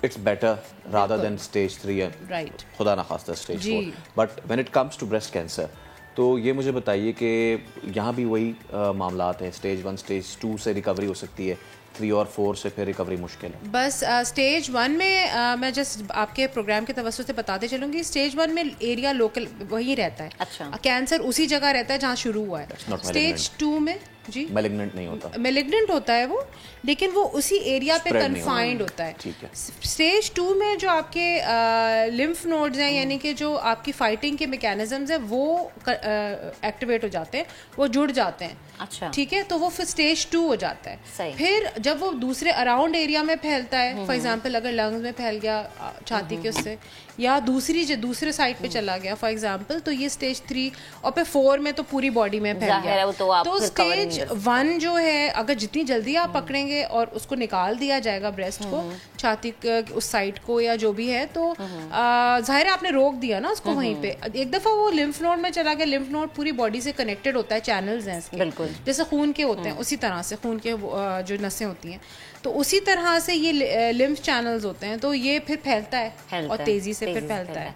it's better rather than stage 3 right, खुदा ना खास्ता stage 4। But when it comes to breast cancer, तो ये मुझे बताइए कि यहाँ भी वही मामलात हैं, स्टेज 1 स्टेज 2 से रिकवरी हो सकती है, 3 और 4 से फिर रिकवरी मुश्किल है? बस स्टेज 1 में मैं जस्ट आपके प्रोग्राम के तवज्जुह से बताते चलूँगी, स्टेज 1 में एरिया लोकल वही रहता है। अच्छा। कैंसर उसी जगह रहता है जहाँ शुरू हुआ है। स्टेज 2 में जी मैलिग्नेंट नहीं होता, मैलिग्नेंट होता है वो, लेकिन वो उसी एरिया पे कन्फाइंड होता है। ठीक है। स्टेज 2 में जो आपके लिम्फ नोड्स हैं, यानी कि जो आपकी फाइटिंग के मैकेनिज्म्स हैं वो एक्टिवेट हो जाते हैं, वो जुड़ जाते हैं। अच्छा, ठीक है, तो वो फिर स्टेज 2 हो जाता है। सही। फिर जब वो दूसरे अराउंड एरिया में फैलता है, फॉर एग्जांपल अगर लंग्स में फैल गया छाती के उससे, या दूसरे साइड पे चला गया फॉर एग्जांपल, तो ये स्टेज 3, और फिर 4 में तो पूरी बॉडी में फैल गया। तो स्टेज 1 जो है, अगर जितनी जल्दी आप पकड़ेंगे और उसको निकाल दिया जाएगा ब्रेस्ट को, छाती उस साइड को या जो भी है, तो जाहिर है आपने रोक दिया ना उसको वहीं पे। एक दफा वो लिम्फ नोड में चला गया, लिम्फ नोड पूरी बॉडी से कनेक्टेड होता है, चैनल्स हैं इसके, बिल्कुल जैसे खून के होते हैं, उसी तरह से खून के जो नसें होती हैं, तो उसी तरह से ये लिम्फ चैनल्स होते हैं, तो ये फिर फैलता है और तेजी से फिर फैलता है।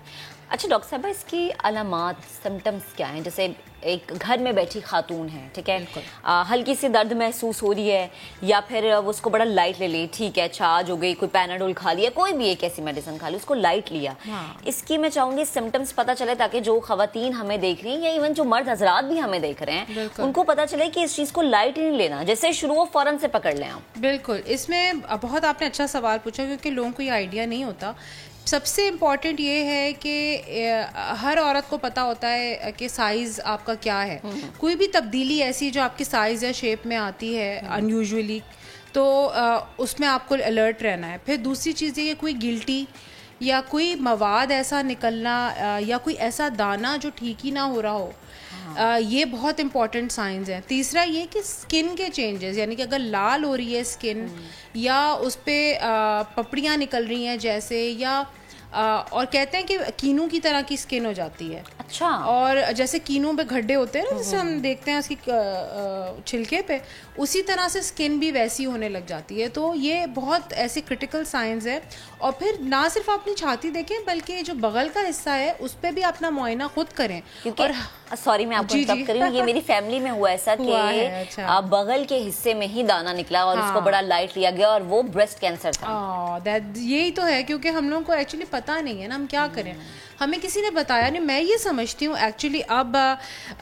अच्छा डॉक्टर साहब, इसकी अलामात सिम्टम्स क्या हैं? जैसे एक घर में बैठी खातून है, ठीक है, हल्की सी दर्द महसूस हो रही है, या फिर वो उसको बड़ा लाइट ले ली, ठीक है, छाछ हो गई, कोई पैनाडोल खा लिया, कोई भी एक ऐसी मेडिसिन खा ली, उसको लाइट लिया। इसकी मैं चाहूंगी सिम्टम्स पता चले, ताकि जो खवातीन हमें देख रही हैं या इवन जो मर्द हजरात भी हमें देख रहे हैं, उनको पता चले कि इस चीज़ को लाइट नहीं लेना, जैसे शुरू हो फौरन से पकड़ लें आप। बिल्कुल, इसमें बहुत आपने अच्छा सवाल पूछा, क्योंकि लोगों को ये आइडिया नहीं होता। सबसे इम्पॉर्टेंट ये है कि हर औरत को पता होता है कि साइज़ आपका क्या है। कोई भी तब्दीली ऐसी जो आपकी साइज़ या शेप में आती है अनयूजुअली, तो उसमें आपको अलर्ट रहना है। फिर दूसरी चीज़ ये, कोई गिल्टी या कोई मवाद ऐसा निकलना या कोई ऐसा दाना जो ठीक ही ना हो रहा हो, ये बहुत इंपॉर्टेंट साइंस हैं। तीसरा ये कि स्किन के चेंजेस, यानी कि अगर लाल हो रही है स्किन, या उस पर पपड़ियाँ निकल रही हैं जैसे, या और कहते हैं कि कीनू की तरह की स्किन हो जाती है। अच्छा। और जैसे कीनू पे गड्ढे होते हैं ना, जैसे हम देखते हैं उसकी छिलके पे, उसी तरह से स्किन भी वैसी होने लग जाती है। तो ये बहुत ऐसे क्रिटिकल साइंस है। और फिर ना सिर्फ अपनी छाती देखें, बल्कि जो बगल का हिस्सा है उस पर भी अपना मुआयना खुद करें। और सॉरी मैं आपको इंटरप्ट कर रही हूँ, ये मेरी फैमिली में हुआ ऐसा कि अच्छा। बगल के हिस्से में ही दाना निकला और उसको बड़ा लाइट लिया गया, और वो ब्रेस्ट कैंसर था। यही तो है, क्योंकि हम लोगों को एक्चुअली पता नहीं है ना, हम क्या करें, हमें किसी ने बताया नहीं। मैं ये समझती हूँ एक्चुअली अब,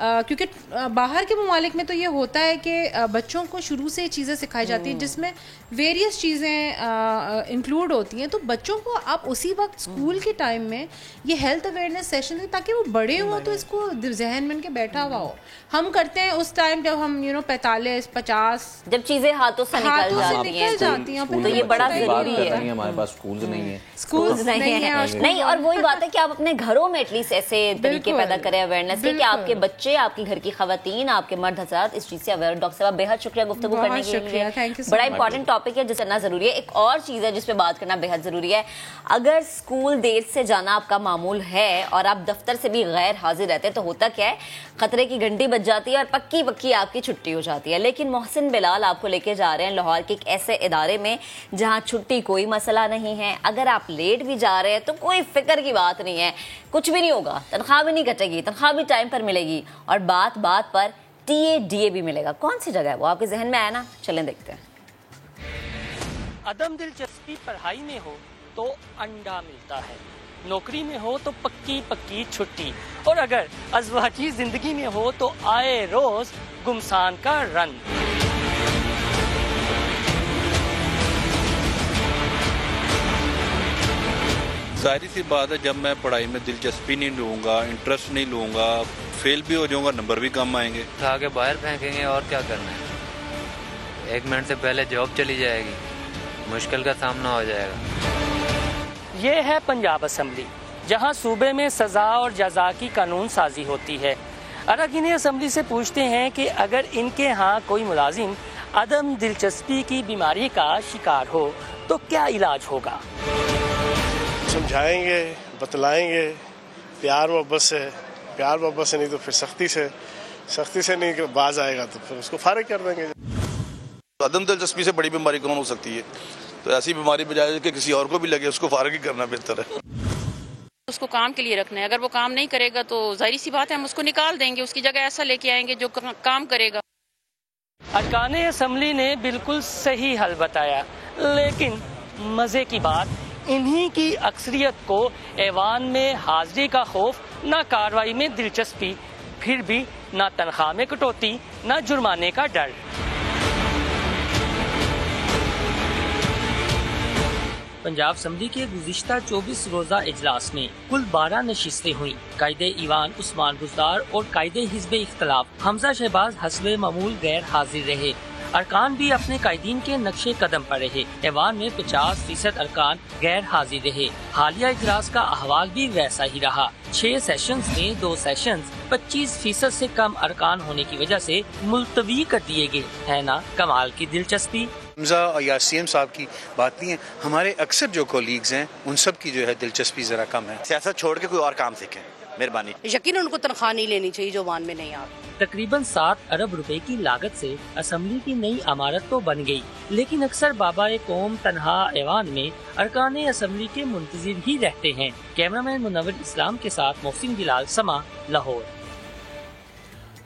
क्योंकि बाहर के ममालिक में तो ये होता है कि बच्चों को शुरू से चीज़ें सिखाई जाती हैं जिसमें वेरियस चीज़ें इंक्लूड होती हैं, तो बच्चों को आप उसी वक्त स्कूल के टाइम में ये हेल्थ अवेयरनेस सेशन दें, ताकि वो बड़े हों तो इसको जहन में के बैठा हुआ हो। हम करते हैं उस टाइम जब हम 45-50 जब चीजें हाथों से निकल जाती हैं, तो ये बड़ा जरूरी है। हमारे पास स्कूल्स नहीं है, स्कूल्स नहीं है, नहीं। और वही बात है कि आप अपने घरों में एटलीस्ट ऐसे तरीके पैदा करें अवेयरनेस के, कि आपके बच्चे, आपकी घर की खवातीन, आपके मर्द हज़रात इस चीज से अवेयर। डॉक्टर साहब बेहद शुक्रिया गुफ्तगू करने के लिए, बड़ा इंपॉर्टेंट टॉपिक है जिसे करना जरूरी है। एक और चीज है जिस पे बात करना बेहद जरूरी है, अगर स्कूल देर से जाना आपका मामूल है और आप दफ्तर से भी गैर हाजिर रहते हैं, तो होता क्या है, खतरे की घंटी बज जाती है और पक्की पक्की आपकी छुट्टी हो जाती है। लेकिन मोहसिन बिलाल आपको लेके जा रहे हैं लाहौर के एक ऐसे इदारे में जहां छुट्टी कोई मसला नहीं है। अगर आप लेट भी जा रहे हैं तो कोई फिक्र की बात नहीं है, कुछ भी नहीं होगा, तनख्वाह भी नहीं कटेगी, तनख्वाह भी टाइम पर मिलेगी, और बात बात पर TADA भी मिलेगा। कौन सी जगह है वो, आपके जहन में आया ना? चलें देखते हैं। अदम दिलचस्पी पढ़ाई में हो तो अंडा मिलता है, नौकरी में हो तो पक्की पक्की छुट्टी, और अगर अज़वाजी जिंदगी में हो तो आए रोज गुमसान का रन। जाहिर सी बात है, जब मैं पढ़ाई में दिलचस्पी नहीं लूँगा, इंटरेस्ट नहीं लूँगा, फेल भी हो जाऊँगा, नंबर भी कम आएंगे, उठा के बाहर फेंकेंगे और क्या करना है। 1 मिनट से पहले जॉब चली जाएगी, मुश्किल का सामना हो जाएगा। ये है पंजाब असम्बली, जहां सूबे में सज़ा और जज़ा की कानून साजी होती है। अरकान असम्बली से पूछते हैं कि अगर इनके यहाँ कोई मुलाजिम अदम दिलचस्पी की बीमारी का शिकार हो तो क्या इलाज होगा। समझाएंगे, बतलाएंगे, प्यार मोहब्बत से, प्यार मोहब्बत से नहीं तो फिर सख्ती से नहीं कि बाज आएगा तो फिर उसको फारिग कर देंगे। अदम दिलचस्पी से बड़ी बीमारी कौन हो सकती है, तो ऐसी बीमारी बजाय कि किसी और को भी लगे उसको फारिग ही करना बेहतर है। उसको काम के लिए रखना है, अगर वो काम नहीं करेगा तो जाहिर सी बात है हम उसको निकाल देंगे, उसकी जगह ऐसा लेके आएंगे जो काम करेगा। अरकान असम्बली ने बिल्कुल सही हल बताया, लेकिन मजे की बात इन्हीं की अक्सरियत को ऐवान में हाजिरी का खौफ, ना कार्रवाई में दिलचस्पी, फिर भी ना तनख्वाह में कटौती, ना जुर्माने का डर। पंजाब असम्बली के गुज़िश्ता 24 रोज़ा इजलास में कुल 12 नशिस्तें हुई। कायदे ईवान उस्मान गुज़दार और कायदे हिज़्बे इख्तलाफ हमजा शहबाज हस्बे मामूल गैर हाजिर रहे। अरकान भी अपने कायदीन के नक्शे कदम पर रहे। ऐवान में 50% अरकान गैर हाजिर रहे। हालिया इजलास का अहवाल भी वैसा ही रहा। 6 सेशंस में 2 सेशंस 25% से कम अरकान होने की वजह से मुलतवी कर दिए गए। है ना कमाल की दिलचस्पी। हमजा या सीएम साहब की बात नहीं है, हमारे अक्सर जो कोलीग्स हैं उन सब की जो है दिलचस्पी जरा कम है। सियासत छोड़ के कोई और काम सीखें, मेहरबानी। यकीनन उनको तनख्वाह नहीं लेनी चाहिए जो वान में नहीं आ। तकरीबन 7 अरब रुपए की लागत से असम्बली की नई इमारत तो बन गई, लेकिन अक्सर बाबा कौम तनहा ऐवान में अरकान असम्बली के मुंतजिर ही रहते हैं। कैमरामैन मुनव्वर इस्लाम के साथ मोहसिन बिलाल, समा, लाहौर।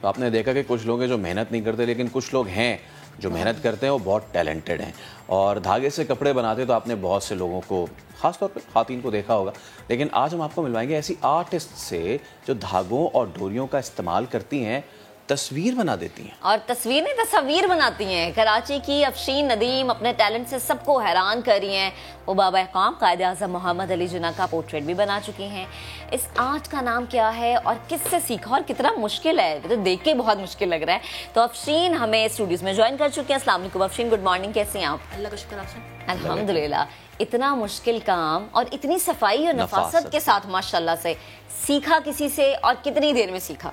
तो आपने देखा कि कुछ लोग हैं जो मेहनत नहीं करते, लेकिन कुछ लोग हैं जो मेहनत करते हैं, वो बहुत टैलेंटेड हैं और धागे से कपड़े बनाते। तो आपने बहुत से लोगों को, ख़ासतौर पर ख़ातीन को देखा होगा, लेकिन आज हम आपको मिलवाएंगे ऐसी आर्टिस्ट से जो धागों और डोरियों का इस्तेमाल करती हैं, तस्वीर बना देती हैं। और तस्वीर नहीं, तस्वीर बनाती हैं। कराची की अफशीन नदीम अपने टैलेंट से सबको हैरान कर रही हैं। वो बाबा क़ौम कायदे आज़म मोहम्मद अली जिन्ना का पोर्ट्रेट भी बना चुकी हैं। इस आर्ट का नाम क्या है और किससे सीखा और कितना मुश्किल है, तो देख के बहुत मुश्किल लग रहा है। तो अफशीन हमें स्टूडियोज में ज्वाइन कर चुके हैं। अस्सलाम वालेकुम अफशीन, गुड मॉर्निंग, कैसे हैं आप? अल्लाह का शुक्र, आपसे? अल्हम्दुलिल्लाह। इतना मुश्किल काम और इतनी सफाई और नफासत के साथ माशाल्लाह से सीखा किसी से, और कितनी देर में सीखा?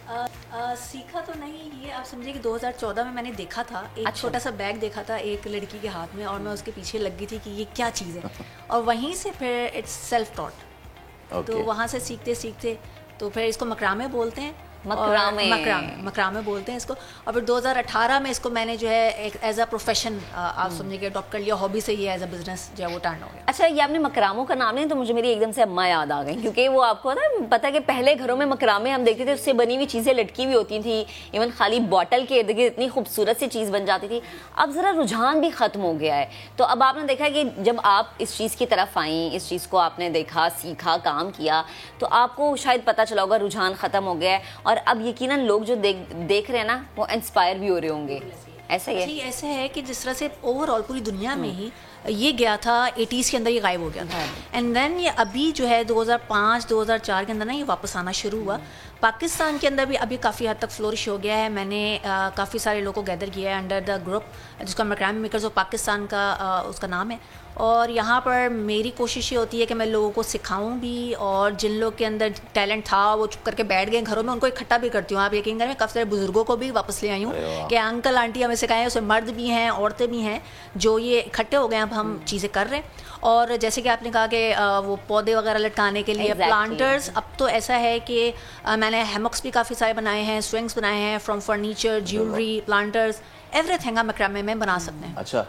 सीखा तो नहीं, ये आप समझिए कि 2014 में मैंने देखा था, एक छोटा सा बैग देखा था एक लड़की के हाथ में, और मैं उसके पीछे लग गई थी कि ये क्या चीज़ है, और वहीं से फिर इट्स सेल्फ टॉट। तो वहाँ से सीखते सीखते तो फिर इसको मकरामे बोलते हैं, मकरामे बोलते हैं इसको। और फिर 2018 में इसको मैंने जो है एक एज अ प्रोफेशन आप समझिए कि अडॉप्ट कर लिया, हॉबी से ये एज अ बिजनेस जो है वो टर्न हो गया। अच्छा, ये आपने मकरामों का नाम नहीं, तो मुझे मेरी एकदम से अम्मा याद आ गई, क्योंकि वो आपको पता है कि पहले घरों में मकरामे हम देखते थे, उससे बनी हुई चीज़ें लटकी हुई होती थी, इवन खाली बॉटल के इर्द गिर्द इतनी खूबसूरत सी चीज़ बन जाती थी। अब ज़रा रुझान भी ख़त्म हो गया है। तो अब आपने देखा कि जब आप इस चीज़ की तरफ आई, इस चीज़ को आपने देखा, सीखा, काम किया, तो आपको शायद पता चला होगा रुझान ख़त्म हो गया है, और अब यकीनन लोग जो देख रहे हैं ना, वो इंस्पायर भी हो रहे होंगे। ऐसा ही है? जी, ऐसे है कि जिस तरह से ओवरऑल पूरी दुनिया में ही ये गया था 80s के अंदर, ये गायब हो गया था, एंड देन ये अभी जो है 2005-2004 के अंदर ना ये वापस आना शुरू हुआ। पाकिस्तान के अंदर भी अभी काफ़ी हद तक फ्लोरिश हो गया है। मैंने काफ़ी सारे लोगों को गैदर किया है अंडर द ग्रुप जिसका मकरामे मेकर्स ऑफ पाकिस्तान का उसका नाम है, और यहाँ पर मेरी कोशिश ये होती है कि मैं लोगों को सिखाऊं भी, और जिन लोग के अंदर टैलेंट था वो चुप करके बैठ गए घरों में, उनको इकट्ठा भी करती हूँ। आप यकीन करें, काफ़ी सारे बुजुर्गों को भी वापस ले आई हूँ कि अंकल आंटी हमें सिखाएं, उसमें मर्द भी हैं, औरतें भी हैं, जो ये इकट्ठे हो गए। अब हम चीज़ें कर रहे हैं, और जैसे कि आपने कहा कि वो पौधे वगैरह लटकाने के लिए प्लांटर्स, अब तो ऐसा है कि मैंने हैमक्स भी काफ़ी सारे बनाए हैं, स्विंग्स बनाए हैं, from furniture, jewellery, planters, everything हम मकरामे में बना सकते हैं। अच्छा,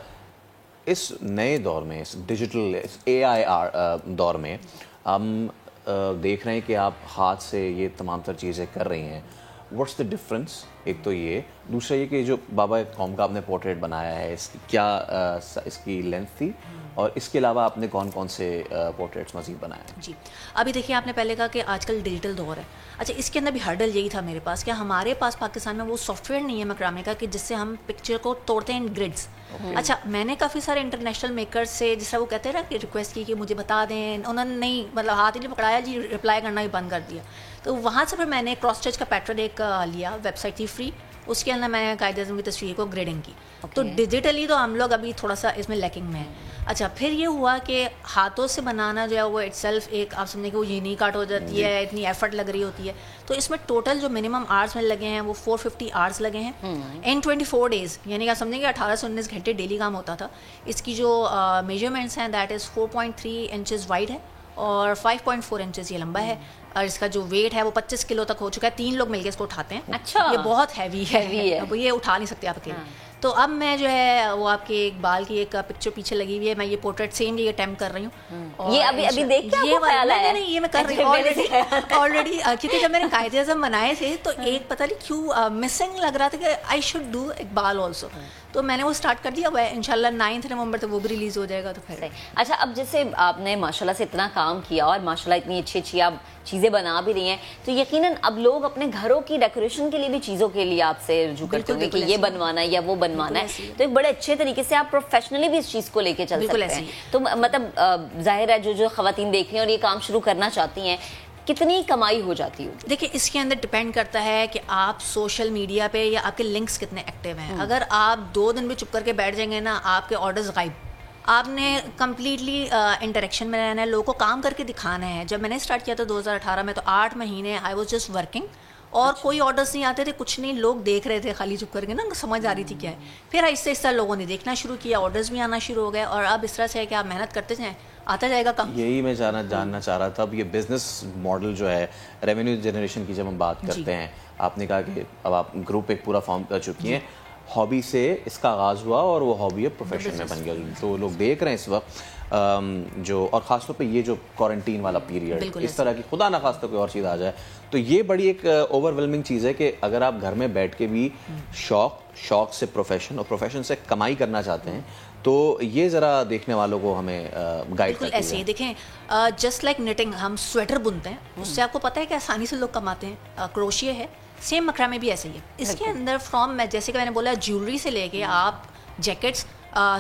इस नए दौर में, इस डिजिटल, इस AIR दौर में हम देख रहे हैं कि आप हाथ से ये तमाम तर चीज़ें कर रही हैं। What's the difference? एक तो ये, दूसरा ये कि जो बाबा कौम का आपने पोर्ट्रेट बनाया है, इसकी क्या इसकी लेंथ थी, और इसके अलावा आपने कौन कौन से पोर्ट्रेट्स मज़ीद बनाए हैं? जी, अभी देखिए, आपने पहले कहा कि आजकल डिजिटल दौर है। अच्छा, इसके अंदर भी हर्डल यही था मेरे पास कि हमारे पास पाकिस्तान में वो सॉफ्टवेयर नहीं है मकरामे का कि जिससे हम पिक्चर को तोड़ते हैं इन ग्रिड्स। अच्छा, मैंने काफ़ी सारे इंटरनेशनल मेकर्स से, जिस तरह वो कहते हैं ना कि रिक्वेस्ट की कि मुझे बता दें, उन्होंने नहीं, मतलब हाथ ही नहीं पकड़ाया जी, रिप्लाई करना भी बंद कर दिया। तो वहाँ से फिर मैंने क्रॉस स्टिच का पैटर्न एक लिया, वेबसाइट थी फ्री, उसके अंदर मैंने कायदे आज़म की तस्वीर को ग्रेडिंग की। तो डिजिटली तो हम लोग अभी थोड़ा सा इसमें लैकिंग में है। अच्छा, फिर ये हुआ कि हाथों से बनाना जो है वो इटसेल्फ एक, आप समझे कि वो यूनिक आर्ट हो जाती है, इतनी एफर्ट लग रही होती है। तो इसमें टोटल जो मिनिमम आवर्स में लगे हैं वो 450 आवर्स लगे हैं इन 24 डेज़, यानी कि आप समझेंगे 18 से 19 घंटे डेली काम होता था। इसकी जो मेजरमेंट्स हैं दैट इज़ 4.3 इंचेस वाइड है और 5.4 इंचेस ये लंबा है, और इसका जो वेट है वो 25 किलो तक हो चुका है। 3 लोग मिलकर इसको उठाते हैं। अच्छा, ये बहुत हैवी है, अब ये उठा नहीं सकते आप अकेले। तो अब मैं जो है वो आपके एक बाल की एक पिक्चर पीछे लगी हुई है, मैं ये पोर्ट्रेट सेम ये अटेम्प्ट कर रही हूँ। ये अभी देख के आपको ख्याल आया? नहीं, ये मैं कर रही हूँ ऑलरेडी क्योंकि जब मैंने कायदे आज़म बनाए थे तो एक पता नहीं क्यों मिसिंग लग रहा था कि I should do Iqbal also, तो मैंने वो स्टार्ट कर दिया हुआ है। इंशाल्लाह 9 नवंबर तक वो भी रिलीज़ हो जाएगा। तो फिर अच्छा, अब जैसे आपने माशाल्लाह से इतना काम किया और माशाल्लाह इतनी अच्छी आप चीज़ें बना भी रही हैं, तो यकीनन अब लोग अपने घरों की डेकोरेशन के लिए भी चीज़ों के लिए आपसे रुजू करते होंगे कि ये बनवाना है या वो बनवाना है। तो एक बड़े अच्छे तरीके से आप प्रोफेशनली भी इस चीज़ को लेके चल सकते हैं। तो मतलब जाहिर है जो ख़वातीन देख रही हैं और ये काम शुरू करना चाहती हैं, कितनी कमाई हो जाती है? देखिए, इसके अंदर डिपेंड करता है कि आप सोशल मीडिया पे या आपके लिंक्स कितने एक्टिव हैं। अगर आप 2 दिन भी चुप करके बैठ जाएंगे ना, आपके ऑर्डर्स गायब। आपने कम्प्लीटली इंटरेक्शन में रहना है, लोगों को काम करके दिखाना है। जब मैंने स्टार्ट किया था 2018 में, तो 8 महीने आई वॉज जस्ट वर्किंग और कोई ऑर्डर्स नहीं आते थे, कुछ नहीं, लोग देख रहे थे खाली चुप करके ना, समझ आ रही थी क्या है। फिर आहिस्ता आहिस्ता लोगों ने देखना शुरू किया, ऑर्डर्स भी आना शुरू हो गए और अब इस तरह से है कि आप मेहनत करते जाएं, आता जाएगा काम। यही मैं जानना चाह रहा था। अब ये बिजनेस मॉडल जो है, रेवेन्यू जनरेशन की जब हम बात करते हैं, आपने कहा कि अब आप ग्रुप एक पूरा फॉर्म कर चुकी हैं, हॉबी से इसका आगाज़ हुआ और वो हॉबी अब प्रोफेशन में बन गया। तो लोग देख रहे हैं इस वक्त जो, और ख़ासतौर पे ये जो क्वारंटीन वाला पीरियड, इस तरह की खुदा ना खास्ता कोई और चीज़ आ जाए, तो ये बड़ी एक ओवरवेलमिंग चीज़ है कि अगर आप घर में बैठ के भी शौक से प्रोफेशन और प्रोफेशन से कमाई करना चाहते हैं, तो ये ज़रा देखने वालों को हमें गाइड करती है। ऐसे ही देखें, जस्ट लाइक निटिंग, हम स्वेटर बुनते हैं, उससे आपको पता है कि आसानी से लोग कमाते हैं। क्रोशिया है, सेम मकरामे भी ऐसे ही है। इसके अंदर फ्रॉम, जैसे कि मैंने बोला, ज्वेलरी से लेके आप jackets,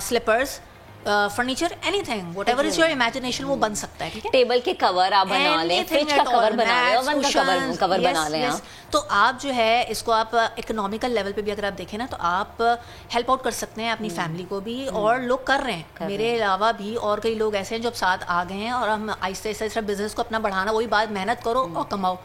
slippers, furniture, anything, whatever is your imagination, वो बन सकता है। ठीक है, टेबल के कवर आप बना लें, फ्रिज का कवर बना लें, ओवन का कवर बना लें। तो आप जो है इसको आप इकोनॉमिकल लेवल पे भी अगर आप देखें ना, तो आप हेल्प आउट कर सकते हैं अपनी फैमिली को भी, और लोग कर रहे हैं। मेरे अलावा भी और कई लोग ऐसे हैं जो अब साथ आ गए हैं, और हम आहिस्ता आहिस्ता बिजनेस को अपना बढ़ाना, वही बात, मेहनत करो और कमाओ।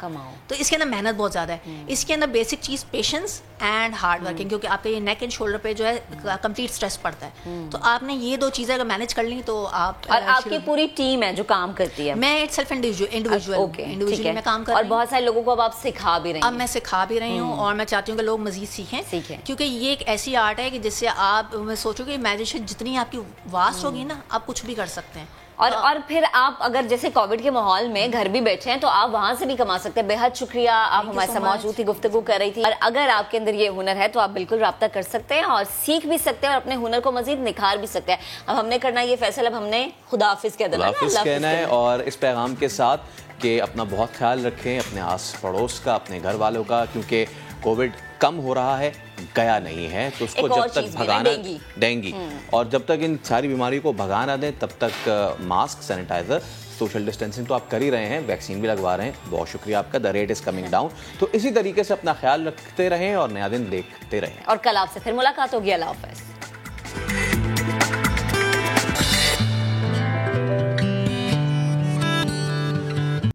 तो इसके अंदर मेहनत बहुत ज़्यादा है। इसके अंदर basic cheese patience and hard working, क्योंकि आपके ये नेक एंड शोल्डर पे जो है कंप्लीट स्ट्रेस पड़ता है। तो आपने ये 2 चीज़ें अगर मैनेज कर ली तो आप, और आपकी पूरी टीम है जो काम करती है? मैं इट्स सेल्फ इंडिविजुअली मैं काम कर रही हूँ, और बहुत सारे लोगों को अब आप सिखा भी रही हैं। अब मैं सिखा भी रही हूँ, और मैं चाहती हूँ कि लोग मजीद सीखें, क्योंकि ये एक ऐसी आर्ट है कि जिससे आप, मैं सोचूं कि इमेजिनेशन जितनी आपकी वास्ट होगी ना, आप कुछ भी कर सकते हैं। और फिर आप अगर जैसे कोविड के माहौल में घर भी बैठे हैं, तो आप वहां से भी कमा सकते हैं। बेहद शुक्रिया, आप हमारे साथ मौजूद थी, गुफ्तगू कर रही थी। और अगर आपके अंदर ये हुनर है तो आप बिल्कुल रब्ता कर सकते हैं और सीख भी सकते हैं और अपने हुनर को मजीद निखार भी सकते हैं। अब हमने करना ये फैसला, अब हमने खुदाफिज कहना है, और इस पैगाम के साथ कि अपना बहुत ख्याल रखें, अपने आस पड़ोस का, अपने घर वालों का, क्योंकि कोविड कम हो रहा है, गया नहीं है। तो उसको जब तक भगाना, डेंगू, और जब तक इन सारी बीमारियों को भगा ना दें, तब तक मास्क, सैनिटाइजर, सोशल डिस्टेंसिंग तो आप कर ही रहे हैं, वैक्सीन भी लगवा रहे हैं, बहुत शुक्रिया आपका। The rate is coming down. तो इसी तरीके से अपना ख्याल रखते रहें और नया दिन देखते रहें। और कल आपसे फिर मुलाकात होगी। अल्लाह हाफ़िज़।